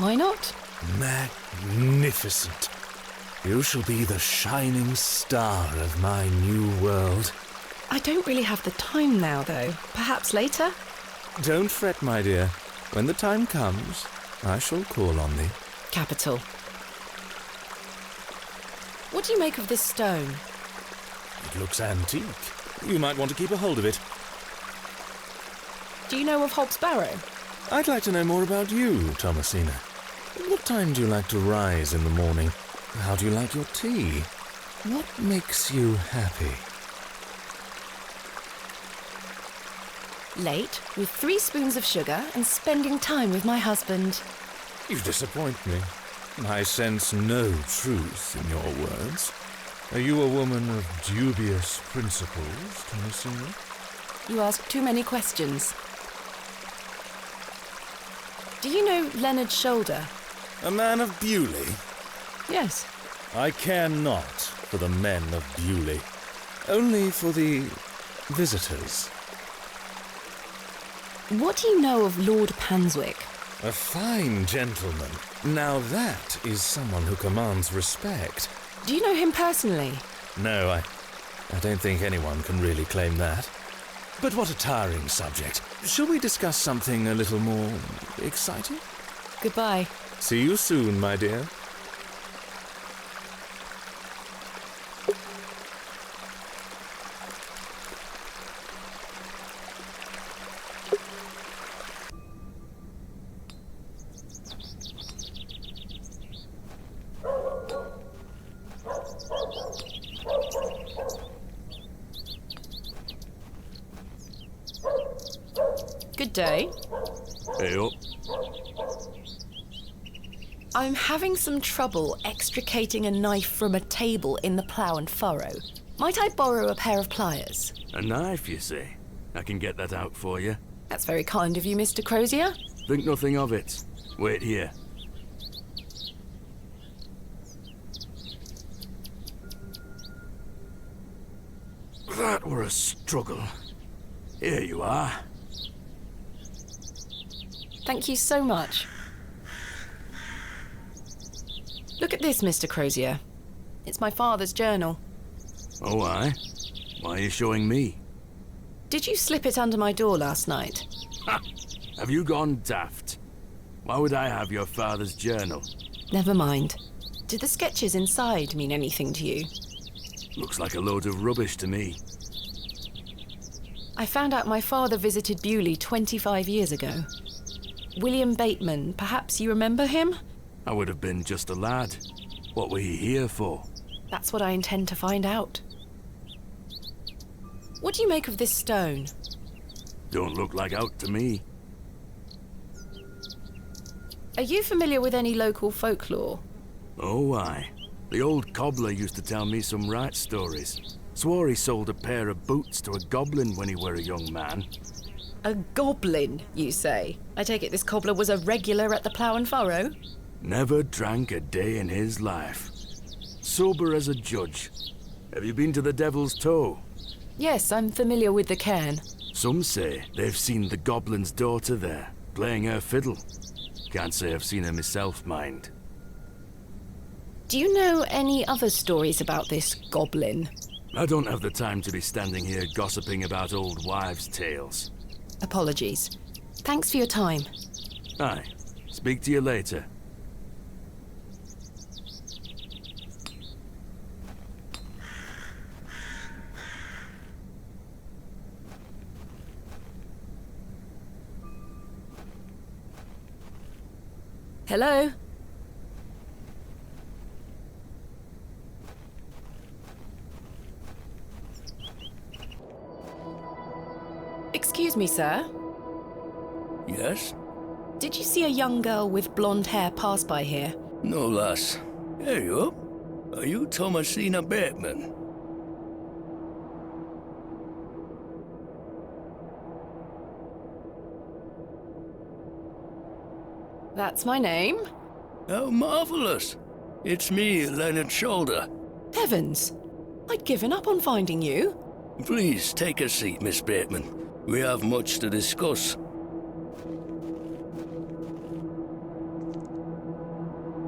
Why not? Magnificent. You shall be the shining star of my new world. I don't really have the time now, though. Perhaps later? Don't fret, my dear. When the time comes, I shall call on thee. Capital. What do you make of this stone? It looks antique. You might want to keep a hold of it. Do you know of Hobb's Barrow? I'd like to know more about you, Thomasina. What time do you like to rise in the morning? How do you like your tea? What makes you happy? Late, with 3 spoons of sugar and spending time with my husband. You disappoint me. I sense no truth in your words. Are you a woman of dubious principles, Thomasina? You ask too many questions. Do you know Leonard Shoulder? A man of Bewley? Yes. I care not for the men of Bewley, only for the visitors. What do you know of Lord Panswick? A fine gentleman. Now that is someone who commands respect. Do you know him personally? No, I don't think anyone can really claim that. But what a tiring subject. Shall we discuss something a little more exciting? Goodbye. See you soon, my dear. Good day. Hey up. I'm having some trouble extricating a knife from a table in the plough and furrow. Might I borrow a pair of pliers? A knife, you say? I can get that out for you. That's very kind of you, Mr. Crozier. Think nothing of it. Wait here. That were a struggle. Here you are. Thank you so much. Look at this, Mr. Crozier. It's my father's journal. Oh, aye? Why are you showing me? Did you slip it under my door last night? Ha! Have you gone daft? Why would I have your father's journal? Never mind. Did the sketches inside mean anything to you? Looks like a load of rubbish to me. I found out my father visited Bewley 25 years ago. William Bateman, perhaps you remember him? I would have been just a lad. What were you here for? That's what I intend to find out. What do you make of this stone? Don't look like out to me. Are you familiar with any local folklore? Oh, aye. The old cobbler used to tell me some right stories. Swore he sold a pair of boots to a goblin when he were a young man. A goblin, you say? I take it this cobbler was a regular at the Plough and Furrow? Never drank a day in his life. Sober as a judge. Have you been to the Devil's Toe? Yes, I'm familiar with the cairn. Some say they've seen the goblin's daughter there, playing her fiddle. Can't say I've seen her myself, mind. Do you know any other stories about this goblin? I don't have the time to be standing here gossiping about old wives' tales. Apologies. Thanks for your time. Aye. Speak to you later. Hello? Excuse me, sir. Yes? Did you see a young girl with blonde hair pass by here? No, lass. Here you are. Are you Thomasina Bateman? That's my name. How marvellous. It's me, Leonard Shoulder. Heavens! I'd given up on finding you. Please take a seat, Miss Bateman. We have much to discuss.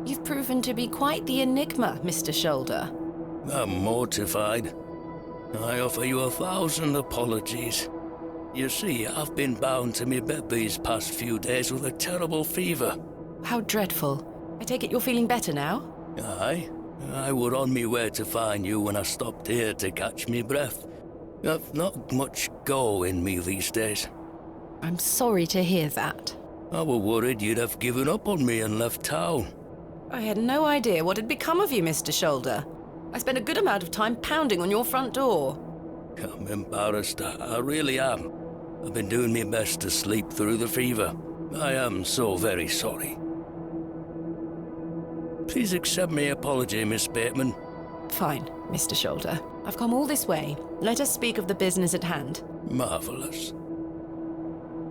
You've proven to be quite the enigma, Mr. Shoulder. I'm mortified. I offer you 1,000 apologies. You see, I've been bound to me bed these past few days with a terrible fever. How dreadful. I take it you're feeling better now? Aye. I were on me way to find you when I stopped here to catch me breath. I've not much go in me these days. I'm sorry to hear that. I were worried you'd have given up on me and left town. I had no idea what had become of you, Mr. Shoulder. I spent a good amount of time pounding on your front door. I'm embarrassed. I really am. I've been doing my best to sleep through the fever. I am so very sorry. Please accept my apology, Miss Bateman. Fine, Mr. Shoulder. I've come all this way. Let us speak of the business at hand. Marvellous.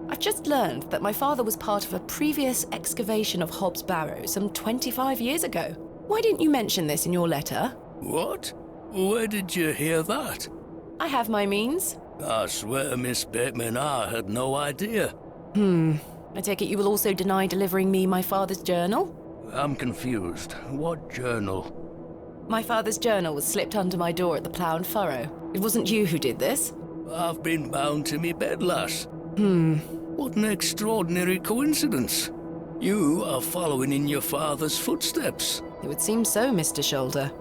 I've just learned that my father was part of a previous excavation of Hob's Barrow some 25 years ago. Why didn't you mention this in your letter? What? Where did you hear that? I have my means. I swear, Miss Bateman, I had no idea. I take it you will also deny delivering me my father's journal? I'm confused. What journal? My father's journal was slipped under my door at the Plough and Furrow. It wasn't you who did this. I've been bound to me bed, lass. What an extraordinary coincidence. You are following in your father's footsteps. It would seem so, Mr. Shoulder.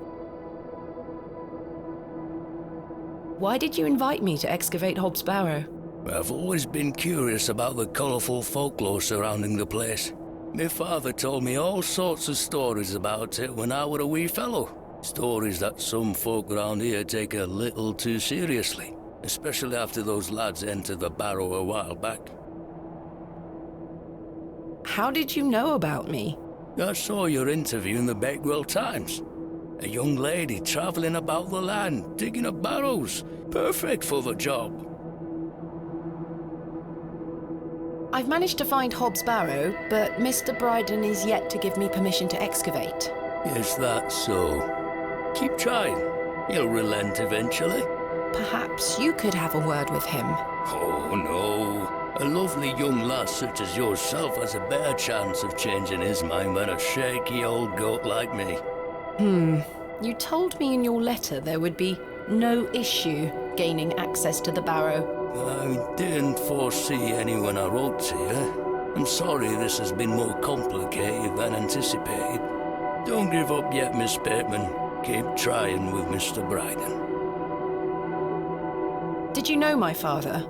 Why did you invite me to excavate Hob's Barrow? I've always been curious about the colourful folklore surrounding the place. My father told me all sorts of stories about it when I were a wee fellow. Stories that some folk around here take a little too seriously, especially after those lads entered the Barrow a while back. How did you know about me? I saw your interview in the Bakewell Times. A young lady travelling about the land, digging up barrows. Perfect for the job. I've managed to find Hob's Barrow, but Mr. Bryden is yet to give me permission to excavate. Is that so? Keep trying. He'll relent eventually. Perhaps you could have a word with him. Oh, no. A lovely young lass such as yourself has a better chance of changing his mind than a shaky old goat like me. You told me in your letter there would be no issue gaining access to the Barrow. I didn't foresee any when I wrote to you. I'm sorry this has been more complicated than anticipated. Don't give up yet, Miss Bateman. Keep trying with Mr. Bryden. Did you know my father?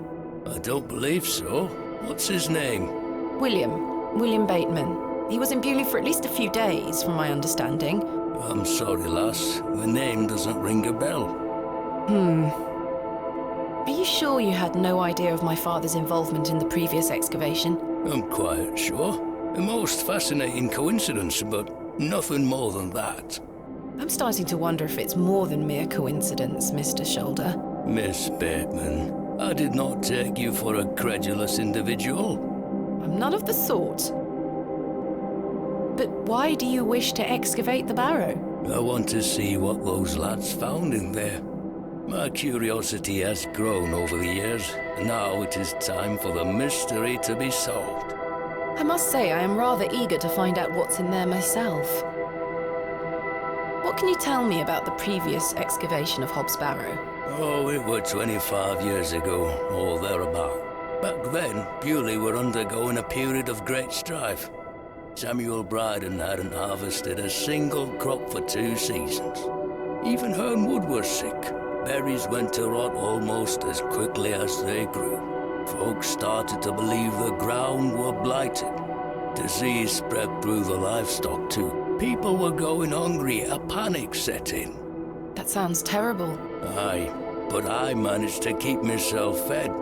I don't believe so. What's his name? William Bateman. He was in Bewley for at least a few days, from my understanding. I'm sorry, lass. The name doesn't ring a bell. Are you sure you had no idea of my father's involvement in the previous excavation? I'm quite sure. A most fascinating coincidence, but nothing more than that. I'm starting to wonder if it's more than mere coincidence, Mr. Shoulder. Miss Bateman, I did not take you for a credulous individual. I'm none of the sort. But why do you wish to excavate the barrow? I want to see what those lads found in there. My curiosity has grown over the years, and now it is time for the mystery to be solved. I must say I am rather eager to find out what's in there myself. What can you tell me about the previous excavation of Hob's Barrow? Oh, it were 25 years ago, or thereabout. Back then, Bewley were undergoing a period of great strife. Samuel Bryden hadn't harvested a single crop for 2 seasons. Even Hernwood was sick. Berries went to rot almost as quickly as they grew. Folks started to believe the ground were blighted. Disease spread through the livestock too. People were going hungry, a panic set in. That sounds terrible. Aye, but I managed to keep myself fed.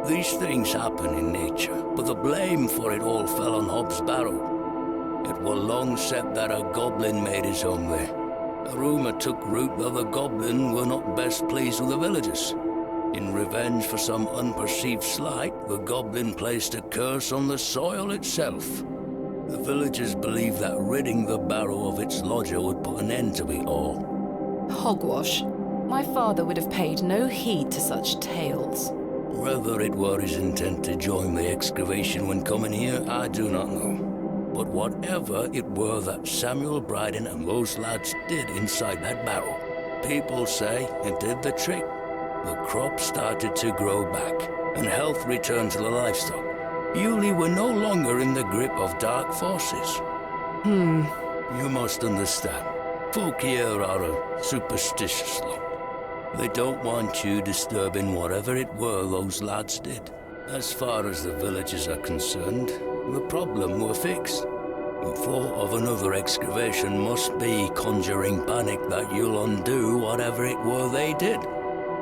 These things happen in nature, but the blame for it all fell on Hob's Barrow. It were long said that a goblin made his home there. A rumour took root that the goblin were not best pleased with the villagers. In revenge for some unperceived slight, the goblin placed a curse on the soil itself. The villagers believed that ridding the barrow of its lodger would put an end to it all. Hogwash. My father would have paid no heed to such tales. Whether it were his intent to join the excavation when coming here, I do not know. But whatever it were that Samuel Bryden and those lads did inside that barrow, people say it did the trick. The crops started to grow back, and health returned to the livestock. Bewley were no longer in the grip of dark forces. You must understand, folk here are a superstitious lot. They don't want you disturbing whatever it were those lads did. As far as the villagers are concerned, the problem were fixed. The thought of another excavation must be conjuring panic that you'll undo whatever it were they did.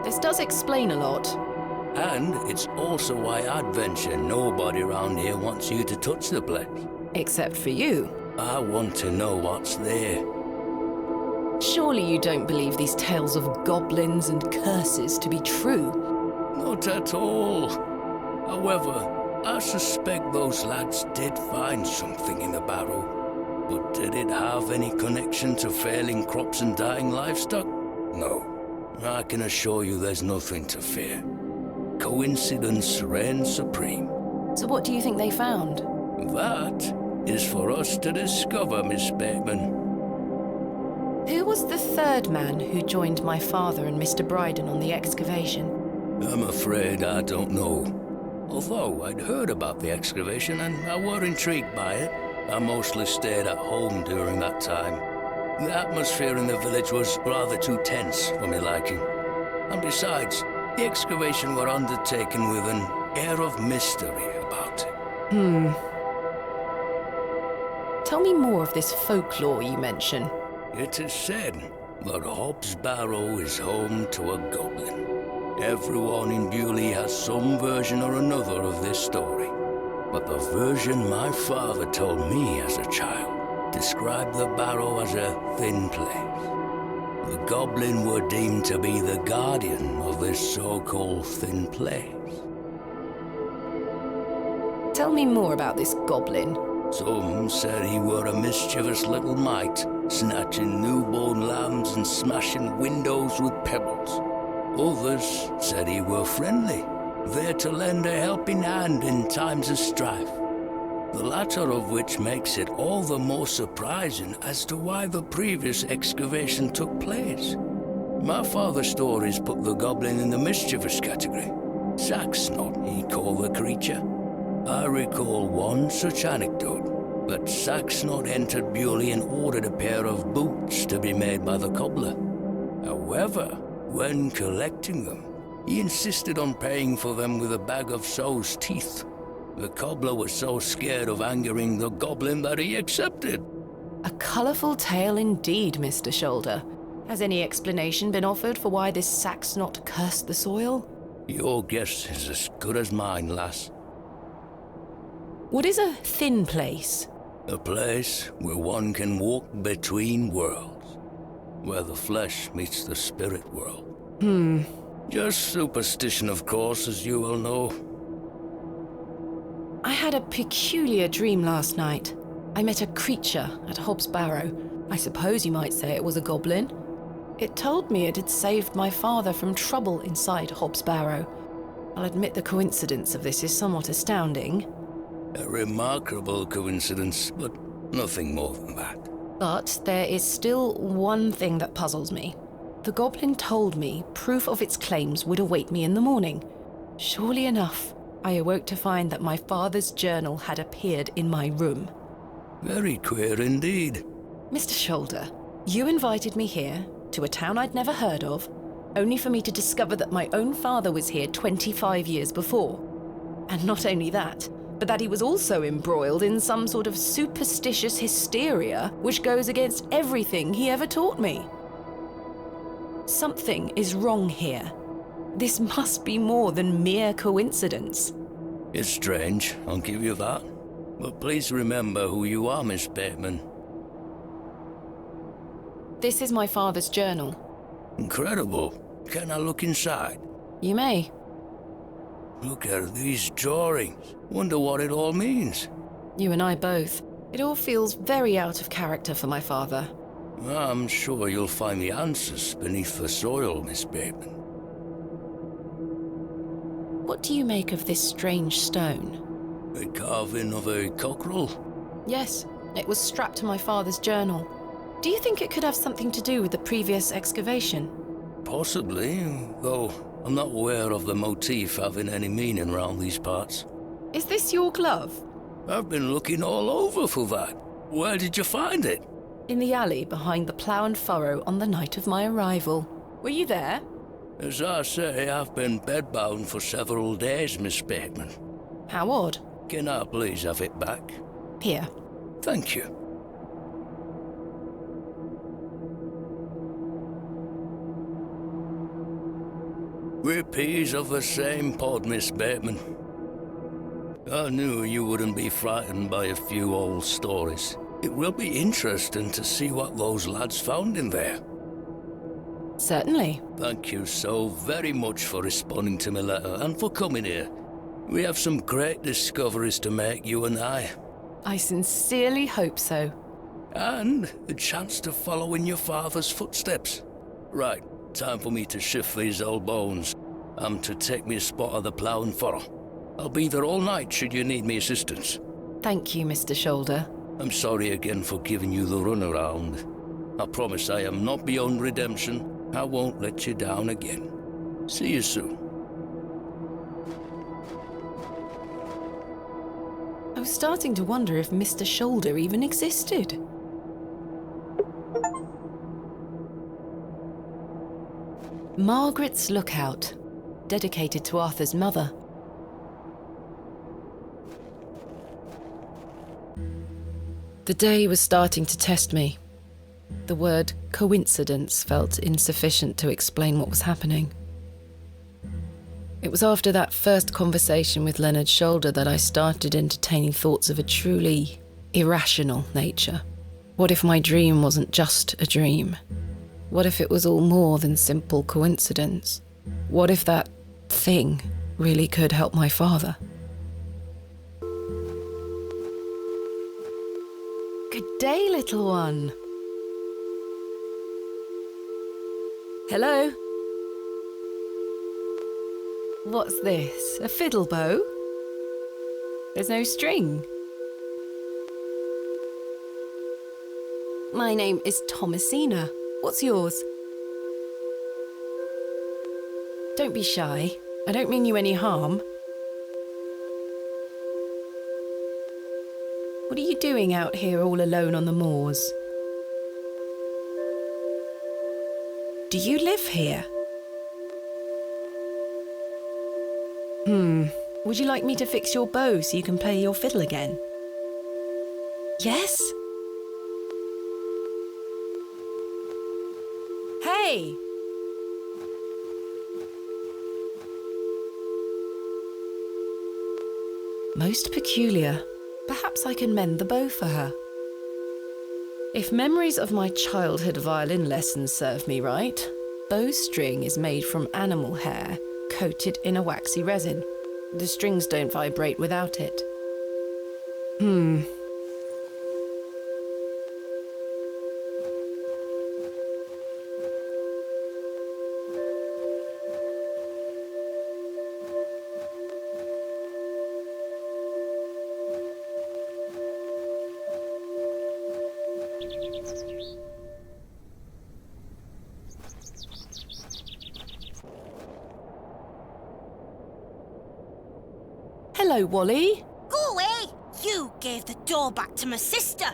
This does explain a lot. And it's also why I'd venture nobody around here wants you to touch the place. Except for you. I want to know what's there. Surely you don't believe these tales of goblins and curses to be true? Not at all. However, I suspect those lads did find something in the barrow. But did it have any connection to failing crops and dying livestock? No. I can assure you there's nothing to fear. Coincidence reigns supreme. So what do you think they found? That is for us to discover, Miss Bateman. Who was the third man who joined my father and Mr. Bryden on the excavation? I'm afraid I don't know. Although I'd heard about the excavation and I were intrigued by it, I mostly stayed at home during that time. The atmosphere in the village was rather too tense for my liking. And besides, the excavation were undertaken with an air of mystery about it. Tell me more of this folklore you mention. It is said that Hob's Barrow is home to a goblin. Everyone in Bewley has some version or another of this story. But the version my father told me as a child described the barrow as a thin place. The goblin were deemed to be the guardian of this so-called thin place. Tell me more about this goblin. Some said he were a mischievous little mite, snatching newborn lambs and smashing windows with pebbles. Others said he were friendly, there to lend a helping hand in times of strife. The latter of which makes it all the more surprising as to why the previous excavation took place. My father's stories put the goblin in the mischievous category. Saxnot, he called the creature. I recall one such anecdote, that Saxnot entered Bewley and ordered a pair of boots to be made by the cobbler. However, when collecting them, he insisted on paying for them with a bag of sow's teeth. The cobbler was so scared of angering the goblin that he accepted. A colourful tale indeed, Mr. Shoulder. Has any explanation been offered for why this Saxnot cursed the soil? Your guess is as good as mine, lass. What is a thin place? A place where one can walk between worlds. Where the flesh meets the spirit world. Just superstition, of course, as you well know. I had a peculiar dream last night. I met a creature at Hob's Barrow. I suppose you might say it was a goblin. It told me it had saved my father from trouble inside Hob's Barrow. I'll admit the coincidence of this is somewhat astounding. A remarkable coincidence, but nothing more than that. But there is still one thing that puzzles me. The goblin told me proof of its claims would await me in the morning. Surely enough, I awoke to find that my father's journal had appeared in my room. Very queer indeed. Mr. Shoulder, you invited me here, to a town I'd never heard of, only for me to discover that my own father was here 25 years before. And not only that, but that he was also embroiled in some sort of superstitious hysteria which goes against everything he ever taught me. Something is wrong here. This must be more than mere coincidence. It's strange, I'll give you that. But please remember who you are, Miss Bateman. This is my father's journal. Incredible. Can I look inside? You may. Look at these drawings. Wonder what it all means. You and I both. It all feels very out of character for my father. I'm sure you'll find the answers beneath the soil, Miss Bateman. What do you make of this strange stone? A carving of a cockerel? Yes, it was strapped to my father's journal. Do you think it could have something to do with the previous excavation? Possibly, though I'm not aware of the motif having any meaning around these parts. Is this your glove? I've been looking all over for that. Where did you find it? In the alley behind the plough and furrow on the night of my arrival. Were you there? As I say, I've been bedbound for several days, Miss Bateman. How odd. Can I please have it back? Here. Thank you. We're peas of the same pod, Miss Bateman. I knew you wouldn't be frightened by a few old stories. It will be interesting to see what those lads found in there. Certainly. Thank you so very much for responding to my letter and for coming here. We have some great discoveries to make, you and I. I sincerely hope so. And a chance to follow in your father's footsteps. Right, time for me to shift these old bones. I'm to take me a spot of the plough and furrow. I'll be there all night should you need me assistance. Thank you, Mr. Shoulder. I'm sorry again for giving you the runaround. I promise I am not beyond redemption. I won't let you down again. See you soon. I was starting to wonder if Mr. Shoulder even existed. Margaret's Lookout, dedicated to Arthur's mother. The day was starting to test me. The word coincidence felt insufficient to explain what was happening. It was after that first conversation with Leonard Shoulder that I started entertaining thoughts of a truly irrational nature. What if my dream wasn't just a dream? What if it was all more than simple coincidence? What if that thing really could help my father? Good day, little one. Hello? What's this? A fiddle bow? There's no string. My name is Thomasina. What's yours? Don't be shy. I don't mean you any harm. What are you doing out here all alone on the moors? Do you live here? Would you like me to fix your bow so you can play your fiddle again? Yes? Hey! Most peculiar. Perhaps I can mend the bow for her. If memories of my childhood violin lessons serve me right, bowstring is made from animal hair, coated in a waxy resin. The strings don't vibrate without it. Hello, Wally. Go away! You gave the door back to my sister.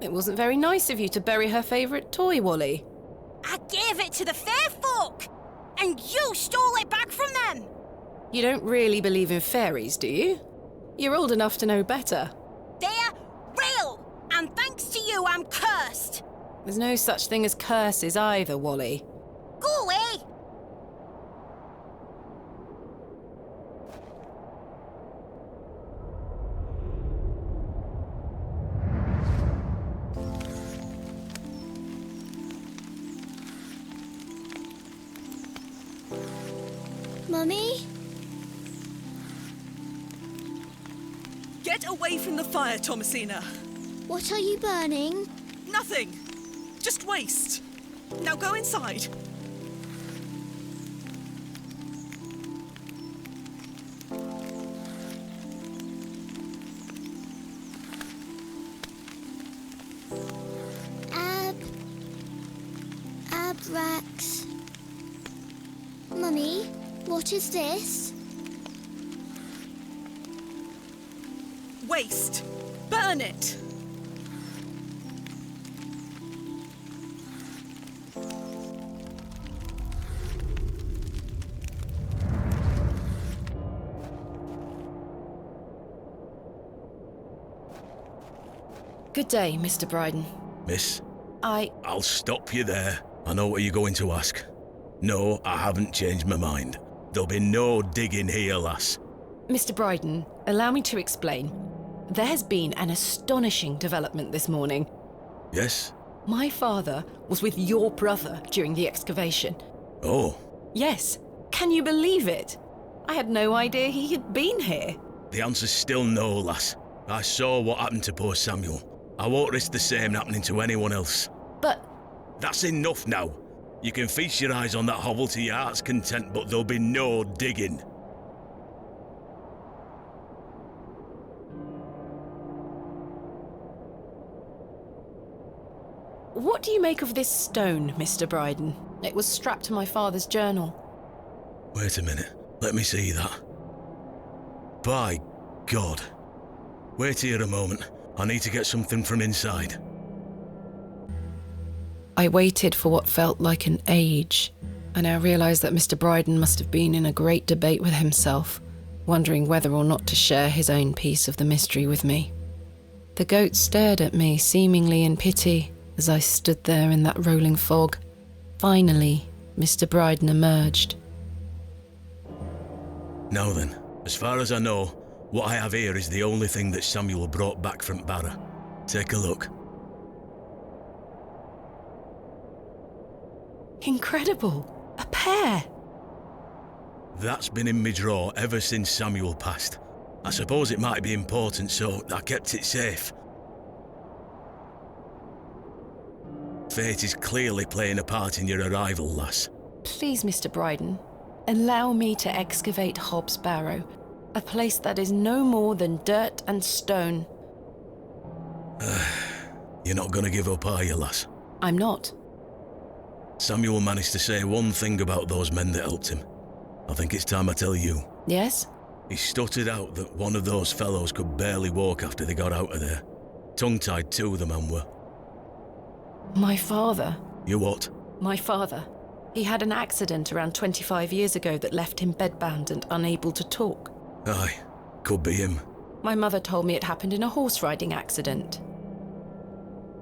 It wasn't very nice of you to bury her favourite toy, Wally. I gave it to the fair folk, and you stole it back from them. You don't really believe in fairies, do you? You're old enough to know better. They're real, and thanks to you, I'm cursed. There's no such thing as curses either, Wally. Go away! Mummy? Get away from the fire, Thomasina. What are you burning? Nothing. Just waste. Now go inside. Abrax. Mummy, what is this? Waste. Burn it. Good day, Mr. Bryden. Miss? I'll stop you there. I know what you're going to ask. No, I haven't changed my mind. There'll be no digging here, lass. Mr. Bryden, allow me to explain. There has been an astonishing development this morning. Yes? My father was with your brother during the excavation. Oh. Yes. Can you believe it? I had no idea he had been here. The answer's still no, lass. I saw what happened to poor Samuel. I won't risk the same happening to anyone else. But... That's enough now. You can feast your eyes on that hovel to your heart's content, but there'll be no digging. What do you make of this stone, Mr. Bryden? It was strapped to my father's journal. Wait a minute. Let me see that. By God. Wait here a moment. I need to get something from inside. I waited for what felt like an age. I now realise that Mr. Bryden must have been in a great debate with himself, wondering whether or not to share his own piece of the mystery with me. The goat stared at me, seemingly in pity, as I stood there in that rolling fog. Finally, Mr. Bryden emerged. Now then, as far as I know, what I have here is the only thing that Samuel brought back from Barrow. Take a look. Incredible! A pear! That's been in my drawer ever since Samuel passed. I suppose it might be important, so I kept it safe. Fate is clearly playing a part in your arrival, lass. Please, Mr. Bryden, allow me to excavate Hob's Barrow, a place that is no more than dirt and stone. You're not gonna give up, are you, lass? I'm not. Samuel managed to say one thing about those men that helped him. I think it's time I tell you. Yes? He stuttered out that one of those fellows could barely walk after they got out of there. Tongue-tied too, the man were. My father. You what? My father. He had an accident around 25 years ago that left him bedbound and unable to talk. Aye, could be him. My mother told me it happened in a horse-riding accident.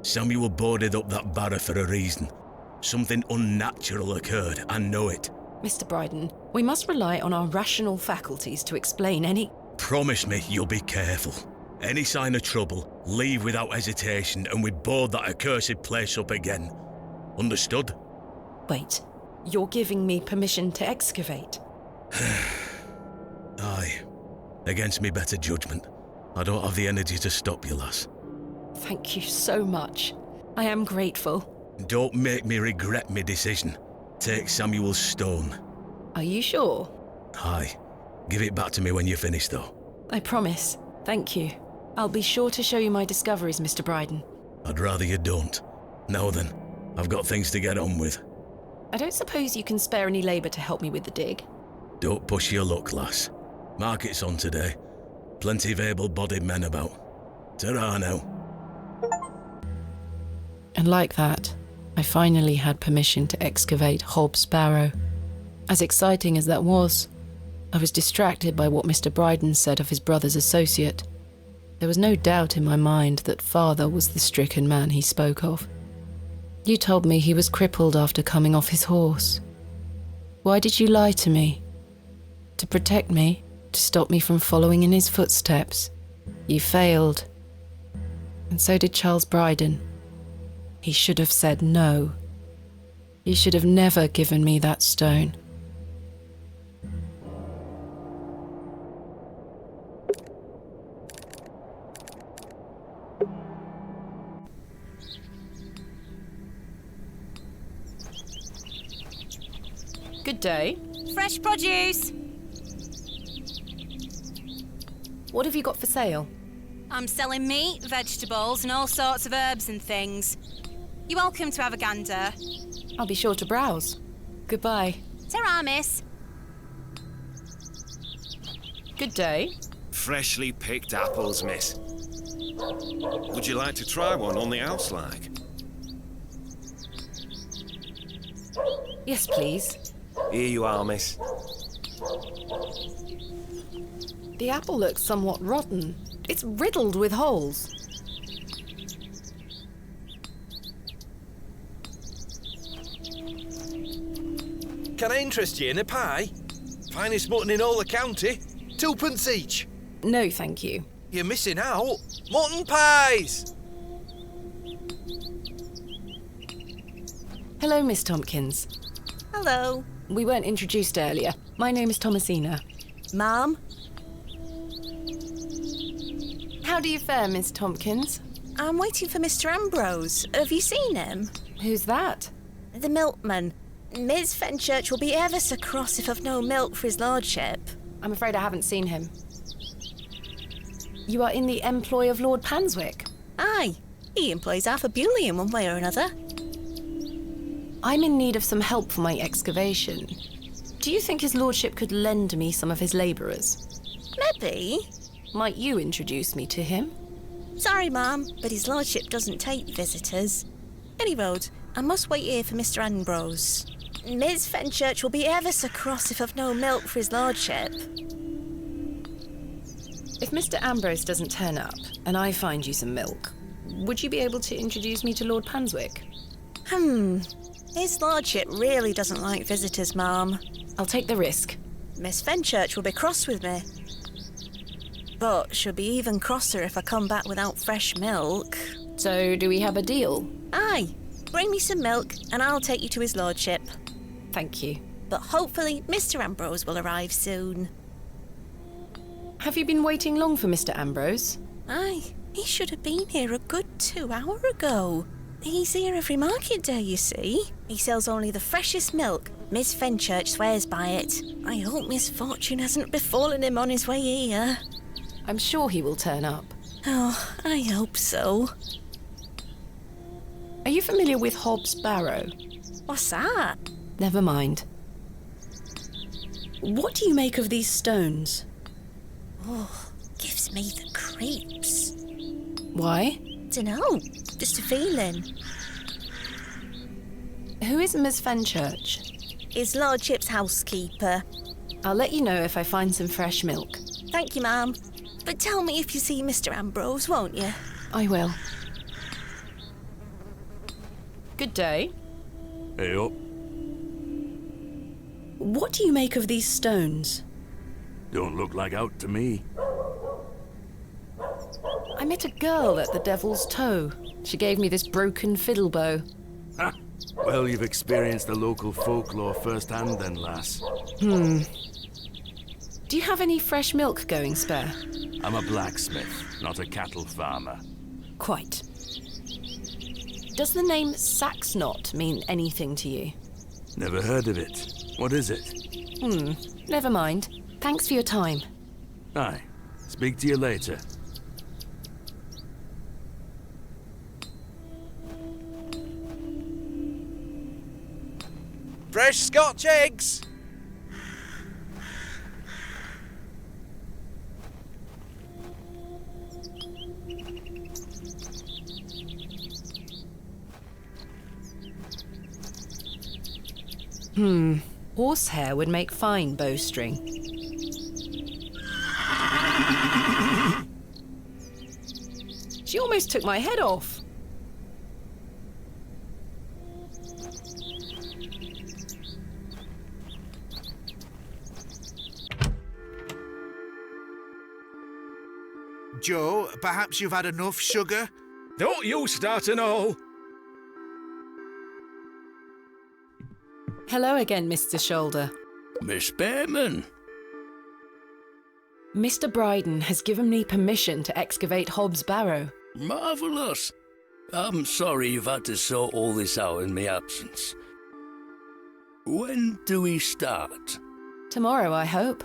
Samuel boarded up that barrow for a reason. Something unnatural occurred, I know it. Mr. Bryden, we must rely on our rational faculties to explain any... promise me you'll be careful. Any sign of trouble, leave without hesitation, and we board that accursed place up again. Understood? Wait, you're giving me permission to excavate? Aye. Against me better judgment. I don't have the energy to stop you, lass. Thank you so much. I am grateful. Don't make me regret my decision. Take Samuel's stone. Are you sure? Aye. Give it back to me when you're finished, though. I promise. Thank you. I'll be sure to show you my discoveries, Mr. Bryden. I'd rather you don't. Now then, I've got things to get on with. I don't suppose you can spare any labour to help me with the dig? Don't push your luck, lass. Market's on today. Plenty of able-bodied men about. Ta-ra now. And like that, I finally had permission to excavate Hob's Barrow. As exciting as that was, I was distracted by what Mr. Bryden said of his brother's associate. There was no doubt in my mind that father was the stricken man he spoke of. You told me he was crippled after coming off his horse. Why did you lie to me? To protect me? To stop me from following in his footsteps? You failed. And so did Charles Bryden. He should have said no. He should have never given me that stone. Good day. Fresh produce. What have you got for sale? I'm selling meat, vegetables, and all sorts of herbs and things. You're welcome to have a gander. I'll be sure to browse. Goodbye. Ta-ra, miss. Good day. Freshly picked apples, miss. Would you like to try one on the house like? Yes, please. Here you are, miss. The apple looks somewhat rotten. It's riddled with holes. Can I interest you in a pie? Finest mutton in all the county. 2p each. No, thank you. You're missing out. Mutton pies! Hello, Miss Tompkins. Hello. We weren't introduced earlier. My name is Thomasina. Ma'am? How do you fare, Miss Tompkins? I'm waiting for Mr. Ambrose. Have you seen him? Who's that? The milkman. Miss Fenchurch will be ever so cross if I've no milk for his lordship. I'm afraid I haven't seen him. You are in the employ of Lord Panswick? Aye. He employs Arthur Bewley in one way or another. I'm in need of some help for my excavation. Do you think his lordship could lend me some of his labourers? Maybe. Might you introduce me to him? Sorry, ma'am, but his lordship doesn't take visitors. Any road, I must wait here for Mr. Ambrose. Miss Fenchurch will be ever so cross if I've no milk for his lordship. If Mr. Ambrose doesn't turn up, and I find you some milk, would you be able to introduce me to Lord Panswick? His lordship really doesn't like visitors, ma'am. I'll take the risk. Miss Fenchurch will be cross with me. But she'll be even crosser if I come back without fresh milk. So, do we have a deal? Aye. Bring me some milk, and I'll take you to his lordship. Thank you. But hopefully Mr. Ambrose will arrive soon. Have you been waiting long for Mr. Ambrose? Aye. He should have been here a good 2 hours ago. He's here every market day, you see. He sells only the freshest milk. Miss Fenchurch swears by it. I hope misfortune hasn't befallen him on his way here. I'm sure he will turn up. Oh, I hope so. Are you familiar with Hob's Barrow? What's that? Never mind. What do you make of these stones? Oh, gives me the creeps. Why? Dunno, just a feeling. Who is Miss Fenchurch? His lordship's housekeeper. I'll let you know if I find some fresh milk. Thank you, ma'am. But tell me if you see Mr. Ambrose, won't you? I will. Good day. Hey up. What do you make of these stones? Don't look like out to me. I met a girl at the Devil's Toe. She gave me this broken fiddle bow. Ha! Well, you've experienced the local folklore firsthand then, lass. Do you have any fresh milk going spare? I'm a blacksmith, not a cattle farmer. Quite. Does the name Saxnot mean anything to you? Never heard of it. What is it? Never mind. Thanks for your time. Aye. Speak to you later. Fresh Scotch eggs! Horsehair would make fine bowstring. She almost took my head off. Joe, perhaps you've had enough sugar? Don't you start an all. Hello again, Mr. Shoulder. Miss Bateman. Mr. Bryden has given me permission to excavate Hob's Barrow. Marvellous. I'm sorry you've had to sort all this out in my absence. When do we start? Tomorrow, I hope.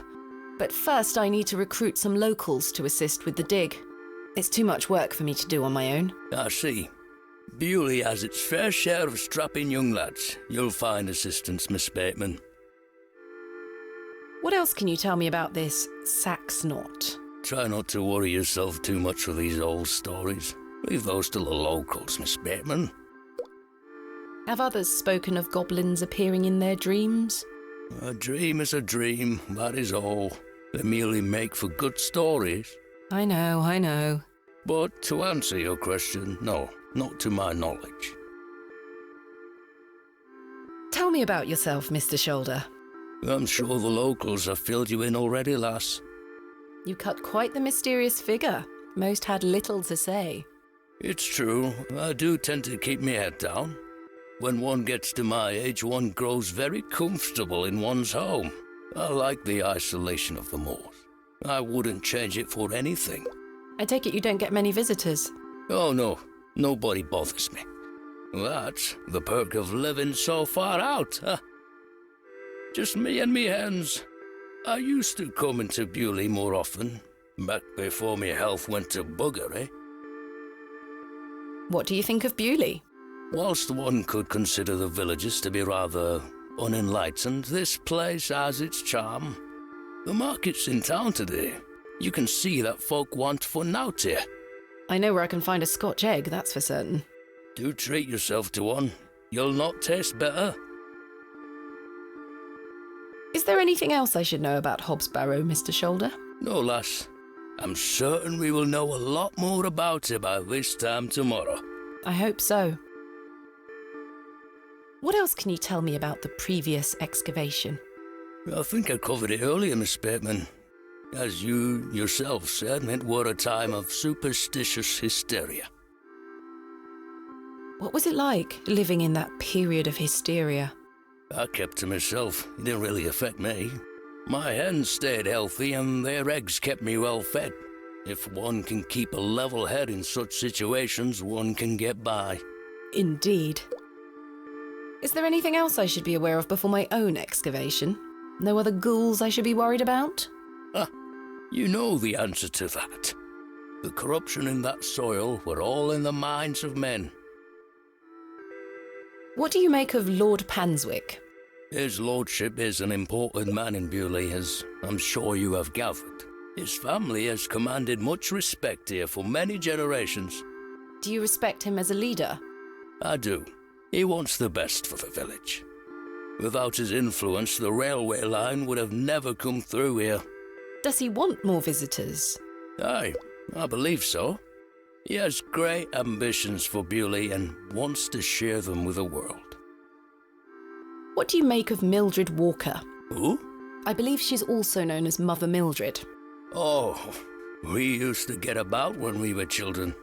But first I need to recruit some locals to assist with the dig. It's too much work for me to do on my own. I see. Bewley has its fair share of strapping young lads. You'll find assistance, Miss Bateman. What else can you tell me about this Saxnot? Try not to worry yourself too much with these old stories. Leave those to the locals, Miss Bateman. Have others spoken of goblins appearing in their dreams? A dream is a dream, that is all. They merely make for good stories. I know. But to answer your question, no, not to my knowledge. Tell me about yourself, Mr. Shoulder. I'm sure the locals have filled you in already, lass. You cut quite the mysterious figure. Most had little to say. It's true, I do tend to keep my head down. When one gets to my age, one grows very comfortable in one's home. I like the isolation of the moors. I wouldn't change it for anything. I take it you don't get many visitors? Oh no, nobody bothers me. That's the perk of living so far out, huh? Just me and me hens. I used to come into Bewley more often, back before my health went to bugger, eh? What do you think of Bewley? Whilst one could consider the villages to be rather unenlightened, this place has its charm. The market's in town today. You can see that folk want for nowt here. I know where I can find a Scotch egg, that's for certain. Do treat yourself to one. You'll not taste better. Is there anything else I should know about Hob's Barrow, Mr. Shoulder? No, lass. I'm certain we will know a lot more about it by this time tomorrow. I hope so. What else can you tell me about the previous excavation? I think I covered it earlier, Miss Bateman. As you yourself said, it were a time of superstitious hysteria. What was it like, living in that period of hysteria? I kept to myself. It didn't really affect me. My hens stayed healthy and their eggs kept me well fed. If one can keep a level head in such situations, one can get by. Indeed. Is there anything else I should be aware of before my own excavation? No other ghouls I should be worried about? Ah, you know the answer to that. The corruption in that soil were all in the minds of men. What do you make of Lord Panswick? His lordship is an important man in Bewley, as I'm sure you have gathered. His family has commanded much respect here for many generations. Do you respect him as a leader? I do. He wants the best for the village. Without his influence, the railway line would have never come through here. Does he want more visitors? Aye, I believe so. He has great ambitions for Bewley and wants to share them with the world. What do you make of Mildred Walker? Who? I believe she's also known as Mother Mildred. Oh, We used to get about when we were children.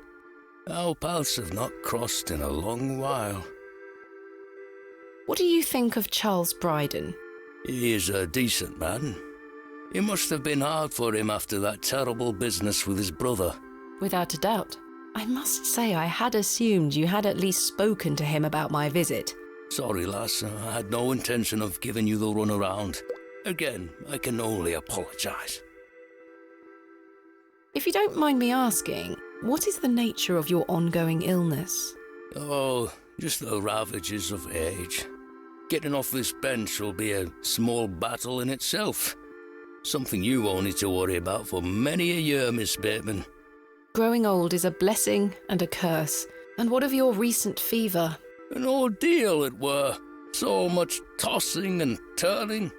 Our paths have not crossed in a long while. What do you think of Charles Bryden? He is a decent man. It must have been hard for him after that terrible business with his brother. Without a doubt. I must say I had assumed you had at least spoken to him about my visit. Sorry, lass. I had no intention of giving you the runaround. Again, I can only apologise. If you don't mind me asking, what is the nature of your ongoing illness? Oh, just the ravages of age. Getting off this bench will be a small battle in itself. Something you won't need to worry about for many a year, Miss Bateman. Growing old is a blessing and a curse. And what of your recent fever? An ordeal it were. So much tossing and turning.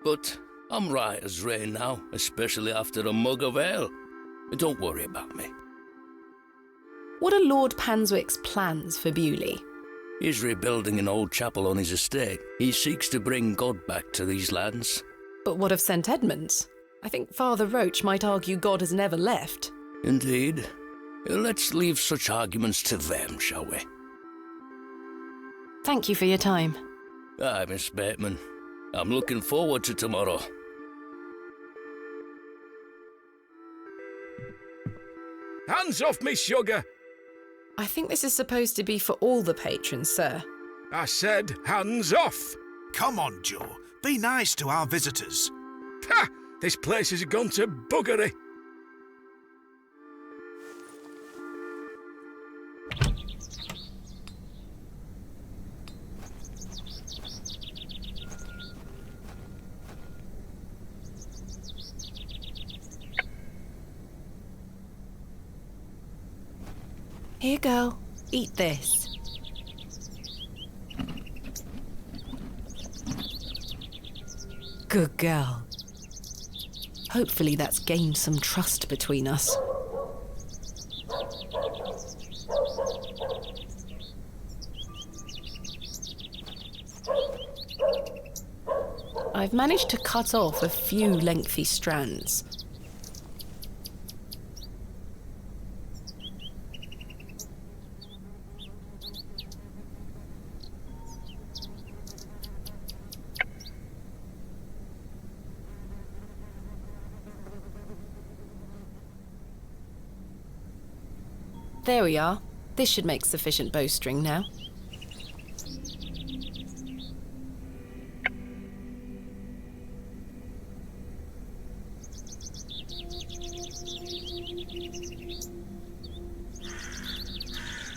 But I'm right as rain now, especially after a mug of ale. Don't worry about me. What are Lord Panswick's plans for Bewley? He's rebuilding an old chapel on his estate. He seeks to bring God back to these lands. But what of St. Edmund's? I think Father Roach might argue God has never left. Indeed. Let's leave such arguments to them, shall we? Thank you for your time. Aye, Miss Bateman. I'm looking forward to tomorrow. Hands off me, sugar! I think this is supposed to be for all the patrons, sir. I said hands off! Come on, Joe. Be nice to our visitors. Ha! This place has gone to buggery. Here, girl. Eat this. Good girl. Hopefully that's gained some trust between us. I've managed to cut off a few lengthy strands. There we are. This should make sufficient bowstring now.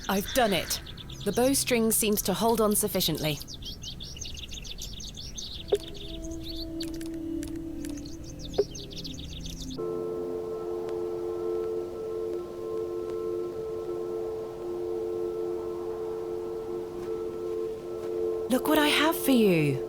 I've done it. The bowstring seems to hold on sufficiently. Look what I have for you.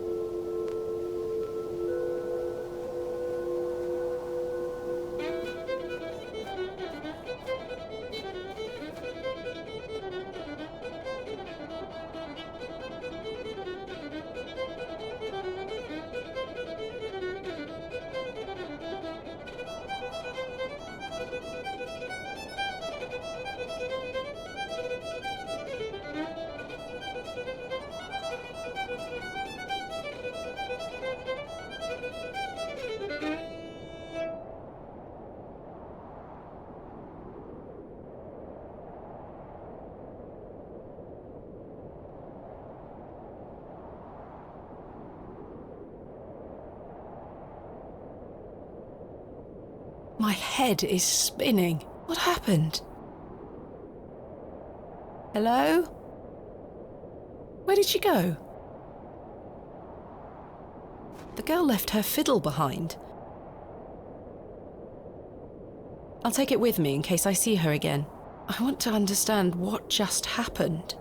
My head is spinning. What happened? Hello? Where did she go? The girl left her fiddle behind. I'll take it with me in case I see her again. I want to understand what just happened.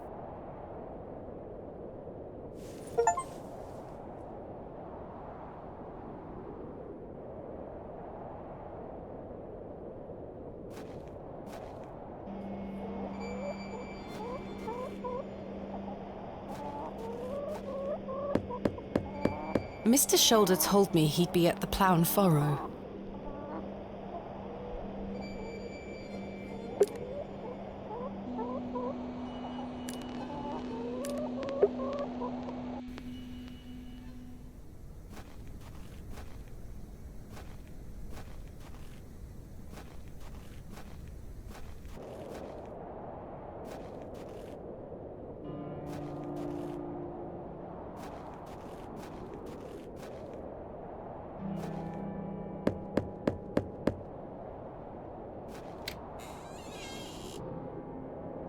Mr. Shoulder told me he'd be at the Plough and Furrow.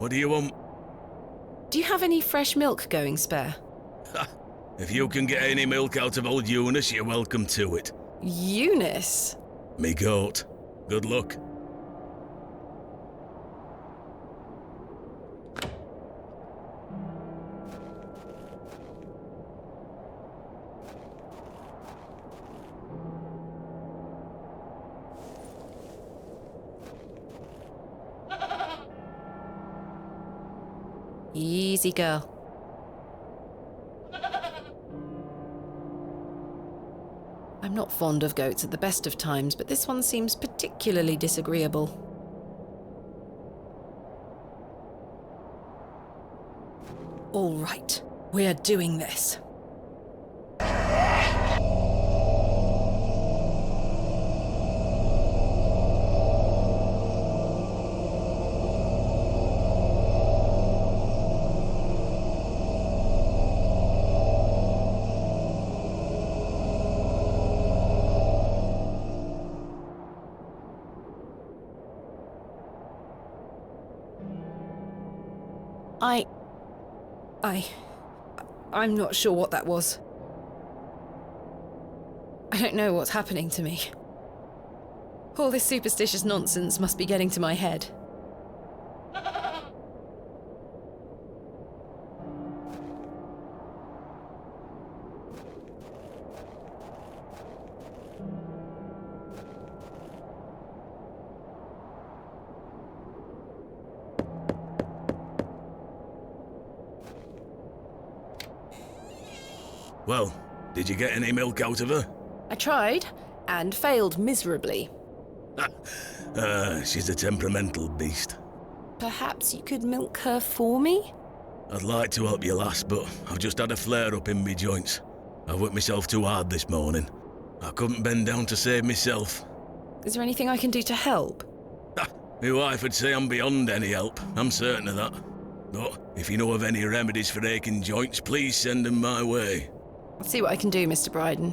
What do you want? Do you have any fresh milk going spare? If you can get any milk out of old Eunice, you're welcome to it. Eunice? Me goat. Good luck. Easy, girl. I'm not fond of goats at the best of times, but this one seems particularly disagreeable. All right, we're doing this. I'm not sure what that was. I don't know what's happening to me. All this superstitious nonsense must be getting to my head. Well, did you get any milk out of her? I tried, and failed miserably. She's a temperamental beast. Perhaps you could milk her for me? I'd like to help you, lass, but I've just had a flare-up in me joints. I've worked myself too hard this morning. I couldn't bend down to save myself. Is there anything I can do to help? My wife would say I'm beyond any help, I'm certain of that. But if you know of any remedies for aching joints, please send them my way. I'll see what I can do, Mr. Bryden.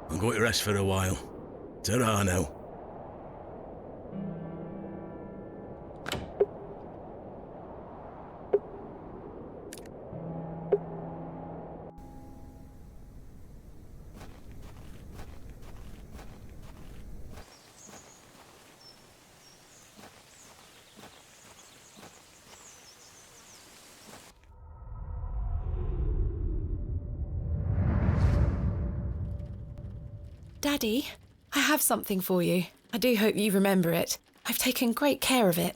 I'm going to rest for a while. Ta-ra now. Daddy, I have something for you. I do hope you remember it. I've taken great care of it.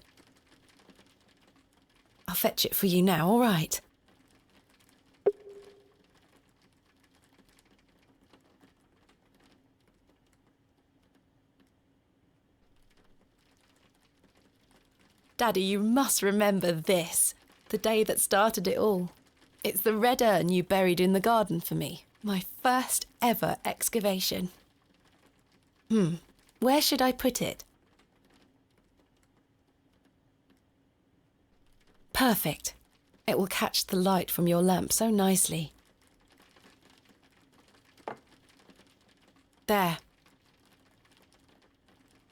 I'll fetch it for you now, all right? Daddy, you must remember this. The day that started it all. It's the red urn you buried in the garden for me. My first ever excavation. Where should I put it? Perfect. It will catch the light from your lamp so nicely. There.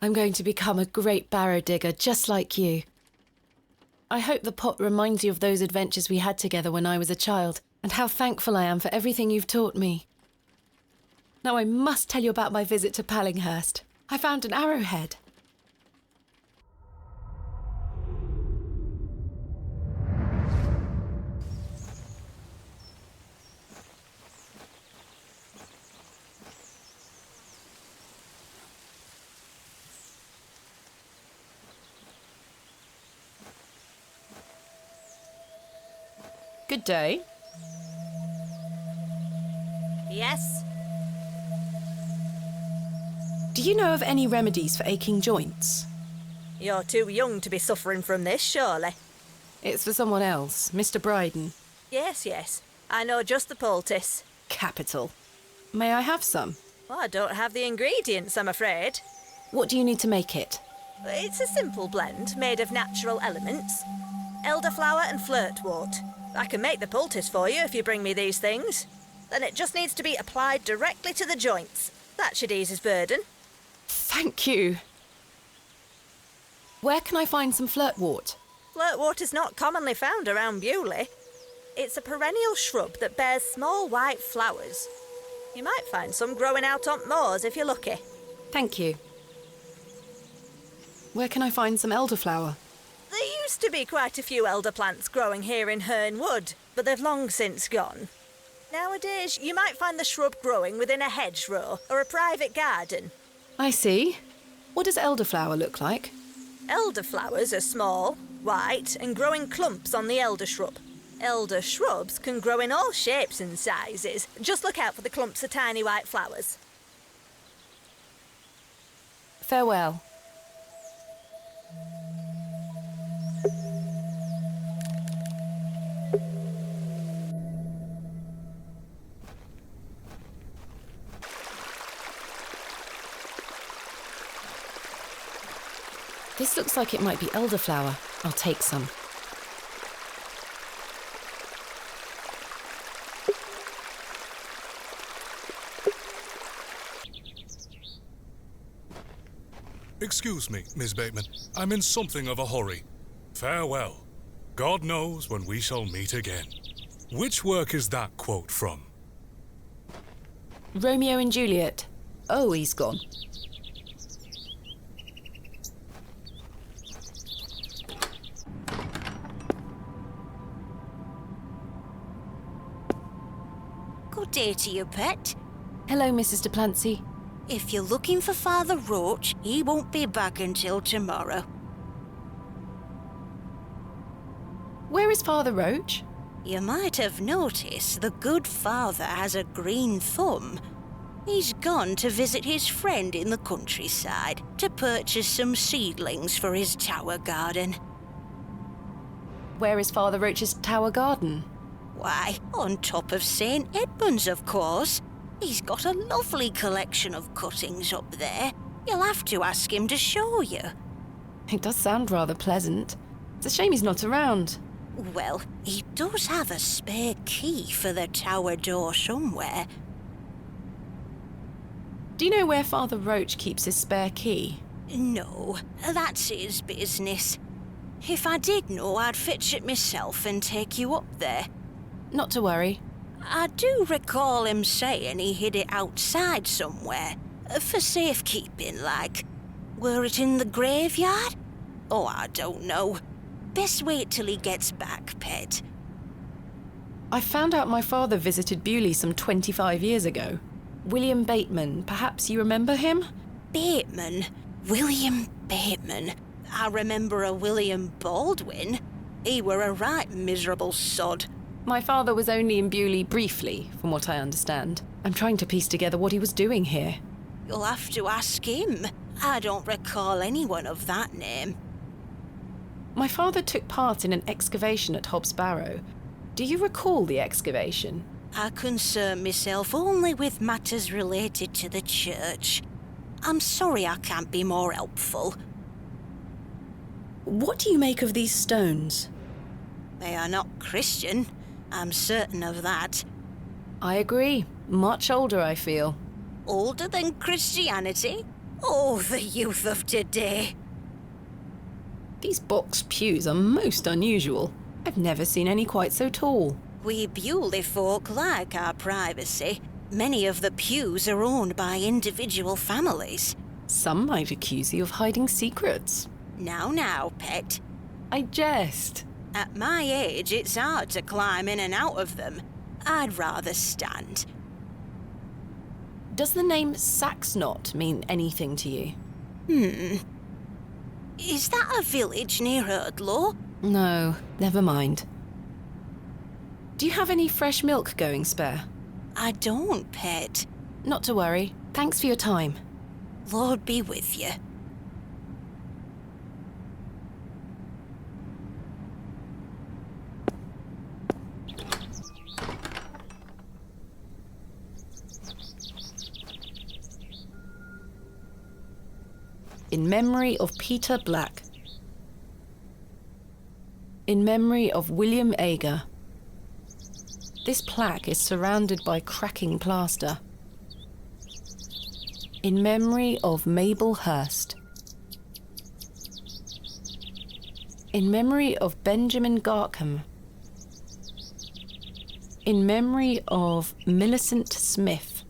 I'm going to become a great barrow digger just like you. I hope the pot reminds you of those adventures we had together when I was a child, and how thankful I am for everything you've taught me. Now I must tell you about my visit to Pallinghurst. I found an arrowhead. Good day. Yes? Do you know of any remedies for aching joints? You're too young to be suffering from this, surely. It's for someone else, Mr. Bryden. Yes. I know just the poultice. Capital. May I have some? Well, I don't have the ingredients, I'm afraid. What do you need to make it? It's a simple blend made of natural elements. Elderflower and flirtwort. I can make the poultice for you if you bring me these things. Then it just needs to be applied directly to the joints. That should ease his burden. Thank you. Where can I find some flirtwort? Flirtwater's not commonly found around Bewley. It's a perennial shrub that bears small white flowers. You might find some growing out on moors if you're lucky. Thank you. Where can I find some elderflower? There used to be quite a few elder plants growing here in Herne Wood, but they've long since gone. Nowadays, you might find the shrub growing within a hedgerow or a private garden. I see. What does elderflower look like? Elderflowers are small, white, and grow in clumps on the elder shrub. Elder shrubs can grow in all shapes and sizes. Just look out for the clumps of tiny white flowers. Farewell. This looks like it might be elderflower. I'll take some. Excuse me, Miss Bateman. I'm in something of a hurry. Farewell. God knows when we shall meet again. Which work is that quote from? Romeo and Juliet. Oh, he's gone. Good day to you, pet. Hello, Mrs. de Plancy. If you're looking for Father Roach, he won't be back until tomorrow. Where is Father Roach? You might have noticed the good father has a green thumb. He's gone to visit his friend in the countryside to purchase some seedlings for his tower garden. Where is Father Roach's tower garden? Why, on top of St. Edmund's, of course. He's got a lovely collection of cuttings up there. You'll have to ask him to show you. It does sound rather pleasant. It's a shame he's not around. Well, he does have a spare key for the tower door somewhere. Do you know where Father Roach keeps his spare key? No, that's his business. If I did know, I'd fetch it myself and take you up there. Not to worry. I do recall him saying he hid it outside somewhere, for safekeeping, like. Were it in the graveyard? Oh, I don't know. Best wait till he gets back, pet. I found out my father visited Bewley some 25 years ago. William Bateman, perhaps you remember him? Bateman? William Bateman? I remember a William Baldwin. He were a right miserable sod. My father was only in Bewley briefly, from what I understand. I'm trying to piece together what he was doing here. You'll have to ask him. I don't recall anyone of that name. My father took part in an excavation at Hob's Barrow. Do you recall the excavation? I concern myself only with matters related to the church. I'm sorry I can't be more helpful. What do you make of these stones? They are not Christian. I'm certain of that. I agree. Much older, I feel. Older than Christianity? Oh, the youth of today. These box pews are most unusual. I've never seen any quite so tall. We Bewley folk like our privacy. Many of the pews are owned by individual families. Some might accuse you of hiding secrets. Now, pet. I jest. At my age, it's hard to climb in and out of them. I'd rather stand. Does the name Saxnot mean anything to you? Is that a village near Erdlaw? No, never mind. Do you have any fresh milk going spare? I don't, pet. Not to worry. Thanks for your time. Lord be with you. In memory of Peter Black. In memory of William Ager. This plaque is surrounded by cracking plaster. In memory of Mabel Hurst. In memory of Benjamin Garkham. In memory of Millicent Smith.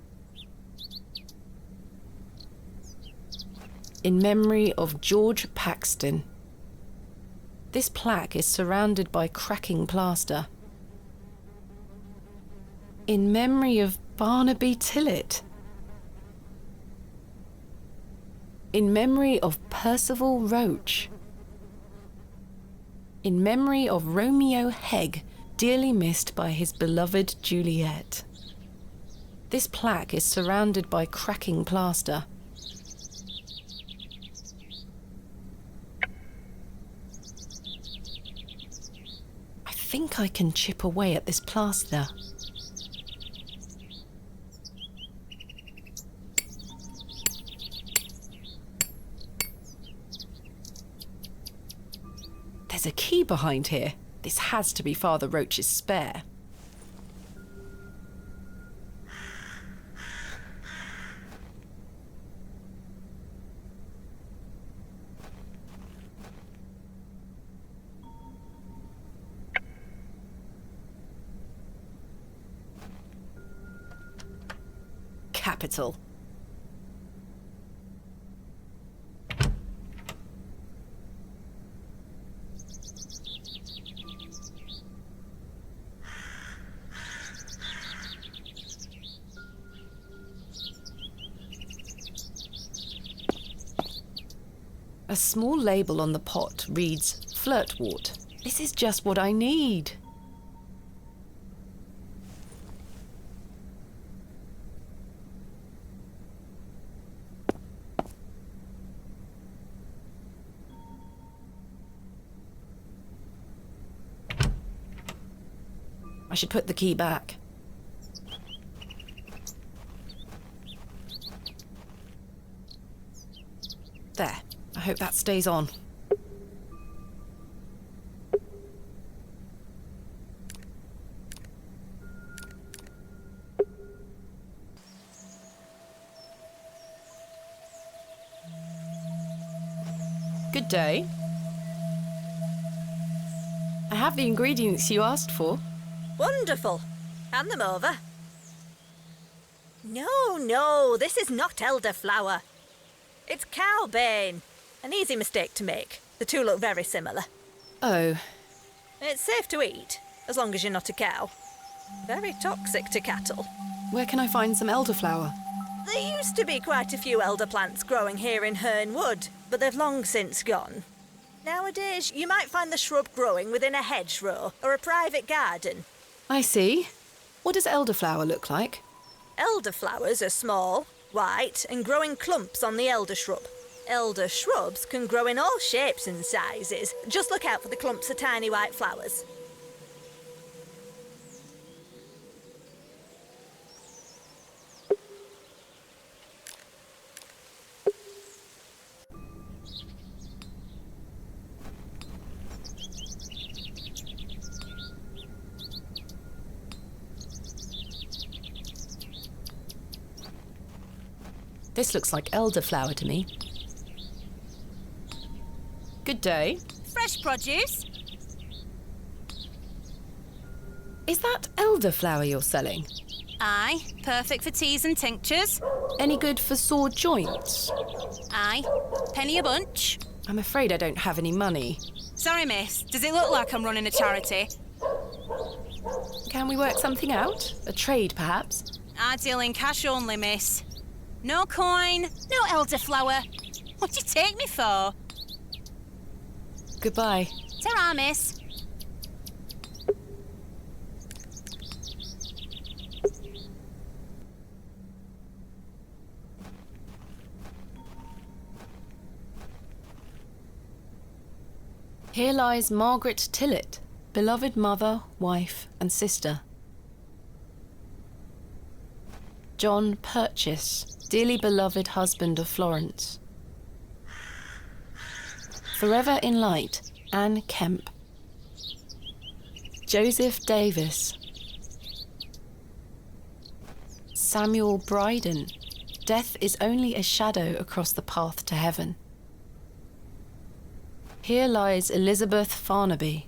In memory of George Paxton. This plaque is surrounded by cracking plaster. In memory of Barnaby Tillett. In memory of Percival Roach. In memory of Romeo Hegg, dearly missed by his beloved Juliet. This plaque is surrounded by cracking plaster. I think I can chip away at this plaster. There's a key behind here. This has to be Father Roach's spare. Capital. A small label on the pot reads Flirtwort. This is just what I need. I should put the key back. There. I hope that stays on. Good day. I have the ingredients you asked for. Wonderful. Hand them over. No, this is not elderflower. It's cowbane. An easy mistake to make. The two look very similar. Oh. It's safe to eat, as long as you're not a cow. Very toxic to cattle. Where can I find some elderflower? There used to be quite a few elder plants growing here in Herne Wood, but they've long since gone. Nowadays, you might find the shrub growing within a hedgerow or a private garden. I see. What does elderflower look like? Elderflowers are small, white, and grow in clumps on the elder shrub. Elder shrubs can grow in all shapes and sizes. Just look out for the clumps of tiny white flowers. This looks like elderflower to me. Good day. Fresh produce. Is that elderflower you're selling? Aye, perfect for teas and tinctures. Any good for sore joints? Aye, penny a bunch. I'm afraid I don't have any money. Sorry, miss. Does it look like I'm running a charity? Can we work something out? A trade, perhaps? I deal in cash only, miss. No coin, no elderflower. What do you take me for? Goodbye. Ta-ra, miss. Here lies Margaret Tillett, beloved mother, wife, and sister. John Purchase, dearly beloved husband of Florence. Forever in light, Anne Kemp. Joseph Davis. Samuel Bryden. Death is only a shadow across the path to heaven. Here lies Elizabeth Farnaby.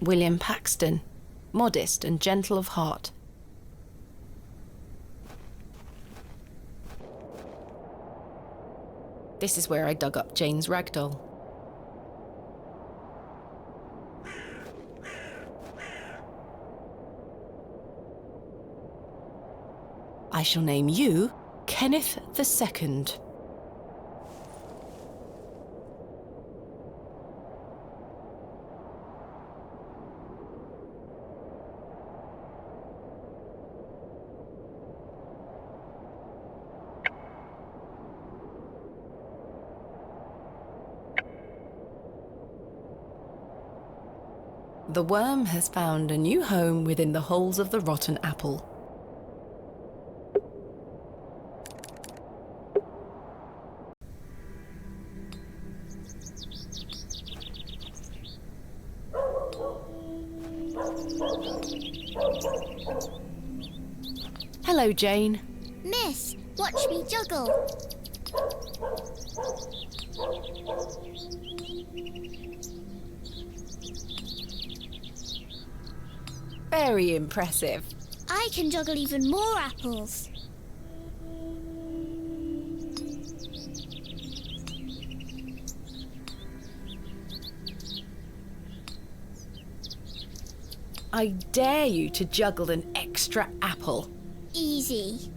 William Paxton, modest and gentle of heart. This is where I dug up Jane's ragdoll. I shall name you Kenneth II. The worm has found a new home within the holes of the rotten apple. Hello, Jane. Miss, watch me juggle. Very impressive. I can juggle even more apples. I dare you to juggle an extra apple. Easy.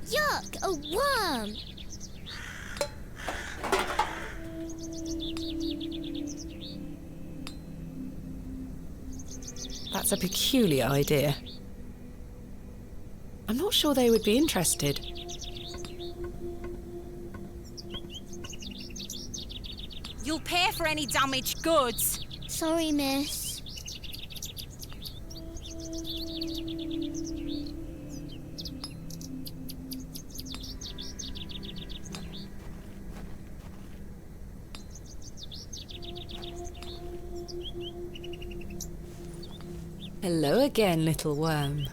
Yuck, a worm! That's a peculiar idea. I'm not sure they would be interested. You'll pay for any damaged goods. Sorry, miss. Hello again, little worm.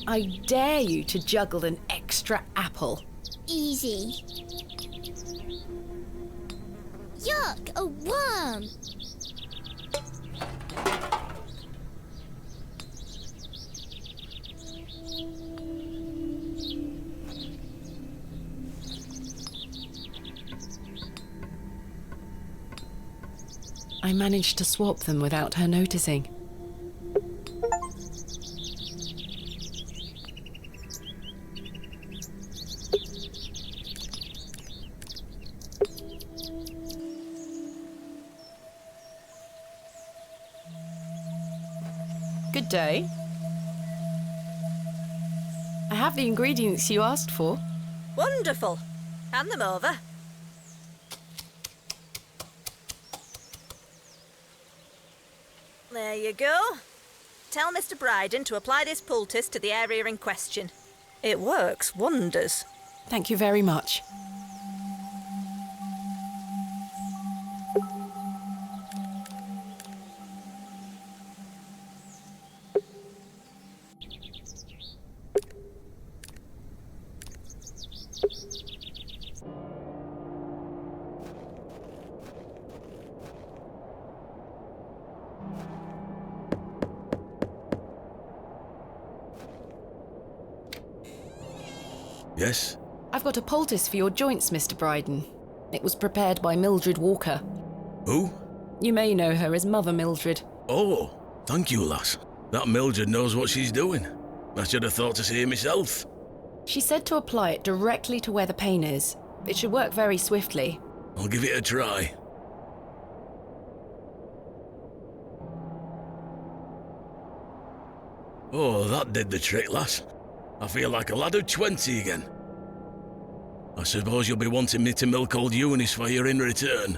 I dare you to juggle an extra apple. Easy. Yuck, a worm! I managed to swap them without her noticing. Good day. I have the ingredients you asked for. Wonderful. Hand them over. There you go. Tell Mr. Bryden to apply this poultice to the area in question. It works wonders. Thank you very much. Yes? I've got a poultice for your joints, Mr. Bryden. It was prepared by Mildred Walker. Who? You may know her as Mother Mildred. Oh, thank you, lass. That Mildred knows what she's doing. I should have thought to see it myself. She said to apply it directly to where the pain is. It should work very swiftly. I'll give it a try. Oh, that did the trick, lass. I feel like a lad of 20 again. I suppose you'll be wanting me to milk old Eunice for you in return.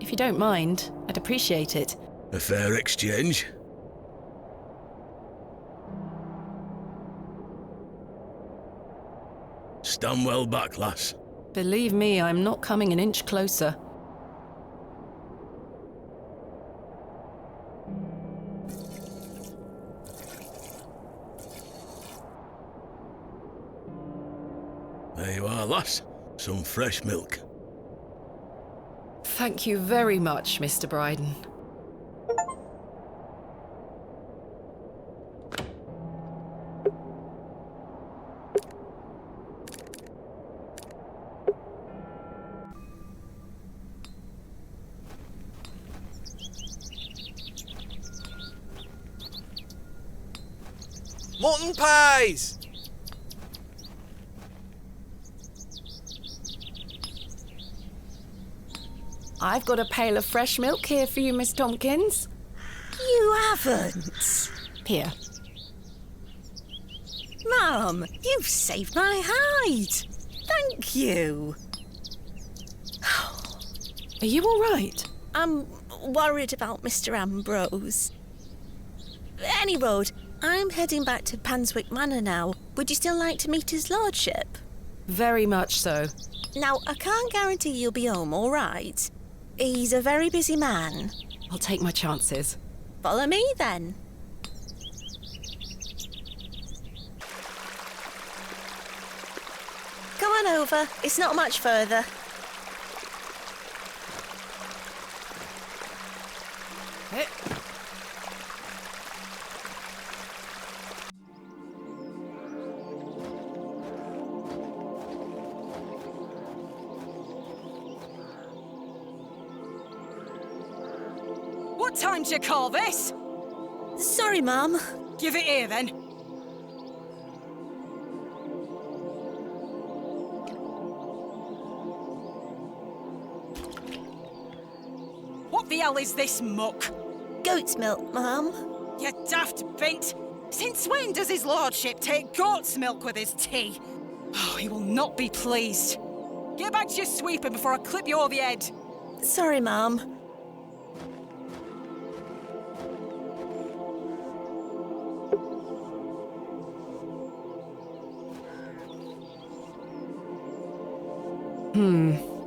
If you don't mind, I'd appreciate it. A fair exchange. Stand well back, lass. Believe me, I'm not coming an inch closer. There you are, lass. Some fresh milk. Thank you very much, Mr. Bryden. Mutton pies! I've got a pail of fresh milk here for you, Miss Tompkins. You haven't? Here. Mum, you've saved my hide. Thank you. Are you all right? I'm worried about Mr. Ambrose. Any road, I'm heading back to Panswick Manor now. Would you still like to meet his lordship? Very much so. Now, I can't guarantee you'll be home, all right? He's a very busy man. I'll take my chances. Follow me, then. Come on over. It's not much further. What time do you call this? Sorry, Mum. Give it here, then. What the hell is this muck? Goat's milk, Mum. You daft bint. Since when does his lordship take goat's milk with his tea? Oh, he will not be pleased. Get back to your sweeping before I clip you over the head. Sorry, Mum.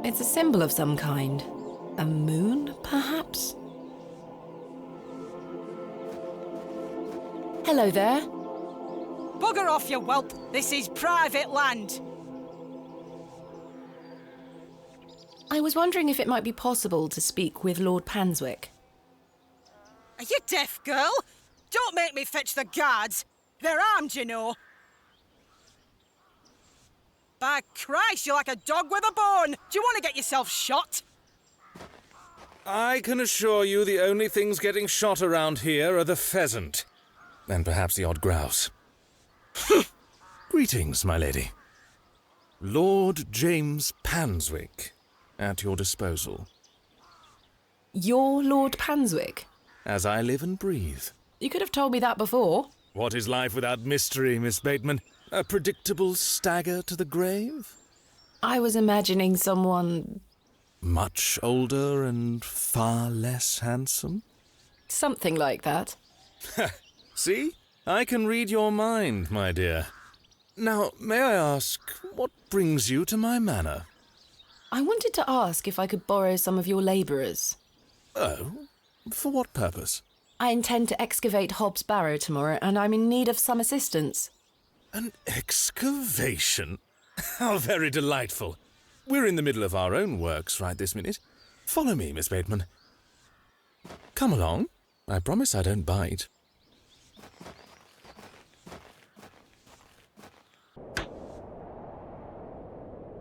It's a symbol of some kind. A moon, perhaps? Hello there. Bugger off, you whelp. This is private land. I was wondering if it might be possible to speak with Lord Panswick. Are you deaf, girl? Don't make me fetch the guards. They're armed, you know. By Christ, you're like a dog with a bone. Do you want to get yourself shot? I can assure you the only things getting shot around here are the pheasant. And perhaps the odd grouse. Greetings, my lady. Lord James Panswick, at your disposal. You're Lord Panswick? As I live and breathe. You could have told me that before. What is life without mystery, Miss Bateman? A predictable stagger to the grave? I was imagining someone... Much older and far less handsome? Something like that. See? I can read your mind, my dear. Now, may I ask, what brings you to my manor? I wanted to ask if I could borrow some of your labourers. Oh? For what purpose? I intend to excavate Hob's Barrow tomorrow, and I'm in need of some assistance. An excavation? How very delightful. We're in the middle of our own works right this minute. Follow me, Miss Bateman. Come along. I promise I don't bite.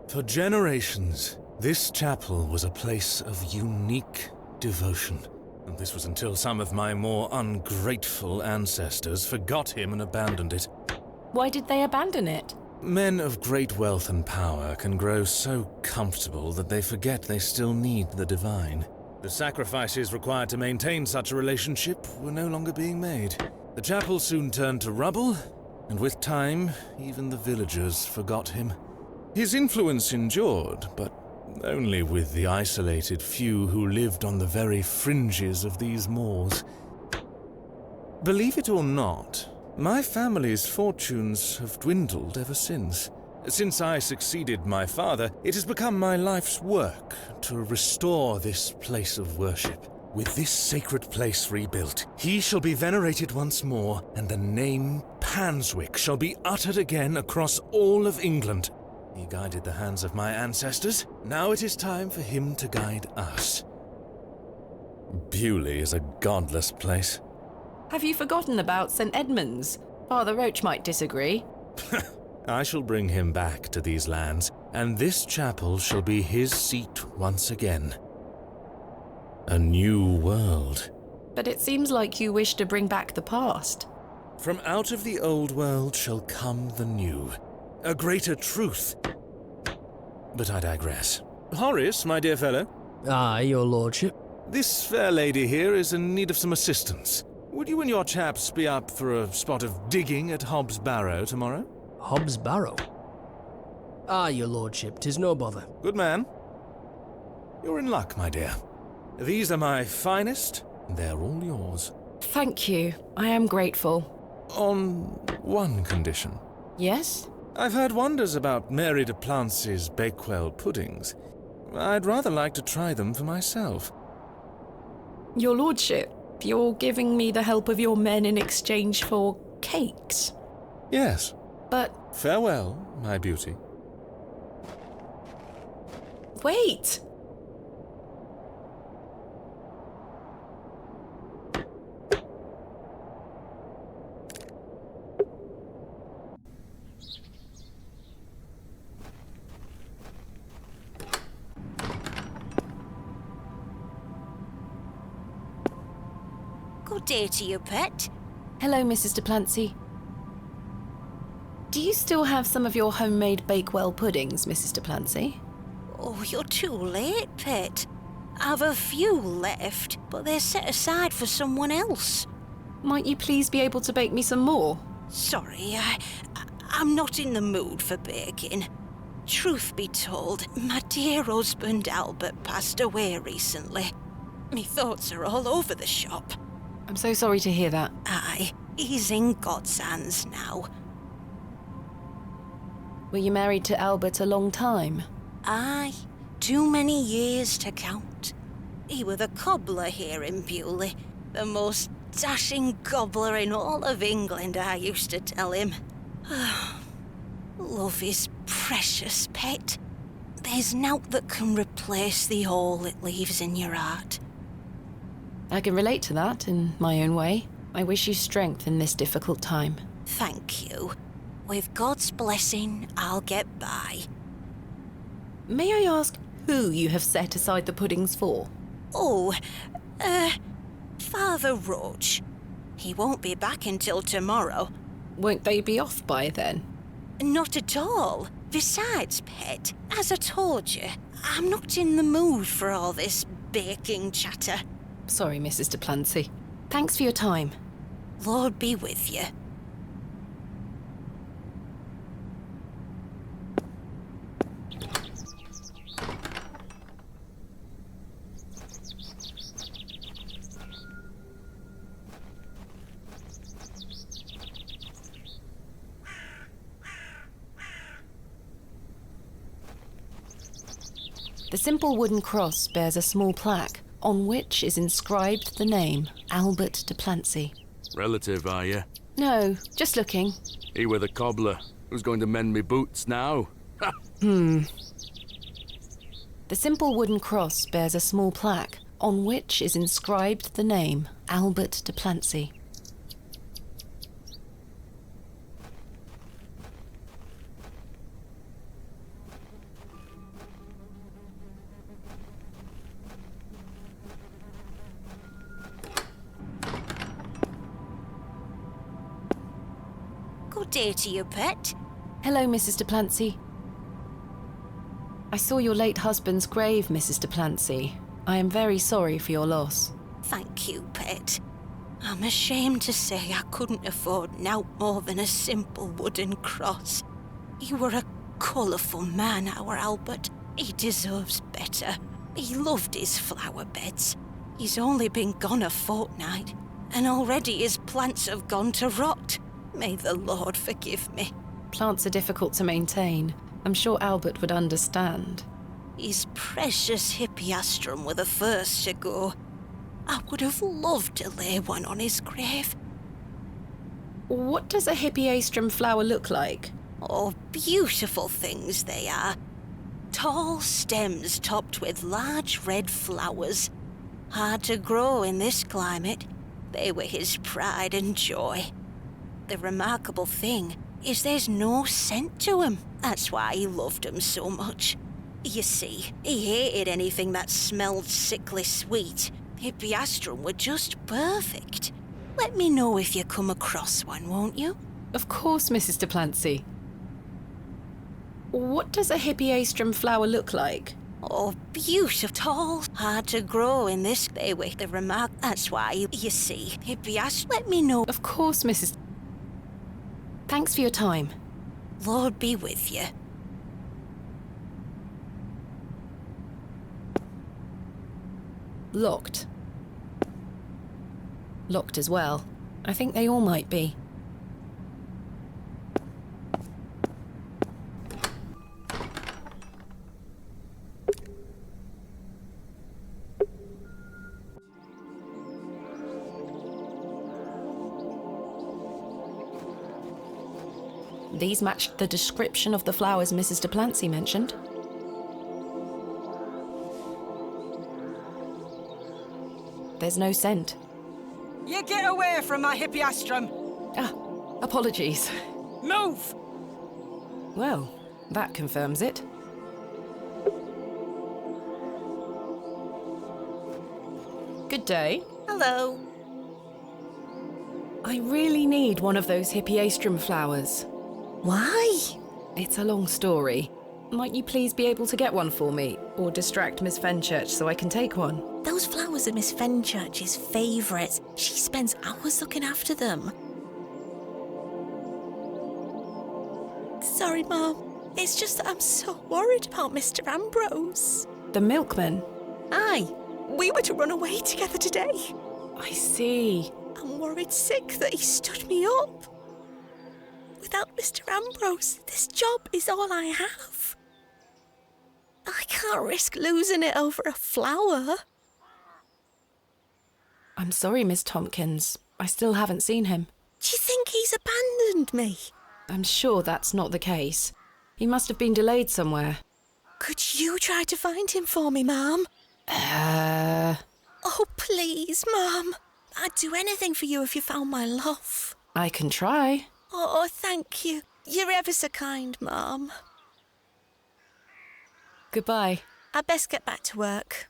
For generations, this chapel was a place of unique devotion. And this was until some of my more ungrateful ancestors forgot him and abandoned it. Why did they abandon it? Men of great wealth and power can grow so comfortable that they forget they still need the divine. The sacrifices required to maintain such a relationship were no longer being made. The chapel soon turned to rubble, and with time, even the villagers forgot him. His influence endured, but only with the isolated few who lived on the very fringes of these moors. Believe it or not, my family's fortunes have dwindled ever since. Since I succeeded my father, it has become my life's work to restore this place of worship. With this sacred place rebuilt, he shall be venerated once more, and the name Panswick shall be uttered again across all of England. He guided the hands of my ancestors. Now it is time for him to guide us. Bewley is a godless place. Have you forgotten about St. Edmund's? Father Roach might disagree. I shall bring him back to these lands, and this chapel shall be his seat once again. A new world. But it seems like you wish to bring back the past. From out of the old world shall come the new, a greater truth. But I digress. Horace, my dear fellow. Aye, your lordship. This fair lady here is in need of some assistance. Would you and your chaps be up for a spot of digging at Hob's Barrow tomorrow? Hob's Barrow? Aye, your lordship, 'tis no bother. Good man. You're in luck, my dear. These are my finest, and they're all yours. Thank you. I am grateful. On one condition. Yes? I've heard wonders about Mary de Plancy's Bakewell puddings. I'd rather like to try them for myself. Your lordship, you're giving me the help of your men in exchange for cakes? Yes. But... Farewell, my beauty. Wait! Good day to you, pet. Hello, Mrs. de Plancy. Do you still have some of your homemade Bakewell puddings, Mrs. de Plancy? Oh, you're too late, pet. I've a few left, but they're set aside for someone else. Might you please be able to bake me some more? Sorry, I'm not in the mood for baking. Truth be told, my dear husband Albert passed away recently. Me thoughts are all over the shop. I'm so sorry to hear that. Aye, he's in God's hands now. Were you married to Albert a long time? Aye, too many years to count. He were the cobbler here in Bewley, the most dashing gobbler in all of England, I used to tell him. Love is precious, pet. There's nought that can replace the hole it leaves in your heart. I can relate to that in my own way. I wish you strength in this difficult time. Thank you. With God's blessing, I'll get by. May I ask who you have set aside the puddings for? Oh, Father Roach. He won't be back until tomorrow. Won't they be off by then? Not at all. Besides, pet, as I told you, I'm not in the mood for all this baking chatter. Sorry, Mrs. de Plancy. Thanks for your time. Lord be with you. The simple wooden cross bears a small plaque on which is inscribed the name Albert de Plancy. Relative, are you? No, just looking. He were the cobbler. Who's going to mend me boots now? The simple wooden cross bears a small plaque on which is inscribed the name Albert de Plancy. Good day to you, pet. Hello, Mrs. de Plancy. I saw your late husband's grave, Mrs. de Plancy. I am very sorry for your loss. Thank you, pet. I'm ashamed to say I couldn't afford nought more than a simple wooden cross. He were a colourful man, our Albert. He deserves better. He loved his flower beds. He's only been gone a fortnight, and already his plants have gone to rot. May the Lord forgive me. Plants are difficult to maintain. I'm sure Albert would understand. His precious hippeastrum were the first to go. I would have loved to lay one on his grave. What does a hippeastrum flower look like? Oh, beautiful things they are. Tall stems topped with large red flowers. Hard to grow in this climate. They were his pride and joy. The remarkable thing is there's no scent to 'em. That's why he loved 'em so much. You see, he hated anything that smelled sickly sweet. Hippiastrum were just perfect. Let me know if you come across one, won't you? Of course, Mrs. Duplancy. What does a hippiastrum flower look like? Oh, beautiful, tall, hard to grow in this. They were the remark. That's why, you see, hippiastrum. Let me know. Of course, Mrs. Thanks for your time. Lord be with you. Locked. Locked as well. I think they all might be. These matched the description of the flowers Mrs. Duplancy mentioned. There's no scent. You get away from my hippiastrum! Ah, apologies. Move! Well, that confirms it. Good day. Hello. I really need one of those hippiastrum flowers. Why? It's a long story. Might you please be able to get one for me, or distract Miss Fenchurch so I can take one? Those flowers are Miss Fenchurch's favourites. She spends hours looking after them. Sorry, Mum. It's just that I'm so worried about Mr. Ambrose. The milkman? Aye. We were to run away together today. I see. I'm worried sick that he stood me up. Without Mr. Ambrose, this job is all I have. I can't risk losing it over a flower. I'm sorry, Miss Tompkins. I still haven't seen him. Do you think he's abandoned me? I'm sure that's not the case. He must have been delayed somewhere. Could you try to find him for me, Mum? Oh, please, Mum. I'd do anything for you if you found my love. I can try. Oh, thank you. You're ever so kind, Mum. Goodbye. I'd best get back to work.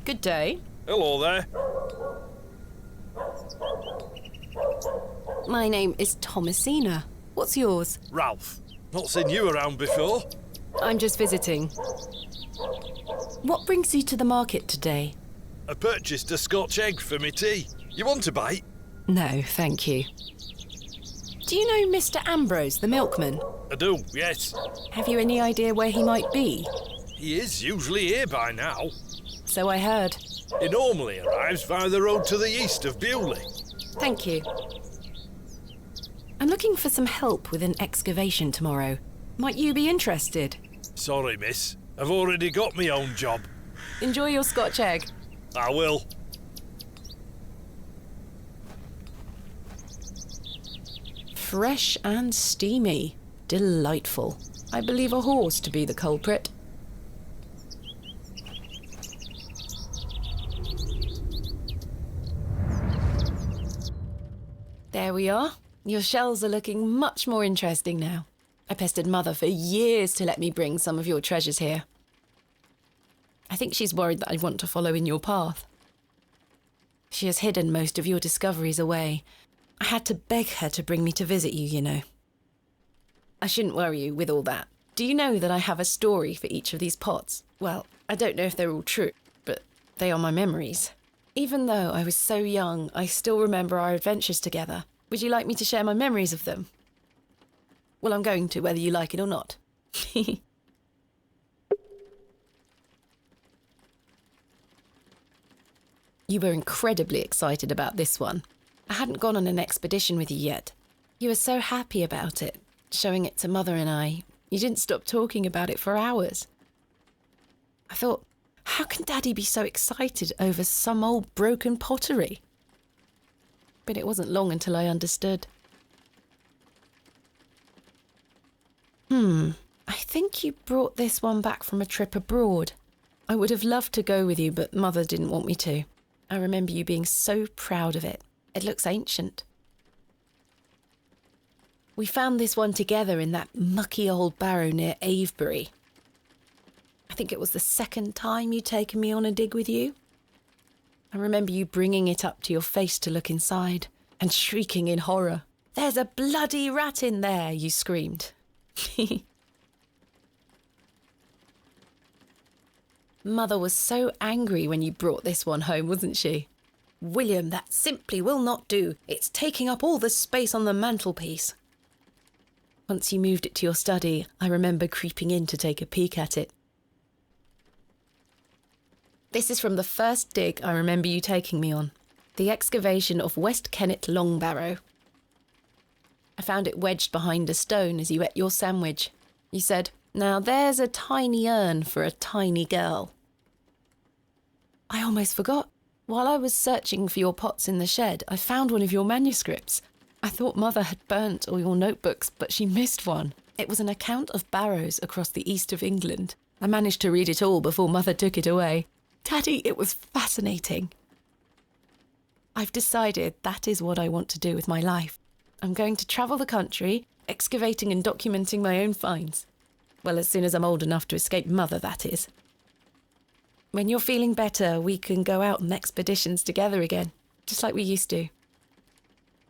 Good day. Hello there. My name is Thomasina. What's yours? Ralph. Not seen you around before. I'm just visiting. What brings you to the market today? I purchased a Scotch egg for me tea. You want a bite? No, thank you. Do you know Mr. Ambrose, the milkman? I do, yes. Have you any idea where he might be? He is usually here by now. So I heard. He normally arrives via the road to the east of Bewley. Thank you. I'm looking for some help with an excavation tomorrow. Might you be interested? Sorry, miss. I've already got my own job. Enjoy your Scotch egg. I will. Fresh and steamy. Delightful. I believe a horse to be the culprit. There we are. Your shells are looking much more interesting now. I pestered Mother for years to let me bring some of your treasures here. I think she's worried that I want to follow in your path. She has hidden most of your discoveries away. I had to beg her to bring me to visit you, you know. I shouldn't worry you with all that. Do you know that I have a story for each of these pots? Well, I don't know if they're all true, but they are my memories. Even though I was so young, I still remember our adventures together. Would you like me to share my memories of them? Well, I'm going to, whether you like it or not. You were incredibly excited about this one. I hadn't gone on an expedition with you yet. You were so happy about it, showing it to Mother and I. You didn't stop talking about it for hours. I thought, How can Daddy be so excited over some old broken pottery? But it wasn't long until I understood. I think you brought this one back from a trip abroad. I would have loved to go with you, but Mother didn't want me to. I remember you being so proud of it. It looks ancient. We found this one together in that mucky old barrow near Avebury. I think it was the second time you'd taken me on a dig with you. I remember you bringing it up to your face to look inside and shrieking in horror. "There's a bloody rat in there," you screamed. Mother was so angry when you brought this one home, wasn't she? "William, that simply will not do. It's taking up all the space on the mantelpiece." Once you moved it to your study, I remember creeping in to take a peek at it. This is from the first dig I remember you taking me on. The excavation of West Kennet Long Barrow. I found it wedged behind a stone as you ate your sandwich. You said, "Now there's a tiny urn for a tiny girl." I almost forgot. While I was searching for your pots in the shed, I found one of your manuscripts. I thought Mother had burnt all your notebooks, but she missed one. It was an account of barrows across the east of England. I managed to read it all before Mother took it away. Daddy, it was fascinating. I've decided that is what I want to do with my life. I'm going to travel the country, excavating and documenting my own finds. Well, as soon as I'm old enough to escape Mother, that is. When you're feeling better, we can go out on expeditions together again, just like we used to.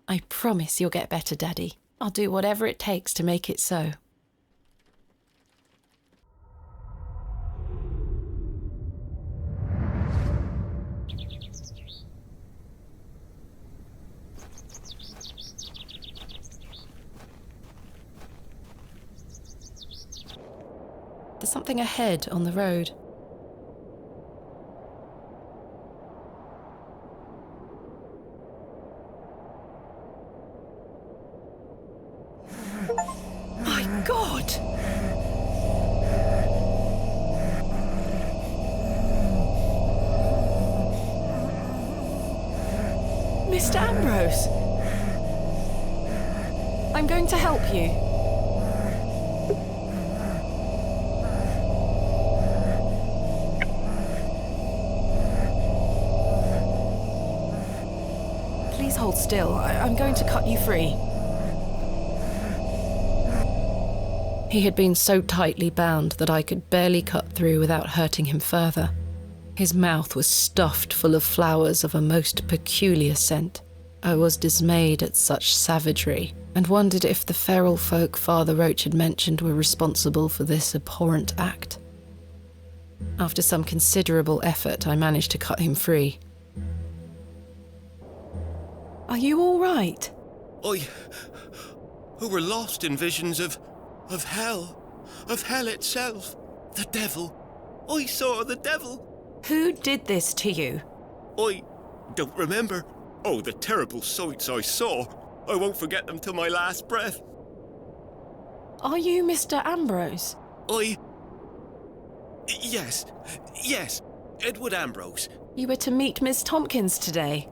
I promise you'll get better, Daddy. I'll do whatever it takes to make it so. There's something ahead on the road. My God! Mr. Ambrose! I'm going to help you. Please hold still. I'm going to cut you free. He had been so tightly bound that I could barely cut through without hurting him further. His mouth was stuffed full of flowers of a most peculiar scent. I was dismayed at such savagery, and wondered if the feral folk Father Roach had mentioned were responsible for this abhorrent act. After some considerable effort, I managed to cut him free. Are you all right? Who were lost in visions of hell itself, the devil. I saw the devil. Who did this to you? I don't remember. Oh, the terrible sights I saw. I won't forget them till my last breath. Are you Mr. Ambrose? Yes, Edward Ambrose. You were to meet Miss Tompkins today.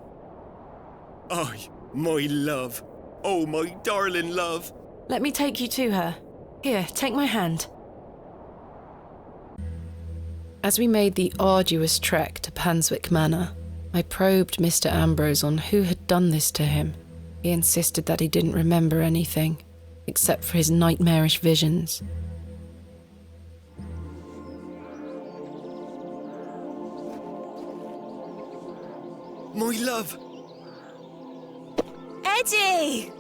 Aye, my love. Oh, my darling love. Let me take you to her. Here, take my hand. As we made the arduous trek to Panswick Manor, I probed Mr. Ambrose on who had done this to him. He insisted that he didn't remember anything, except for his nightmarish visions. My love. Eddie!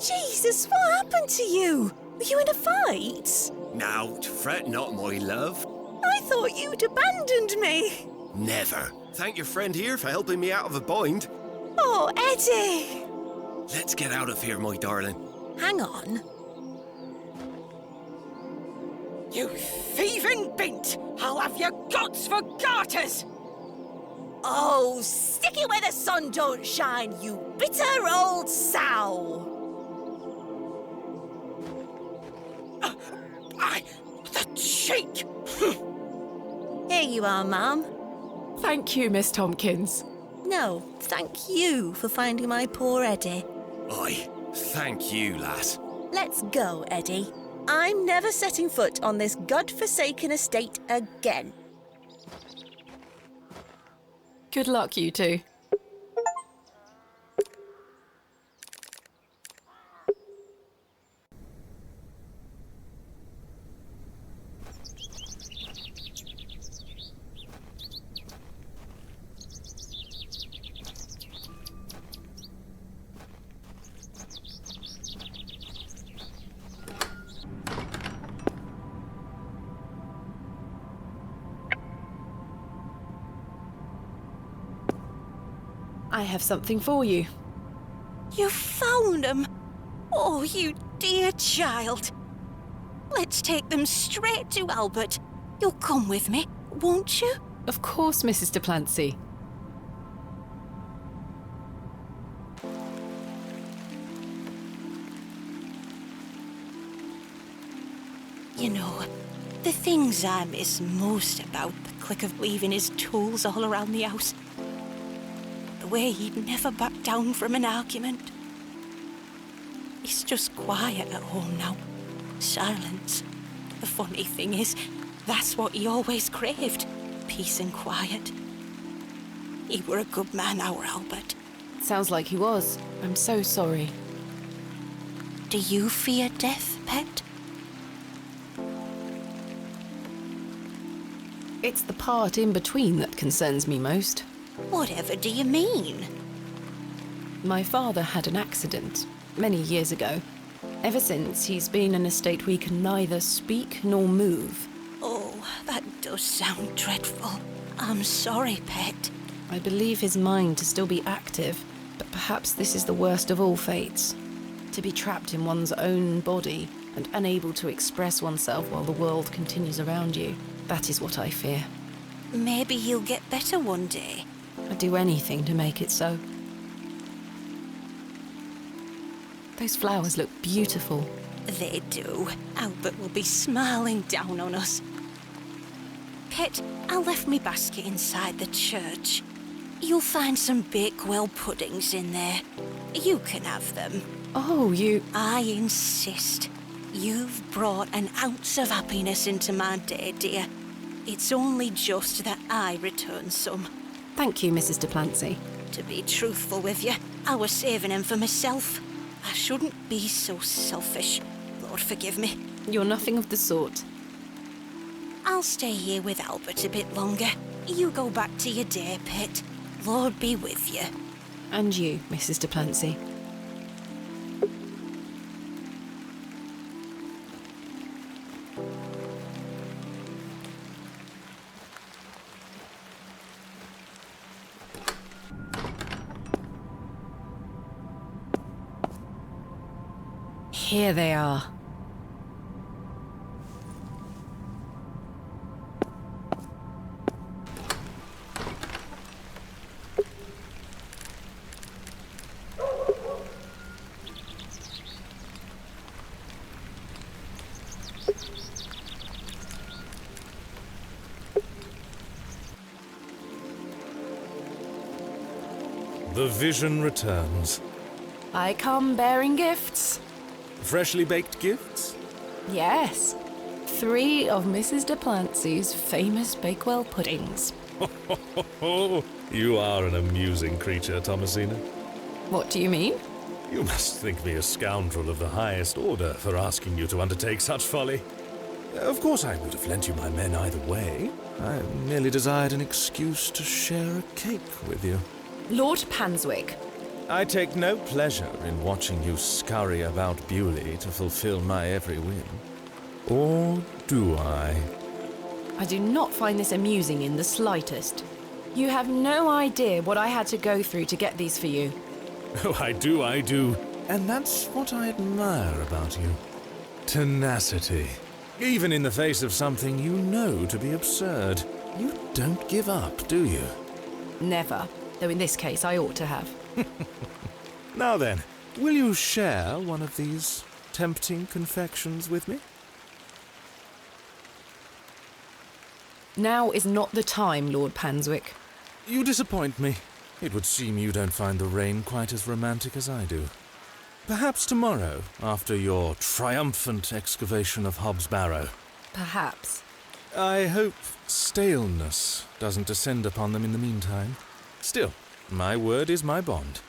Jesus, what happened to you? Were you in a fight? Now, fret not, my love. I thought you'd abandoned me. Never. Thank your friend here for helping me out of a bind. Oh, Eddie! Let's get out of here, my darling. Hang on. You thieving bint! I'll have your guts for garters! Oh, stick it where the sun don't shine, you bitter old sow! The cheek! Here you are, ma'am. Thank you, Miss Tompkins. No, thank you for finding my poor Eddie. Aye, thank you, lass. Let's go, Eddie. I'm never setting foot on this god-forsaken estate again. Good luck, you two. I have something for you. You found them? Oh, you dear child. Let's take them straight to Albert. You'll come with me, won't you? Of course, Mrs. de Plancy. You know, the things I miss most about the click of leaving his tools all around the house. The way he'd never back down from an argument. He's just quiet at home now. Silence. The funny thing is, that's what he always craved. Peace and quiet. He were a good man, our Albert. Sounds like he was. I'm so sorry. Do you fear death, pet? It's the part in between that concerns me most. Whatever do you mean? My father had an accident many years ago. Ever since, he's been in a state where he can neither speak nor move. Oh, that does sound dreadful. I'm sorry, pet. I believe his mind to still be active, but perhaps this is the worst of all fates. To be trapped in one's own body and unable to express oneself while the world continues around you. That is what I fear. Maybe he'll get better one day. I'd do anything to make it so. Those flowers look beautiful. They do. Albert will be smiling down on us. Pet, I left me basket inside the church. You'll find some Bakewell puddings in there. You can have them. Oh, you... I insist. You've brought an ounce of happiness into my day, dear. It's only just that I return some. Thank you, Mrs. de Plancy. To be truthful with you, I was saving them for myself. I shouldn't be so selfish. Lord forgive me. You're nothing of the sort. I'll stay here with Albert a bit longer. You go back to your day, pet. Lord be with you. And you, Mrs. de Plancy. Here they are. The vision returns. I come bearing gifts. Freshly baked gifts? Yes. 3 of Mrs. de Plancy's famous Bakewell puddings. You are an amusing creature, Thomasina. What do you mean? You must think me a scoundrel of the highest order for asking you to undertake such folly. Of course I would have lent you my men either way. I merely desired an excuse to share a cake with you. Lord Panswick. I take no pleasure in watching you scurry about Bewley to fulfill my every whim. Or do I? I do not find this amusing in the slightest. You have no idea what I had to go through to get these for you. Oh, I do. And that's what I admire about you. Tenacity. Even in the face of something you know to be absurd. You don't give up, do you? Never. Though in this case I ought to have. Now then, will you share one of these tempting confections with me? Now is not the time, Lord Panswick. You disappoint me. It would seem you don't find the rain quite as romantic as I do. Perhaps tomorrow, after your triumphant excavation of Hob's Barrow. Perhaps. I hope staleness doesn't descend upon them in the meantime. Still, my word is my bond.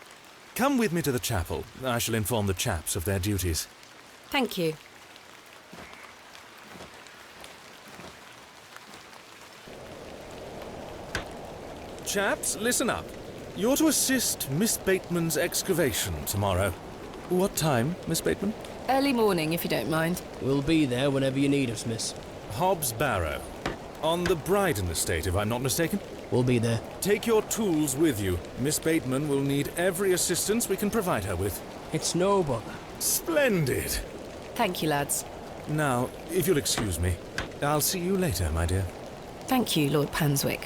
Come with me to the chapel. I shall inform the chaps of their duties. Thank you. Chaps, listen up. You're to assist Miss Bateman's excavation tomorrow. What time, Miss Bateman? Early morning, if you don't mind. We'll be there whenever you need us, miss. Hob's Barrow. On the Bryden estate, if I'm not mistaken. We'll be there. Take your tools with you. Miss Bateman will need every assistance we can provide her with. It's no bother. Splendid. Thank you, lads. Now, if you'll excuse me, I'll see you later, my dear. Thank you, Lord Panswick.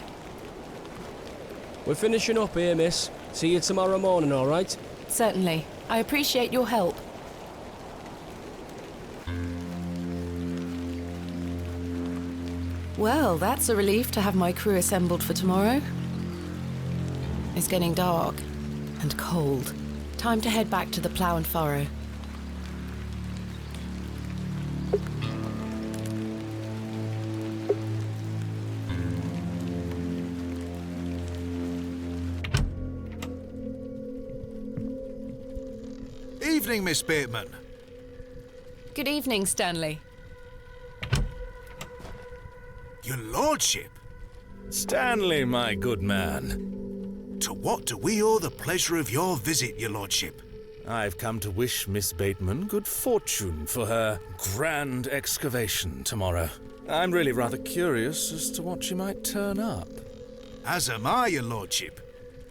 We're finishing up here, miss. See you tomorrow morning, all right? Certainly. I appreciate your help. Well, that's a relief to have my crew assembled for tomorrow. It's getting dark and cold. Time to head back to the plough and furrow. Evening, Miss Bateman. Good evening, Stanley. Your lordship. Stanley, my good man. To what do we owe the pleasure of your visit, your lordship? I've come to wish Miss Bateman good fortune for her grand excavation tomorrow. I'm really rather curious as to what she might turn up. As am I, your lordship.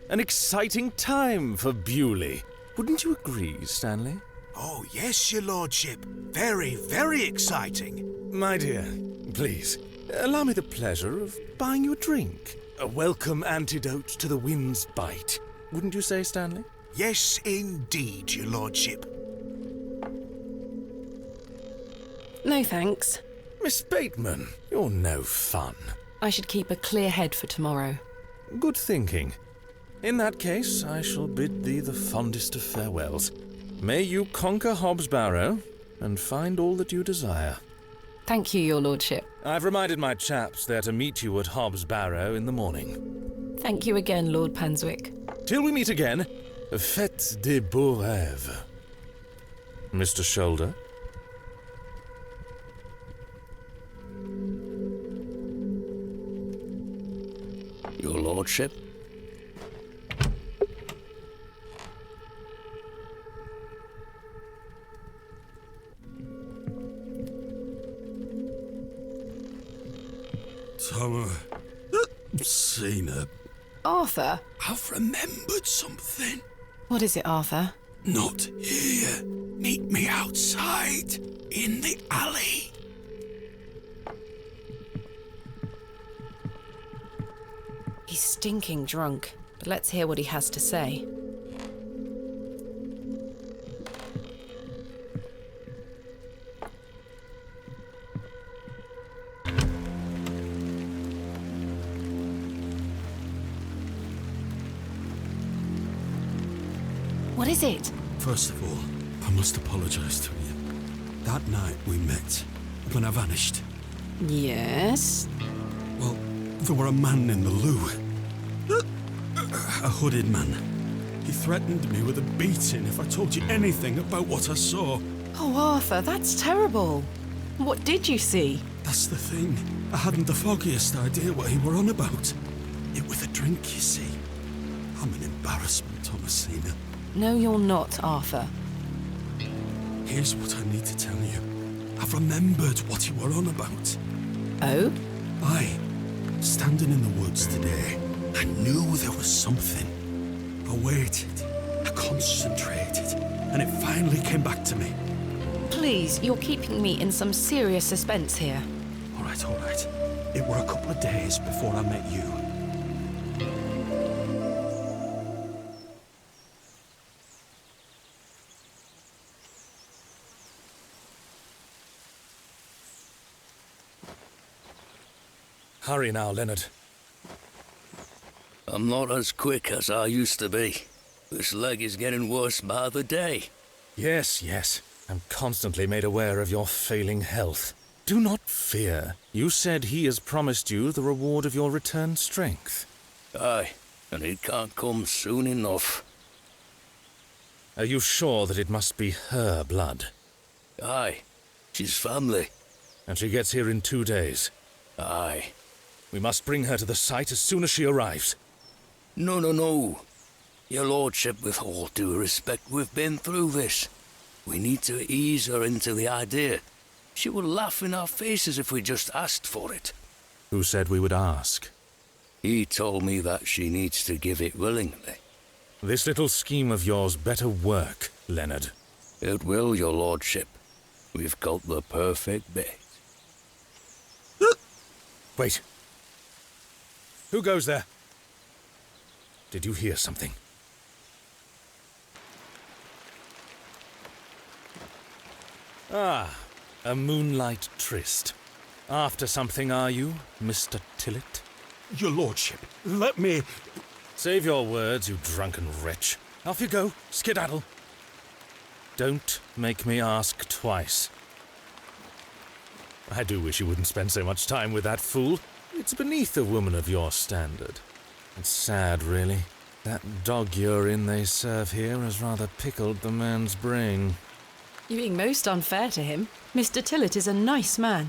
An exciting time for Bewley. Wouldn't you agree, Stanley? Oh, yes, your lordship. Very, very exciting. My dear, please, allow me the pleasure of buying you a drink. A welcome antidote to the wind's bite. Wouldn't you say, Stanley? Yes, indeed, your lordship. No thanks. Miss Bateman, you're no fun. I should keep a clear head for tomorrow. Good thinking. In that case, I shall bid thee the fondest of farewells. May you conquer Hob's Barrow and find all that you desire. Thank you, your lordship. I've reminded my chaps they're to meet you at Hob's Barrow in the morning. Thank you again, Lord Panswick. Till we meet again, faites des beaux rêves. Mr. Shoulder? Your lordship? Seen her. Arthur? I've remembered something. What is it, Arthur? Not here. Meet me outside, in the alley. He's stinking drunk, but let's hear what he has to say. What is it? First of all, I must apologise to you. That night we met, when I vanished. Yes? Well, there were a man in the loo. A hooded man. He threatened me with a beating if I told you anything about what I saw. Oh, Arthur, that's terrible. What did you see? That's the thing. I hadn't the foggiest idea what he were on about. It was a drink, you see. I'm an embarrassment, Thomasina. No, you're not, Arthur. Here's what I need to tell you. I've remembered what you were on about. Oh? Aye. Standing in the woods today, I knew there was something. I waited. I concentrated. And it finally came back to me. Please, you're keeping me in some serious suspense here. All right. It were a couple of days before I met you. Hurry now, Leonard. I'm not as quick as I used to be. This leg is getting worse by the day. Yes, yes. I'm constantly made aware of your failing health. Do not fear. You said he has promised you the reward of your returned strength. Aye, and it can't come soon enough. Are you sure that it must be her blood? Aye, she's family. And she gets here in 2 days? Aye. We must bring her to the site as soon as she arrives. No. Your lordship, with all due respect, we've been through this. We need to ease her into the idea. She would laugh in our faces if we just asked for it. Who said we would ask? He told me that she needs to give it willingly. This little scheme of yours better work, Leonard. It will, your lordship. We've got the perfect bait. Wait. Who goes there? Did you hear something? Ah, a moonlight tryst. After something, are you, Mr. Tillett? Your lordship, let me... Save your words, you drunken wretch. Off you go, skedaddle. Don't make me ask twice. I do wish you wouldn't spend so much time with that fool. It's beneath a woman of your standard. It's sad, really. That dog urine they serve here has rather pickled the man's brain. You're being most unfair to him. Mr. Tillett is a nice man.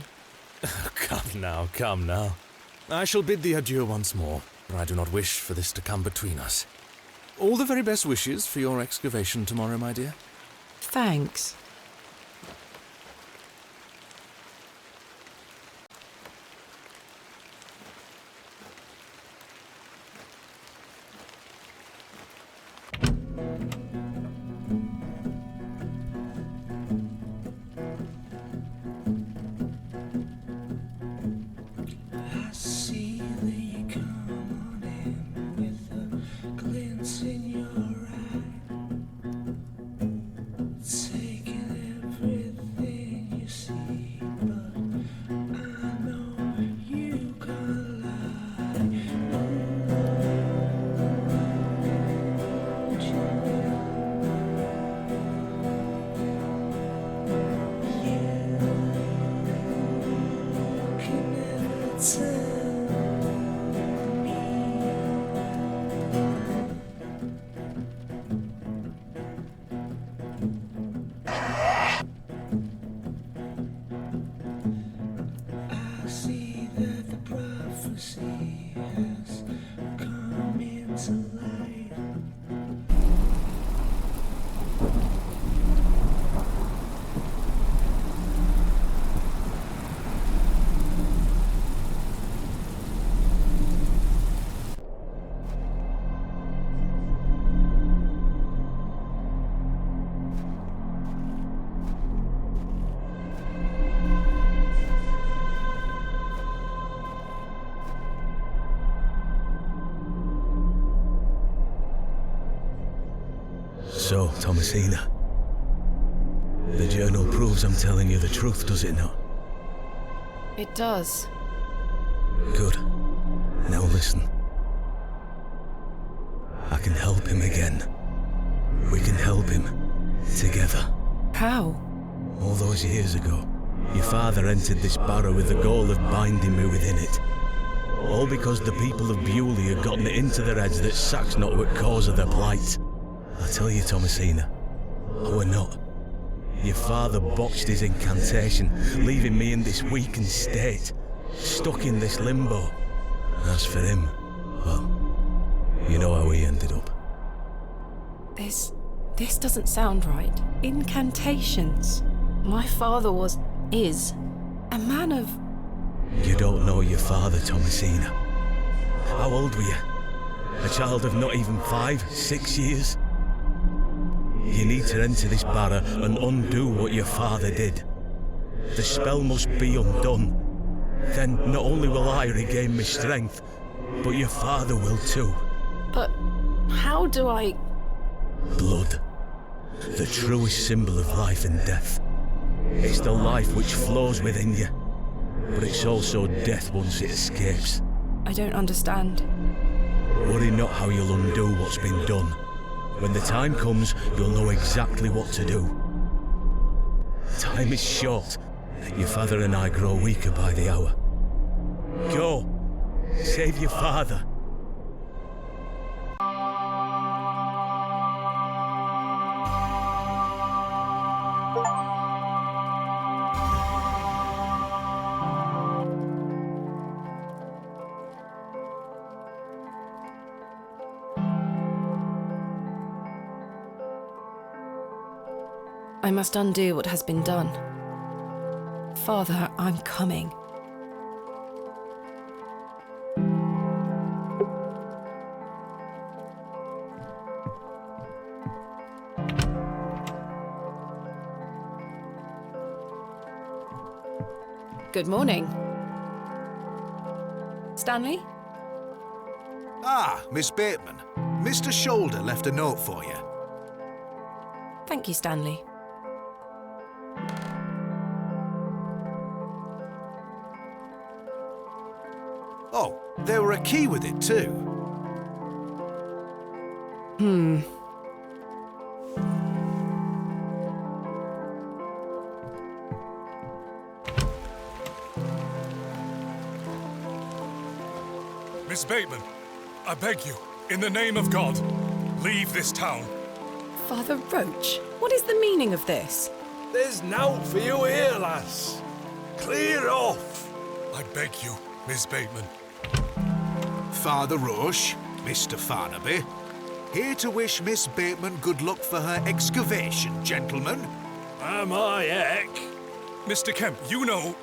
Come now. I shall bid thee adieu once more, for I do not wish for this to come between us. All the very best wishes for your excavation tomorrow, my dear. Thanks. So, Thomasina, the journal proves I'm telling you the truth, does it not? It does. Good. Now listen. I can help him again. We can help him. Together. How? All those years ago, your father entered this barrow with the goal of binding me within it. All because the people of Bewley had gotten it into their heads that Sack's not what cause of their plight. I tell you, Thomasina, I were not. Your father botched his incantation, leaving me in this weakened state, stuck in this limbo. As for him, well, you know how he ended up. This doesn't sound right. Incantations. My father is a man of... You don't know your father, Thomasina. How old were you? A child of not even 5, 6 years? You need to enter this barrow and undo what your father did. The spell must be undone. Then not only will I regain my strength, but your father will too. But how do I... Blood. The truest symbol of life and death. It's the life which flows within you. but it's also death once it escapes. I don't understand. Worry not how you'll undo what's been done. When the time comes, you'll know exactly what to do. Time is short. Your father and I grow weaker by the hour. Go. Save your father. I must undo what has been done. Father, I'm coming. Good morning. Stanley? Ah, Miss Bateman. Mr. Shoulder left a note for you. Thank you, Stanley. Oh, there were a key with it too. Miss Bateman, I beg you, in the name of God, leave this town. Father Roach, what is the meaning of this? There's nowt for you here, lass. Clear off. I beg you, Miss Bateman. Father Roche, Mr. Farnaby, here to wish Miss Bateman good luck for her excavation, gentlemen. Am I heck? Mr. Kemp, you know...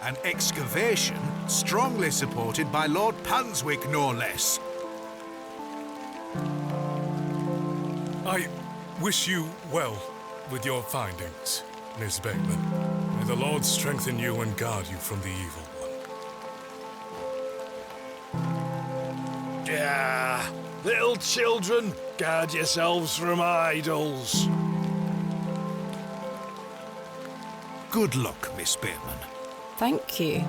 An excavation strongly supported by Lord Panswick, no less. I wish you well with your findings, Miss Bateman. May the Lord strengthen you and guard you from the evil one. Yeah, little children, guard yourselves from idols. Good luck, Miss Bateman. Thank you.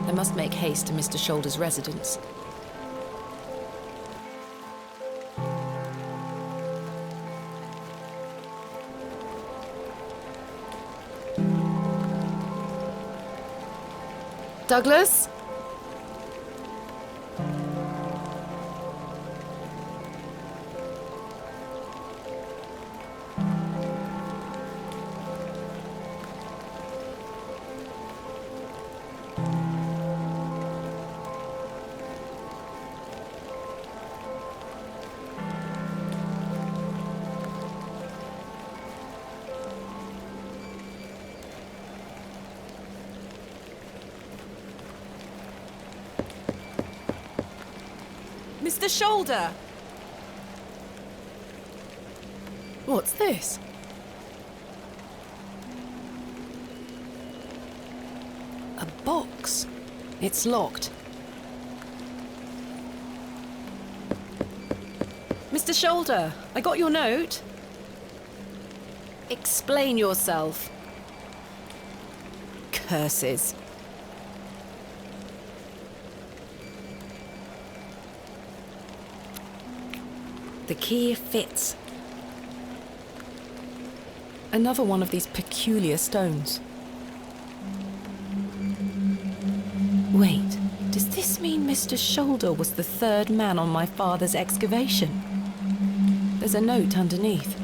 I must make haste to Mr. Shoulder's residence. Douglas? Mr. Shoulder! What's this? A box. It's locked. Mr. Shoulder, I got your note. Explain yourself. Curses. The key fits. Another one of these peculiar stones. Wait, does this mean Mr. Shoulder was the third man on my father's excavation? There's a note underneath.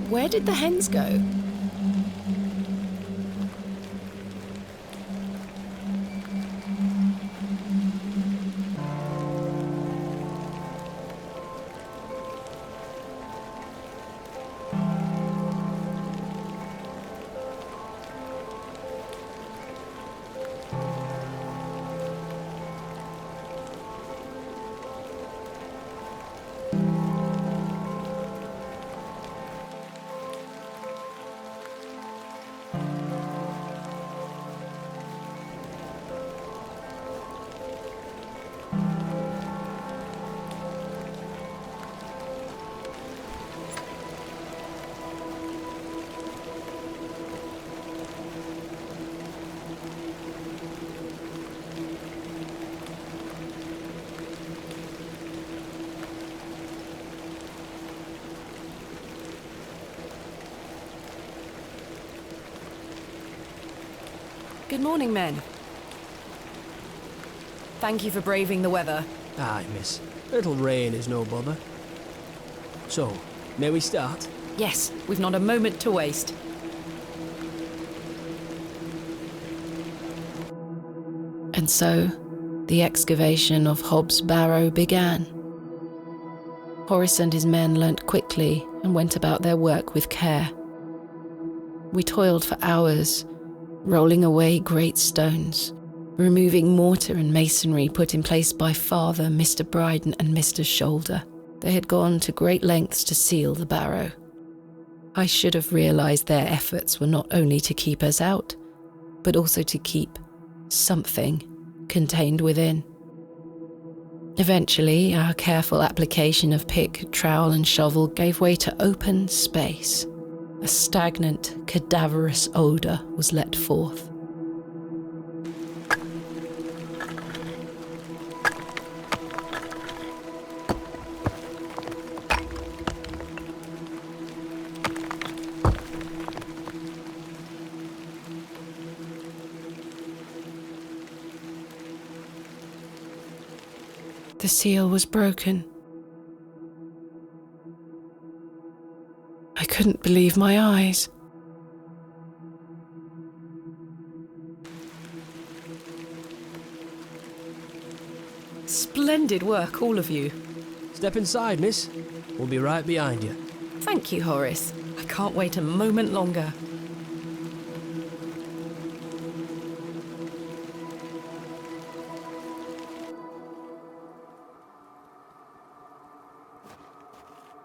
Where did the hens go? Good morning, men. Thank you for braving the weather. Aye, miss. Little rain is no bother. So, may we start? Yes, we've not a moment to waste. And so, the excavation of Hob's Barrow began. Horace and his men learnt quickly and went about their work with care. We toiled for hours, rolling away great stones, removing mortar and masonry put in place by Father, Mr. Bryden and Mr. Shoulder. They had gone to great lengths to seal the barrow. I should have realised their efforts were not only to keep us out, but also to keep something contained within. Eventually, our careful application of pick, trowel and shovel gave way to open space. A stagnant, cadaverous odour was let forth. The seal was broken. I couldn't believe my eyes. Splendid work, all of you. Step inside, miss. We'll be right behind you. Thank you, Horace. I can't wait a moment longer.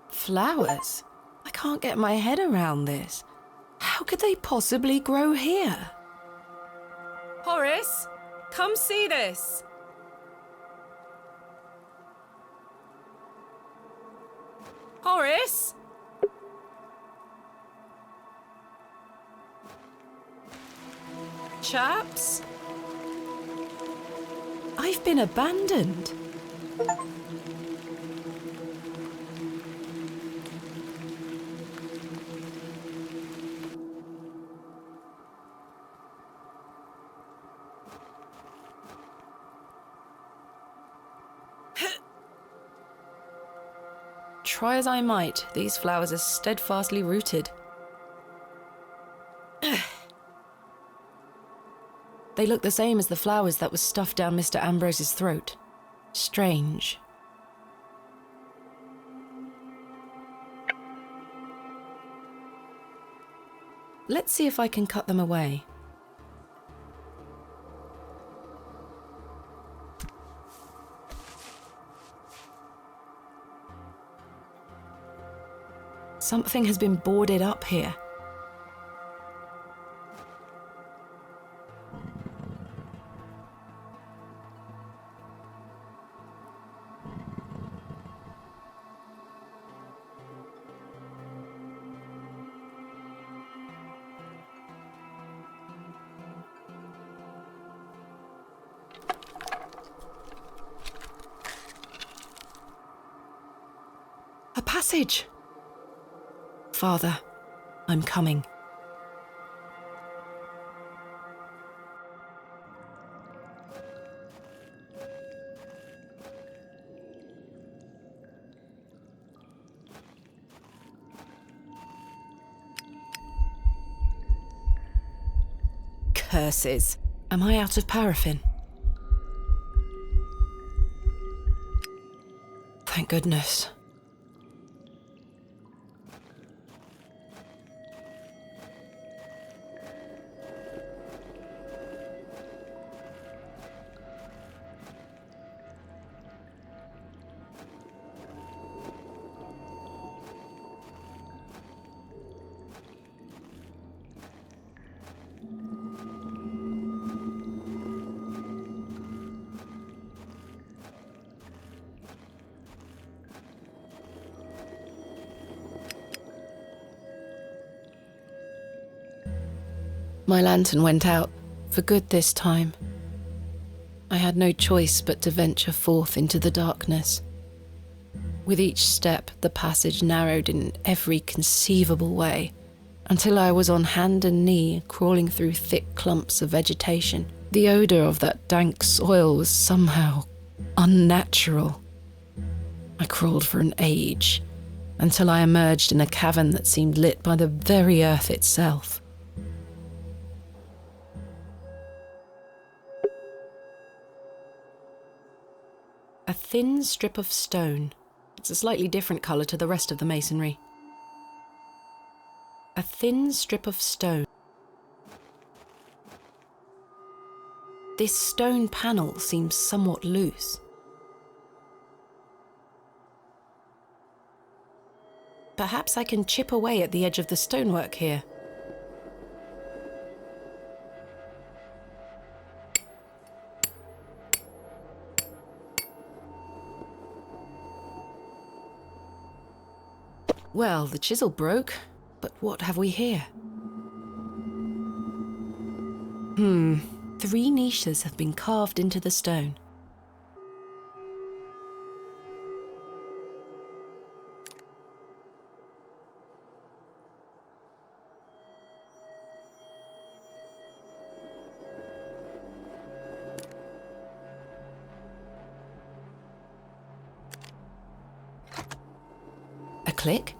Flowers? I can't get my head around this. How could they possibly grow here? Horace, come see this. Horace? Chaps? I've been abandoned. Try as I might, these flowers are steadfastly rooted. They look the same as the flowers that was stuffed down Mr. Ambrose's throat. Strange. Let's see if I can cut them away. Something has been boarded up here. A passage! Father, I'm coming. Curses. Am I out of paraffin? Thank goodness. My lantern went out, for good this time. I had no choice but to venture forth into the darkness. With each step, the passage narrowed in every conceivable way, until I was on hand and knee, crawling through thick clumps of vegetation. The odour of that dank soil was somehow unnatural. I crawled for an age, until I emerged in a cavern that seemed lit by the very earth itself. A thin strip of stone. It's a slightly different colour to the rest of the masonry. A thin strip of stone. This stone panel seems somewhat loose. Perhaps I can chip away at the edge of the stonework here. Well, the chisel broke, but what have we here? 3 niches have been carved into the stone. A click.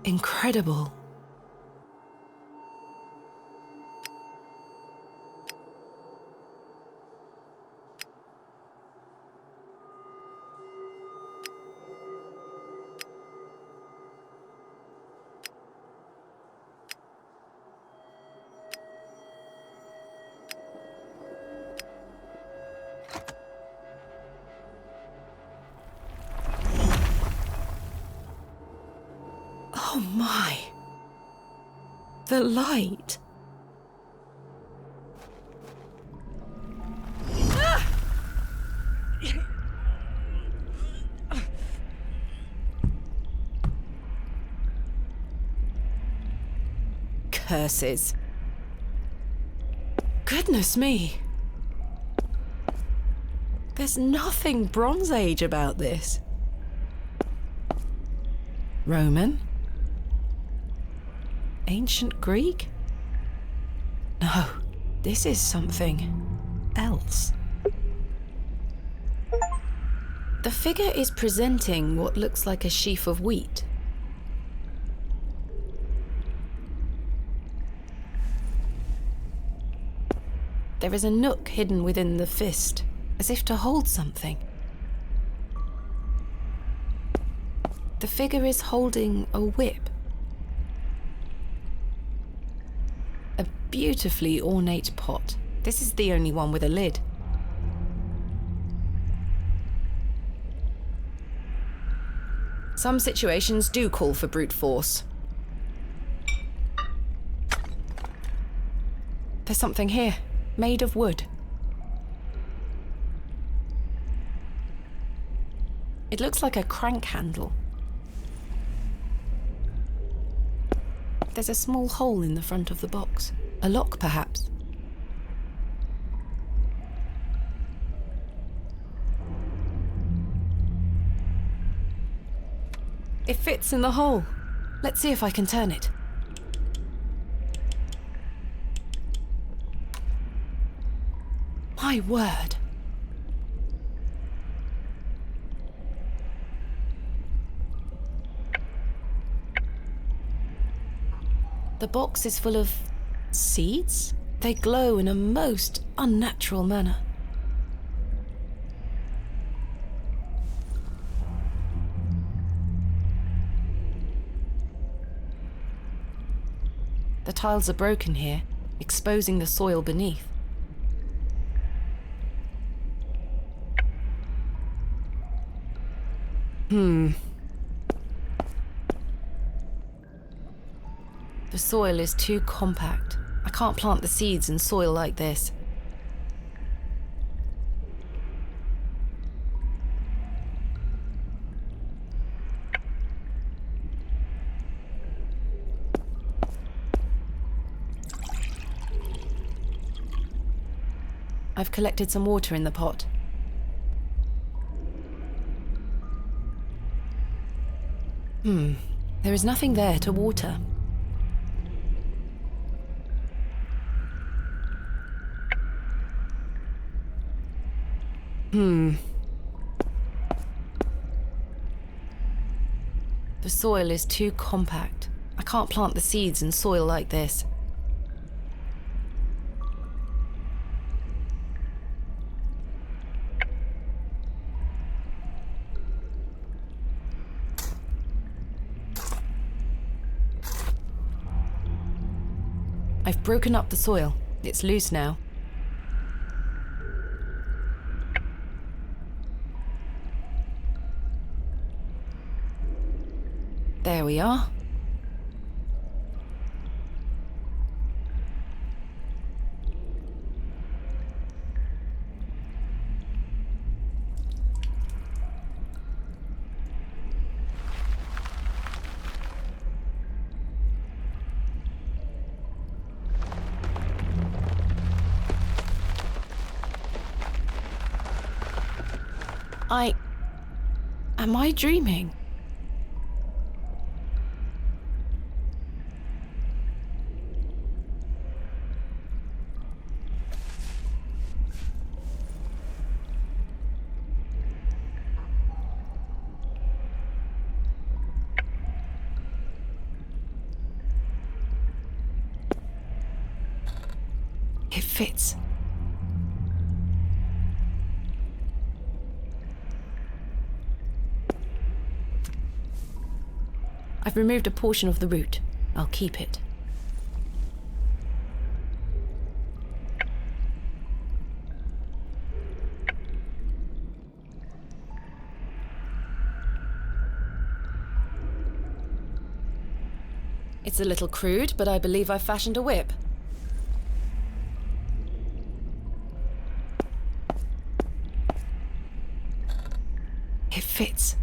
Incredible. Oh my. The light. Curses. Goodness me. There's nothing Bronze Age about this. Roman? Ancient Greek? No, this is something else. The figure is presenting what looks like a sheaf of wheat. There is a nook hidden within the fist, as if to hold something. The figure is holding a whip. A beautifully ornate pot. This is the only one with a lid. Some situations do call for brute force. There's something here, made of wood. It looks like a crank handle. There's a small hole in the front of the box. A lock, perhaps. It fits in the hole. Let's see if I can turn it. My word. The box is full of seeds. They glow in a most unnatural manner. The tiles are broken here, exposing the soil beneath. The soil is too compact. I can't plant the seeds in soil like this. I've collected some water in the pot. There is nothing there to water. The soil is too compact. I can't plant the seeds in soil like this. I've broken up the soil. It's loose now. There we are. Am I dreaming? It fits. I've removed a portion of the root. I'll keep it. It's a little crude, but I believe I've fashioned a whip. It fits.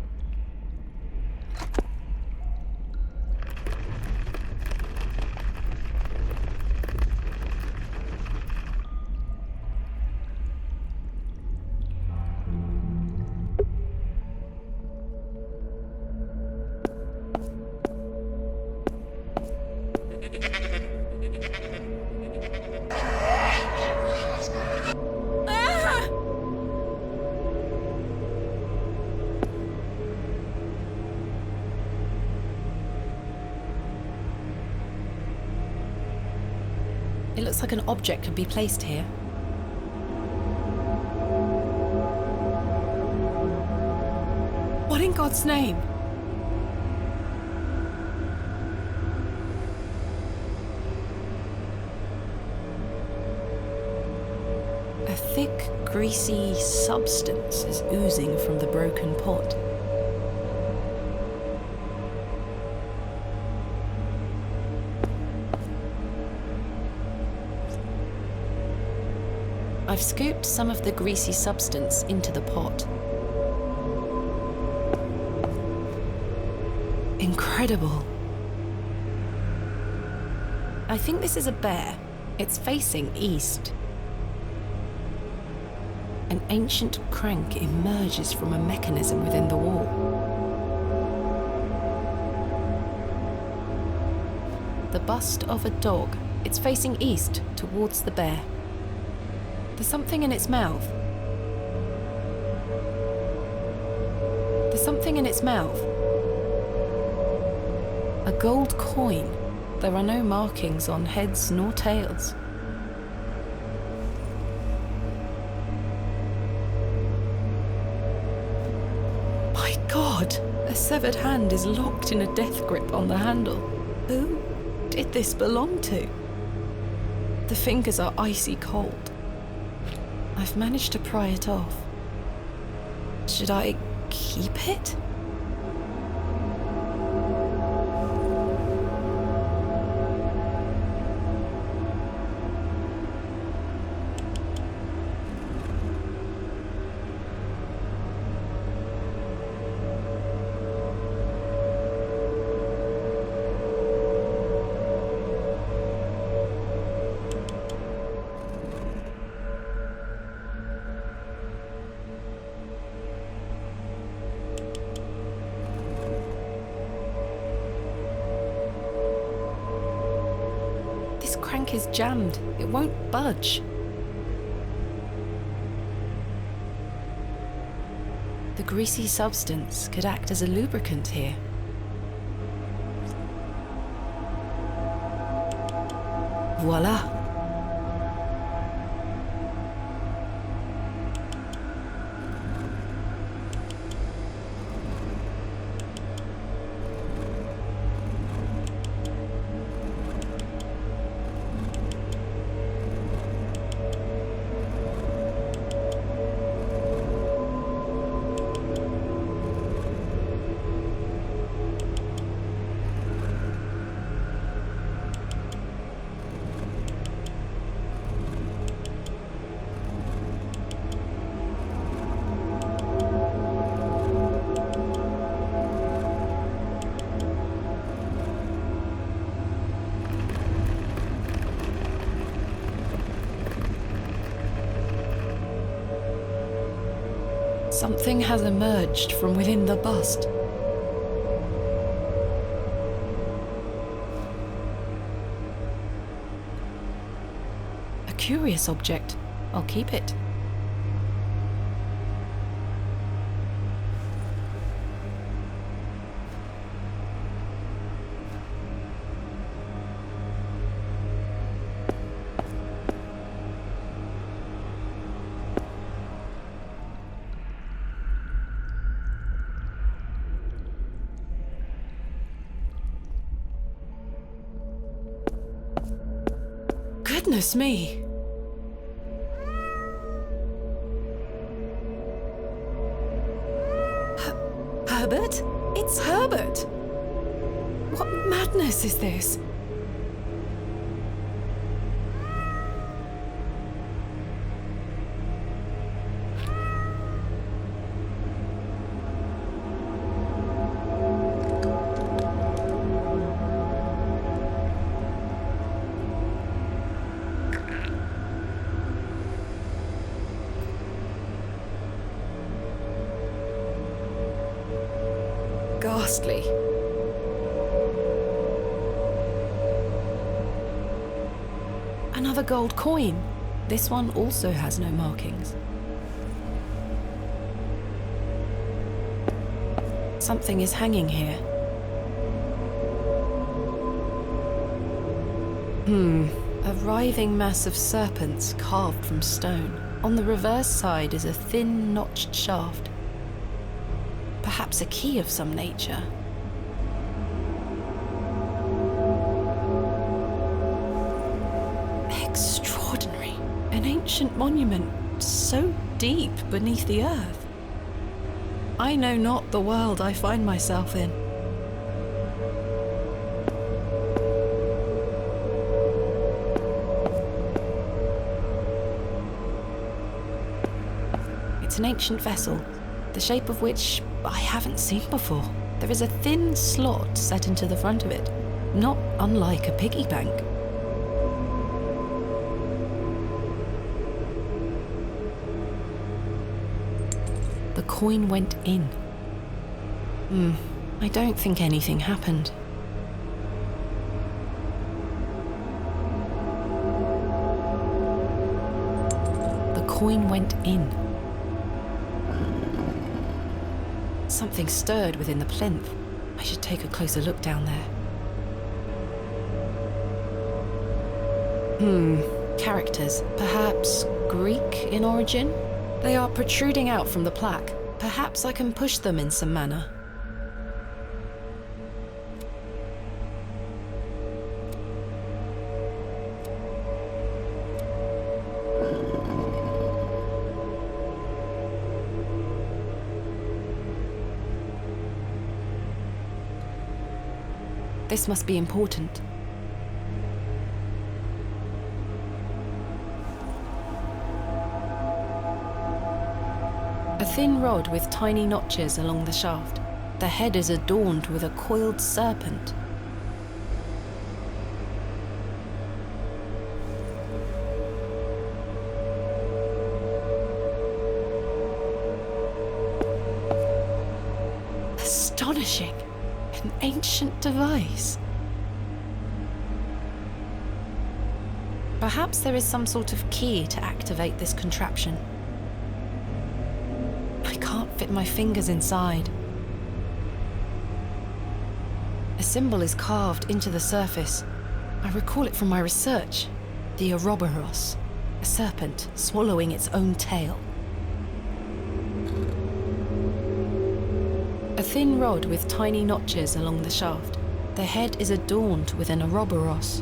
It looks like an object could be placed here. What in God's name? A thick, greasy substance is oozing from the broken pot. I've scooped some of the greasy substance into the pot. Incredible. I think this is a bear. It's facing east. An ancient crank emerges from a mechanism within the wall. The bust of a dog. It's facing east, towards the bear. There's something in its mouth. There's something in its mouth. A gold coin. There are no markings on heads nor tails. My God! A severed hand is locked in a death grip on the handle. Who did this belong to? The fingers are icy cold. I've managed to pry it off. Should I keep it? crank is jammed. It won't budge. The greasy substance could act as a lubricant here. Voila! Something has emerged from within the bust. A curious object. I'll keep it. Goodness me! Herbert? It's Herbert! What madness is this? Ghastly. Another gold coin. This one also has no markings. Something is hanging here. A writhing mass of serpents carved from stone. On the reverse side is a thin, notched shaft. Perhaps a key of some nature. Extraordinary. An ancient monument so deep beneath the earth. I know not the world I find myself in. It's an ancient vessel, the shape of which I haven't seen before. There is a thin slot set into the front of it, not unlike a piggy bank. The coin went in. I don't think anything happened. The coin went in. Something stirred within the plinth. I should take a closer look down there. Characters. Perhaps Greek in origin? They are protruding out from the plaque. Perhaps I can push them in some manner. This must be important. A thin rod with tiny notches along the shaft. The head is adorned with a coiled serpent. Astonishing! An ancient device. Perhaps there is some sort of key to activate this contraption. I can't fit my fingers inside. A symbol is carved into the surface. I recall it from my research. The Ouroboros, a serpent swallowing its own tail. A thin rod with tiny notches along the shaft. The head is adorned with an Ouroboros.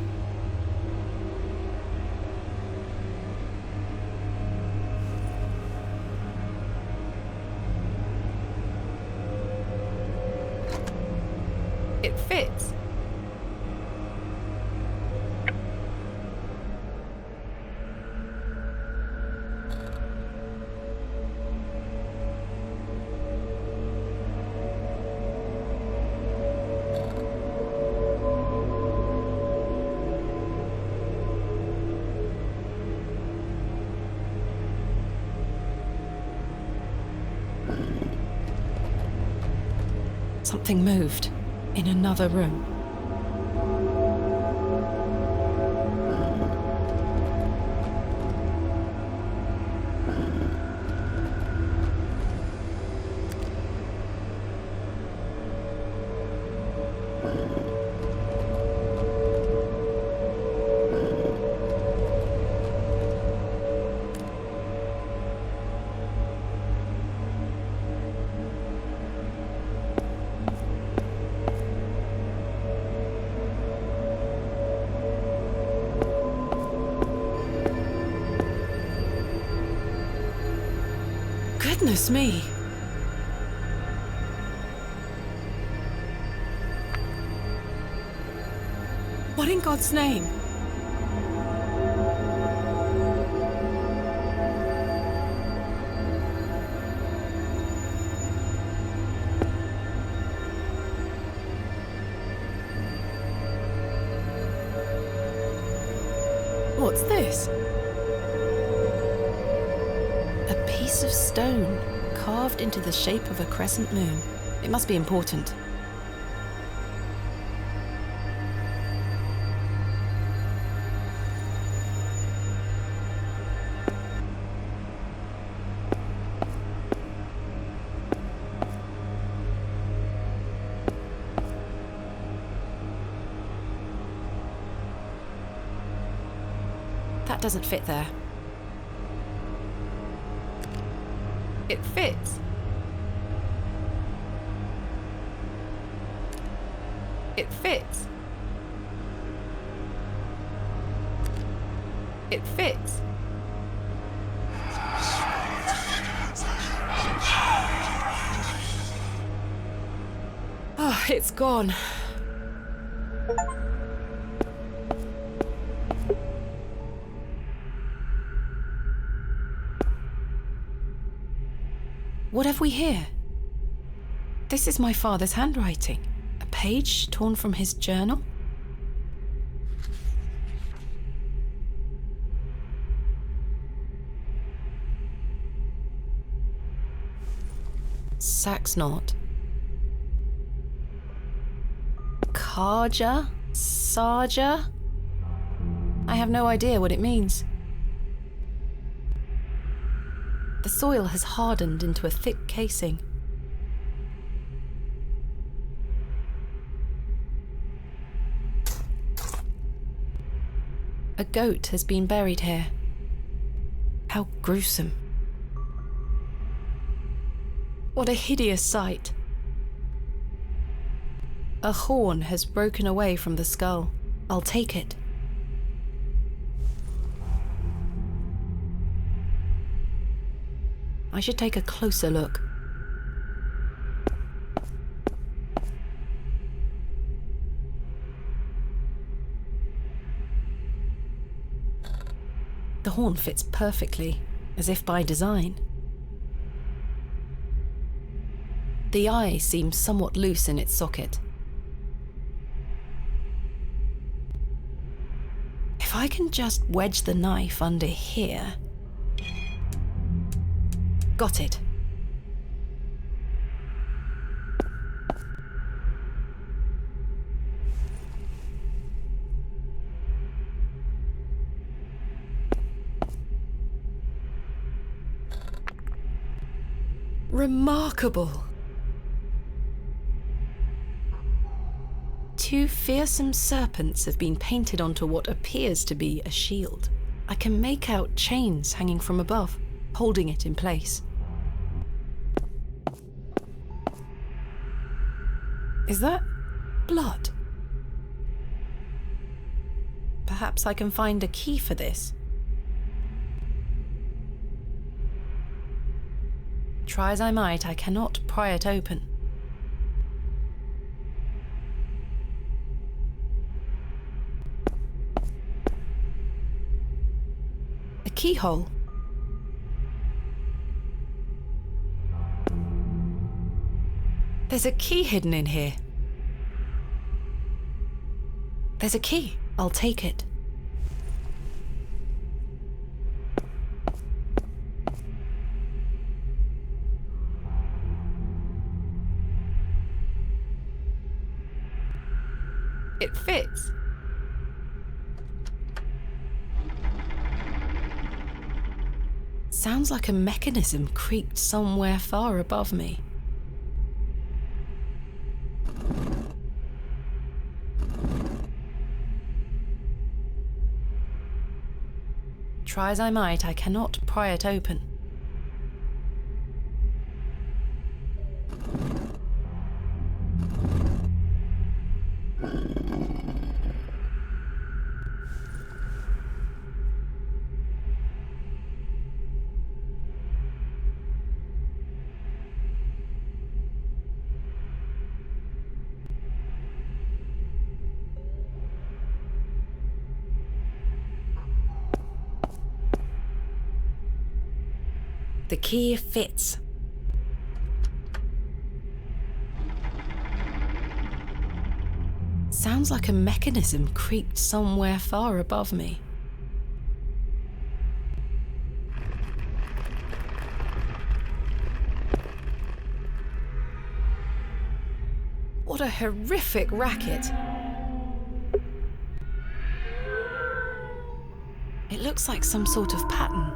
It fits. Something moved in another room. Goodness me! What in God's name? What's this? Piece of stone carved into the shape of a crescent moon. It must be important. That doesn't fit there. It fits. It fits. It fits. Oh, it's gone. What have we here? This is my father's handwriting. A page torn from his journal? Saxnot. Karja? Sarja? I have no idea what it means. The soil has hardened into a thick casing. A goat has been buried here. How gruesome. What a hideous sight. A horn has broken away from the skull. I'll take it. I should take a closer look. The horn fits perfectly, as if by design. The eye seems somewhat loose in its socket. If I can just wedge the knife under here... Got it. Remarkable. 2 fearsome serpents have been painted onto what appears to be a shield. I can make out chains hanging from above, holding it in place. Is that blood? Perhaps I can find a key for this. Try as I might, I cannot pry it open. A keyhole. There's a key hidden in here. There's a key. I'll take it. It fits. Sounds like a mechanism creaked somewhere far above me. Try as I might, I cannot pry it open. The key fits. Sounds like a mechanism creaked somewhere far above me. What a horrific racket. It looks like some sort of pattern.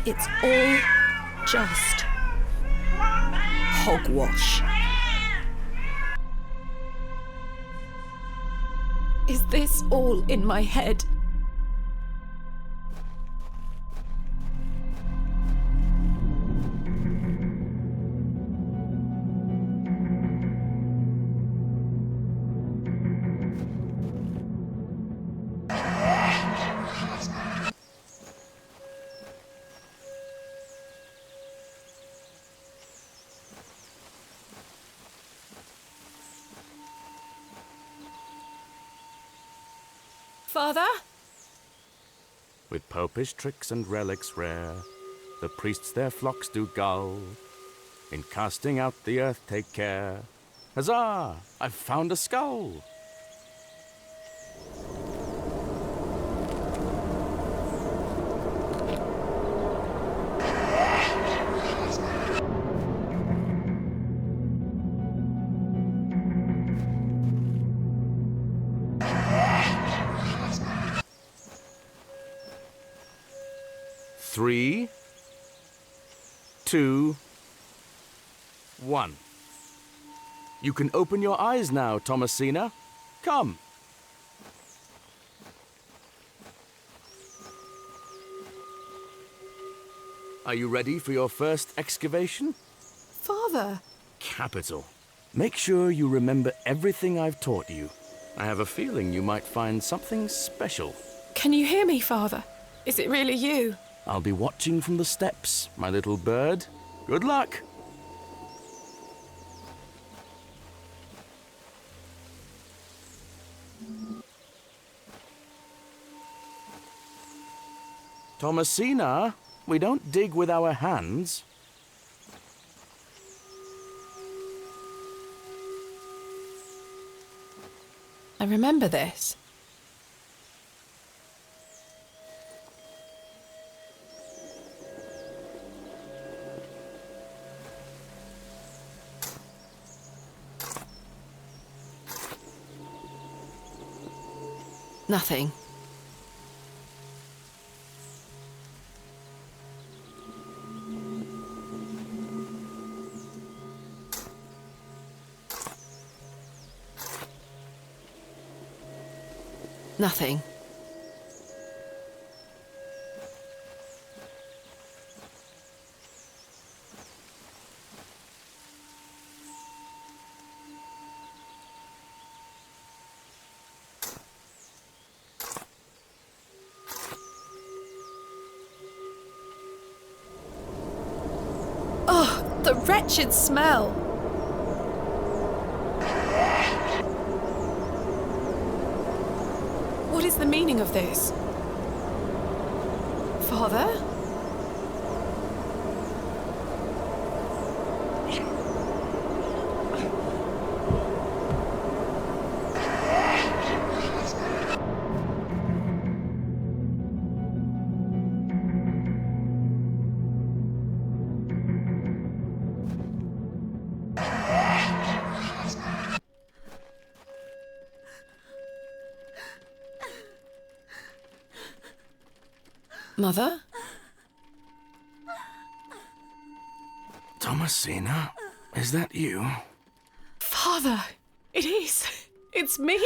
It's all just hogwash. Is this all in my head? Father? With popish tricks and relics rare, the priests their flocks do gull. In casting out the earth take care. Huzzah! I've found a skull! Three, 2, 1. You can open your eyes now, Thomasina. Come. Are you ready for your first excavation? Father! Capital. Make sure you remember everything I've taught you. I have a feeling you might find something special. Can you hear me, Father? Is it really you? I'll be watching from the steps, my little bird. Good luck! Thomasina, we don't dig with our hands. I remember this. Nothing. Nothing. Oh, the wretched smell! What is the meaning of this? Father? Mother? Thomasina, is that you? Father, it is. It's me.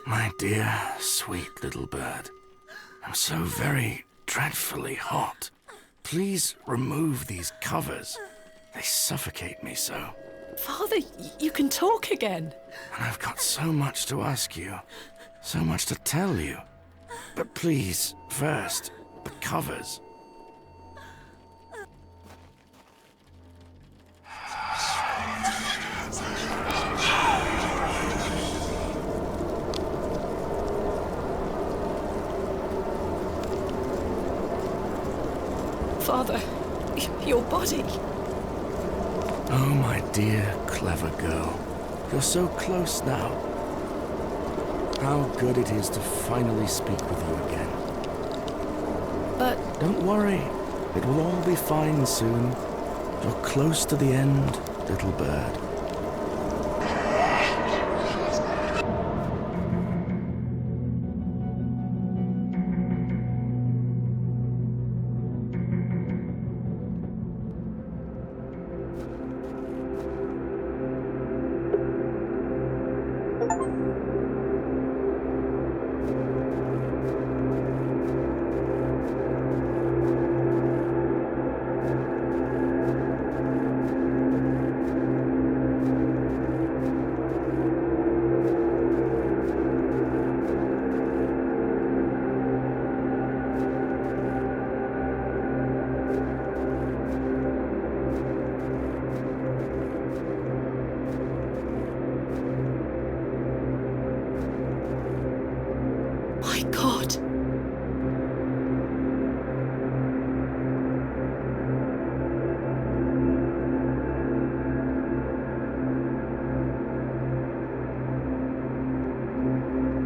My dear, sweet little bird. I'm so very dreadfully hot. Please remove these covers. They suffocate me so. Father, you can talk again. And I've got so much to ask you. So much to tell you. But please, first, the covers. Father, your body. Oh, my dear, clever girl. You're so close now. How good it is to finally speak with you again. But... Don't worry. It will all be fine soon. You're close to the end, little bird.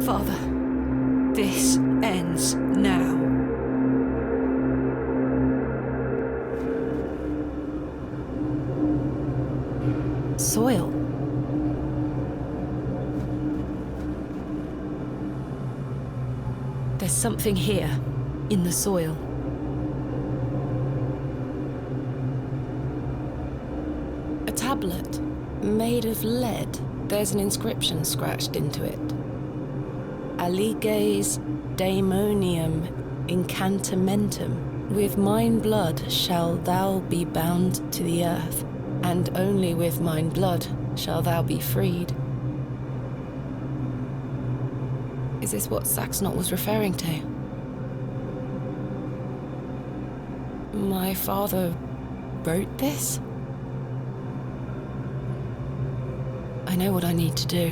Father, this ends now. Soil. There's something here, in the soil. A tablet, made of lead. There's an inscription scratched into it. Aliges daemonium incantamentum. With mine blood shall thou be bound to the earth, and only with mine blood shall thou be freed. Is this what Saxnot was referring to? My father wrote this? I know what I need to do.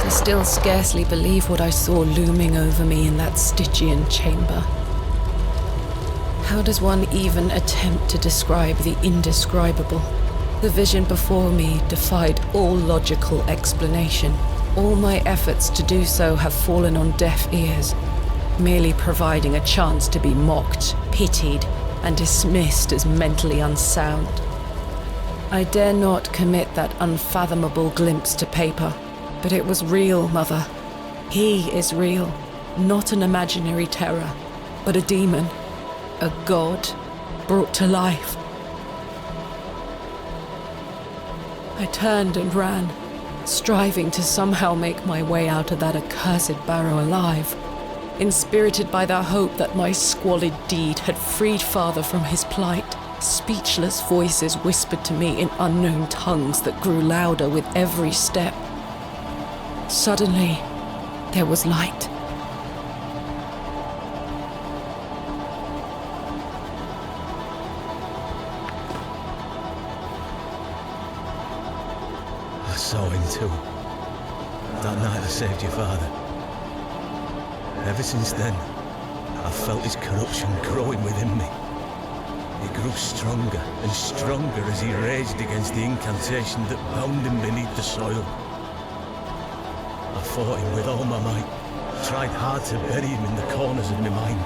Still scarcely believe what I saw looming over me in that Stygian chamber. How does one even attempt to describe the indescribable? The vision before me defied all logical explanation. All my efforts to do so have fallen on deaf ears, merely providing a chance to be mocked, pitied, and dismissed as mentally unsound. I dare not commit that unfathomable glimpse to paper. But it was real, Mother. He is real, not an imaginary terror, but a demon, a god brought to life. I turned and ran, striving to somehow make my way out of that accursed Barrow alive, inspirited by the hope that my squalid deed had freed Father from his plight. Speechless voices whispered to me in unknown tongues that grew louder with every step. Suddenly, there was light. I saw him too. That night I saved your father. Ever since then, I've felt his corruption growing within me. He grew stronger and stronger as he raged against the incantation that bound him beneath the soil. I fought him with all my might, tried hard to bury him in the corners of my mind.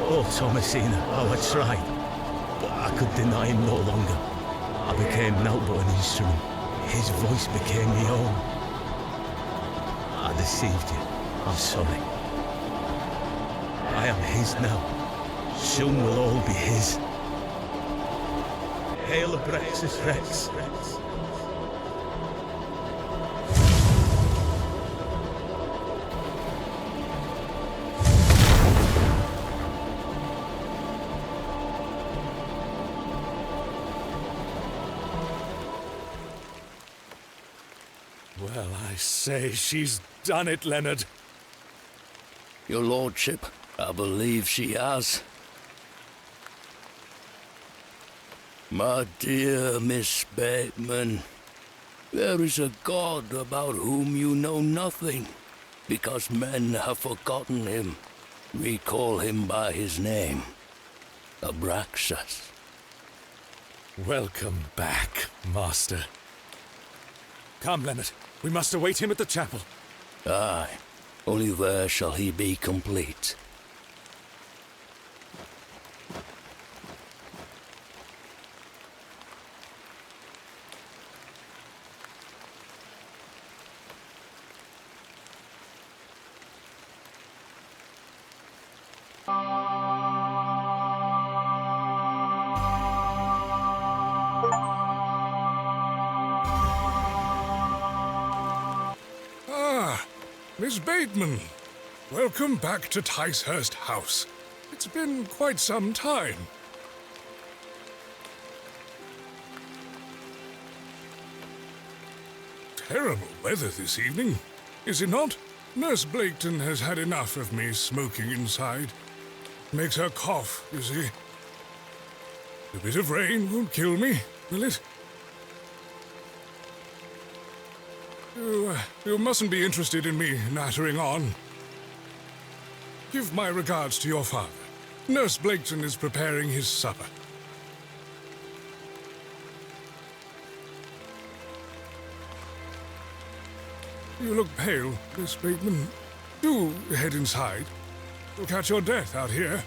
Oh, Thomasina, how I tried, but I could deny him no longer. I became naught but an instrument. His voice became my own. I deceived you. I'm sorry. I am his now. Soon we'll all be his. Hail Abrexus Rex. Well, I say, she's done it, Leonard. Your lordship, I believe she has. My dear Miss Bateman, there is a god about whom you know nothing, because men have forgotten him. We call him by his name, Abraxas. Welcome back, Master. Come, Leonard. We must await him at the chapel. Aye, only there shall he be complete. Miss Bateman, welcome back to Ticehurst House. It's been quite some time. Terrible weather this evening, is it not? Nurse Blaketon has had enough of me smoking inside. Makes her cough, you see. A bit of rain won't kill me, will it? You mustn't be interested in me nattering on. Give my regards to your father. Nurse Blaketon is preparing his supper. You look pale, Miss Bateman. Do head inside. You'll catch your death out here.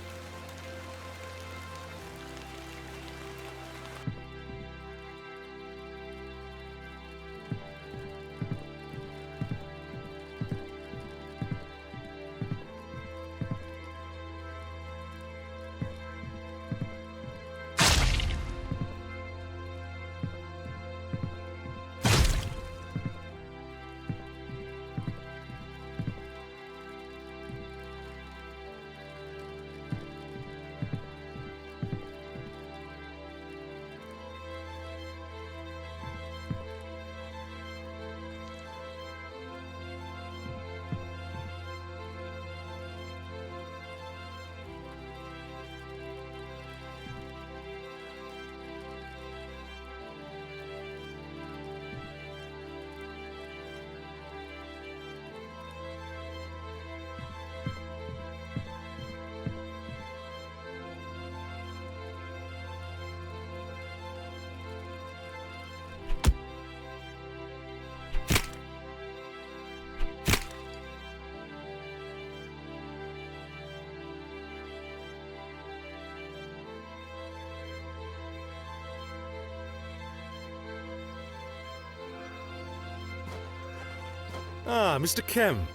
Ah, Mr. Kemp.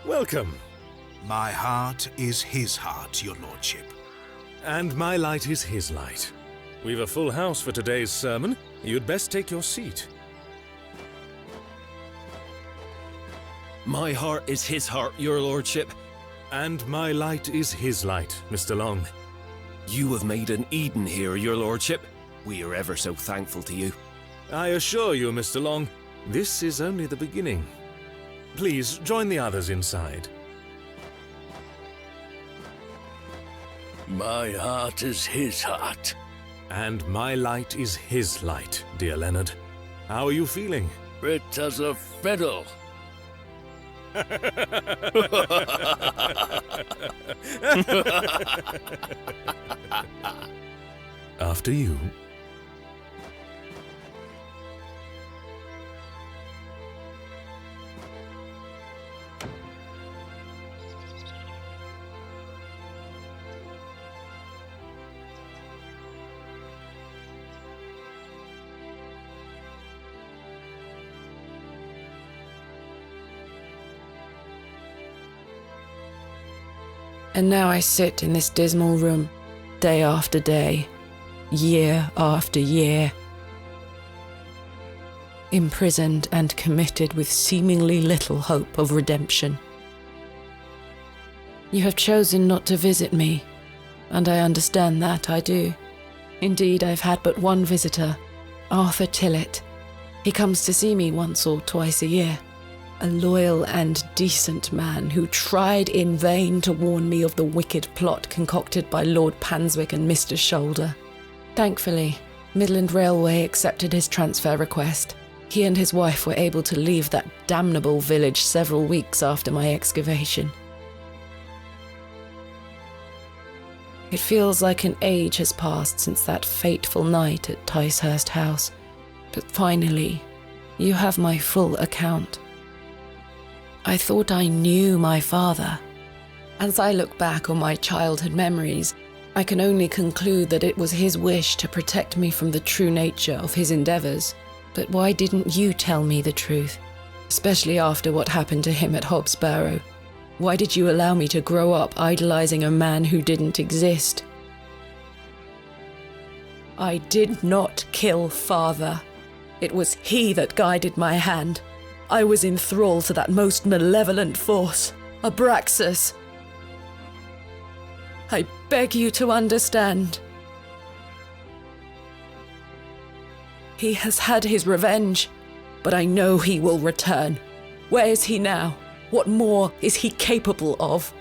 Welcome. My heart is his heart, your lordship. And my light is his light. We've a full house for today's sermon. You'd best take your seat. My heart is his heart, your lordship. And my light is his light, Mr. Long. You have made an Eden here, your lordship. We are ever so thankful to you. I assure you, Mr. Long, this is only the beginning. Please, join the others inside. My heart is his heart. And my light is his light, dear Leonard. How are you feeling? Fit as a fiddle. After you. And now I sit in this dismal room, day after day, year after year, imprisoned and committed with seemingly little hope of redemption. You have chosen not to visit me, and I understand that, I do. Indeed, I've had but one visitor, Arthur Tillett. He comes to see me once or twice a year. A loyal and decent man who tried in vain to warn me of the wicked plot concocted by Lord Panswick and Mr. Shoulder. Thankfully, Midland Railway accepted his transfer request. He and his wife were able to leave that damnable village several weeks after my excavation. It feels like an age has passed since that fateful night at Ticehurst House, but finally, you have my full account. I thought I knew my father. As I look back on my childhood memories, I can only conclude that it was his wish to protect me from the true nature of his endeavours. But why didn't you tell me the truth? Especially after what happened to him at Hob's Barrow. Why did you allow me to grow up idolising a man who didn't exist? I did not kill father. It was he that guided my hand. I was in thrall to that most malevolent force, Abraxas. I beg you to understand. He has had his revenge, but I know he will return. Where is he now? What more is he capable of?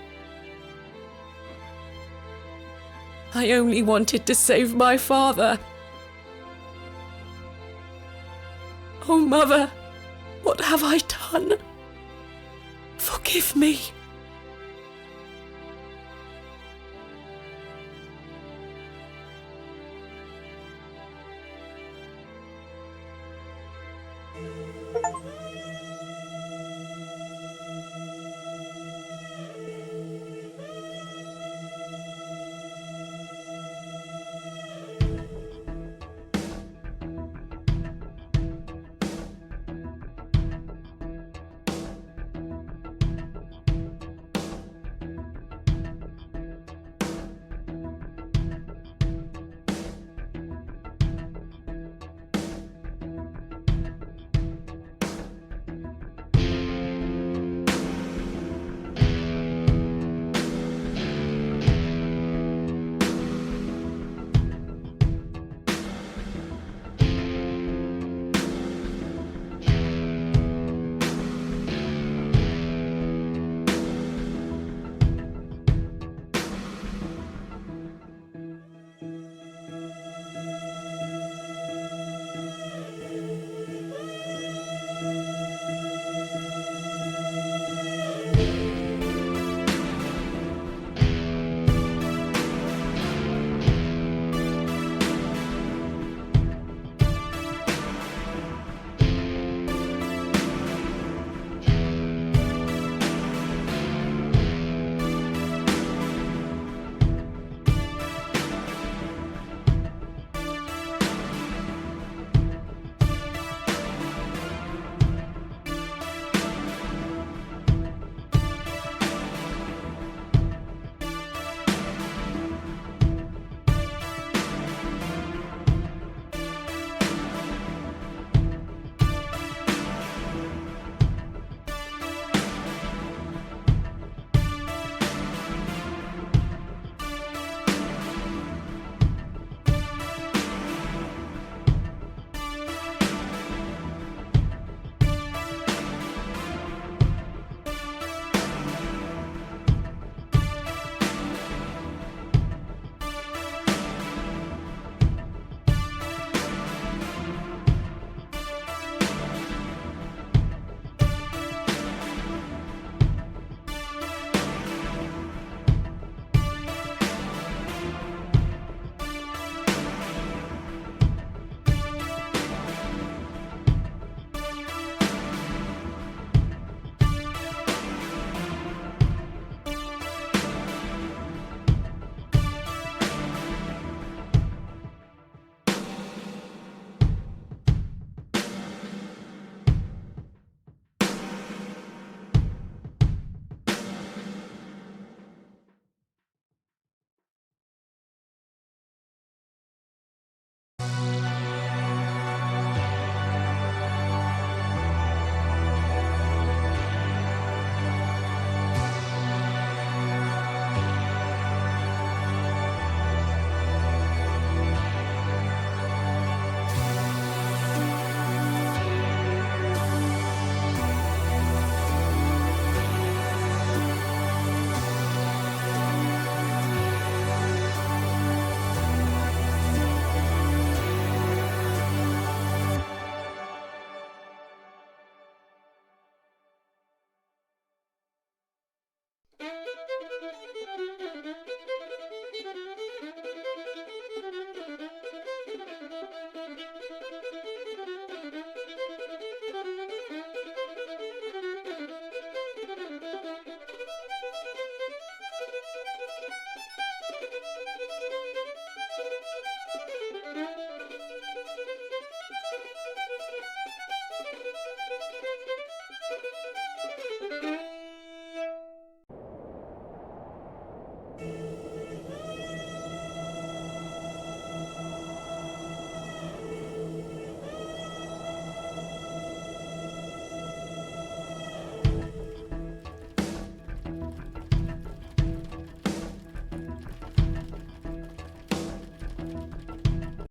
I only wanted to save my father. Oh, Mother, What have I done? Forgive me.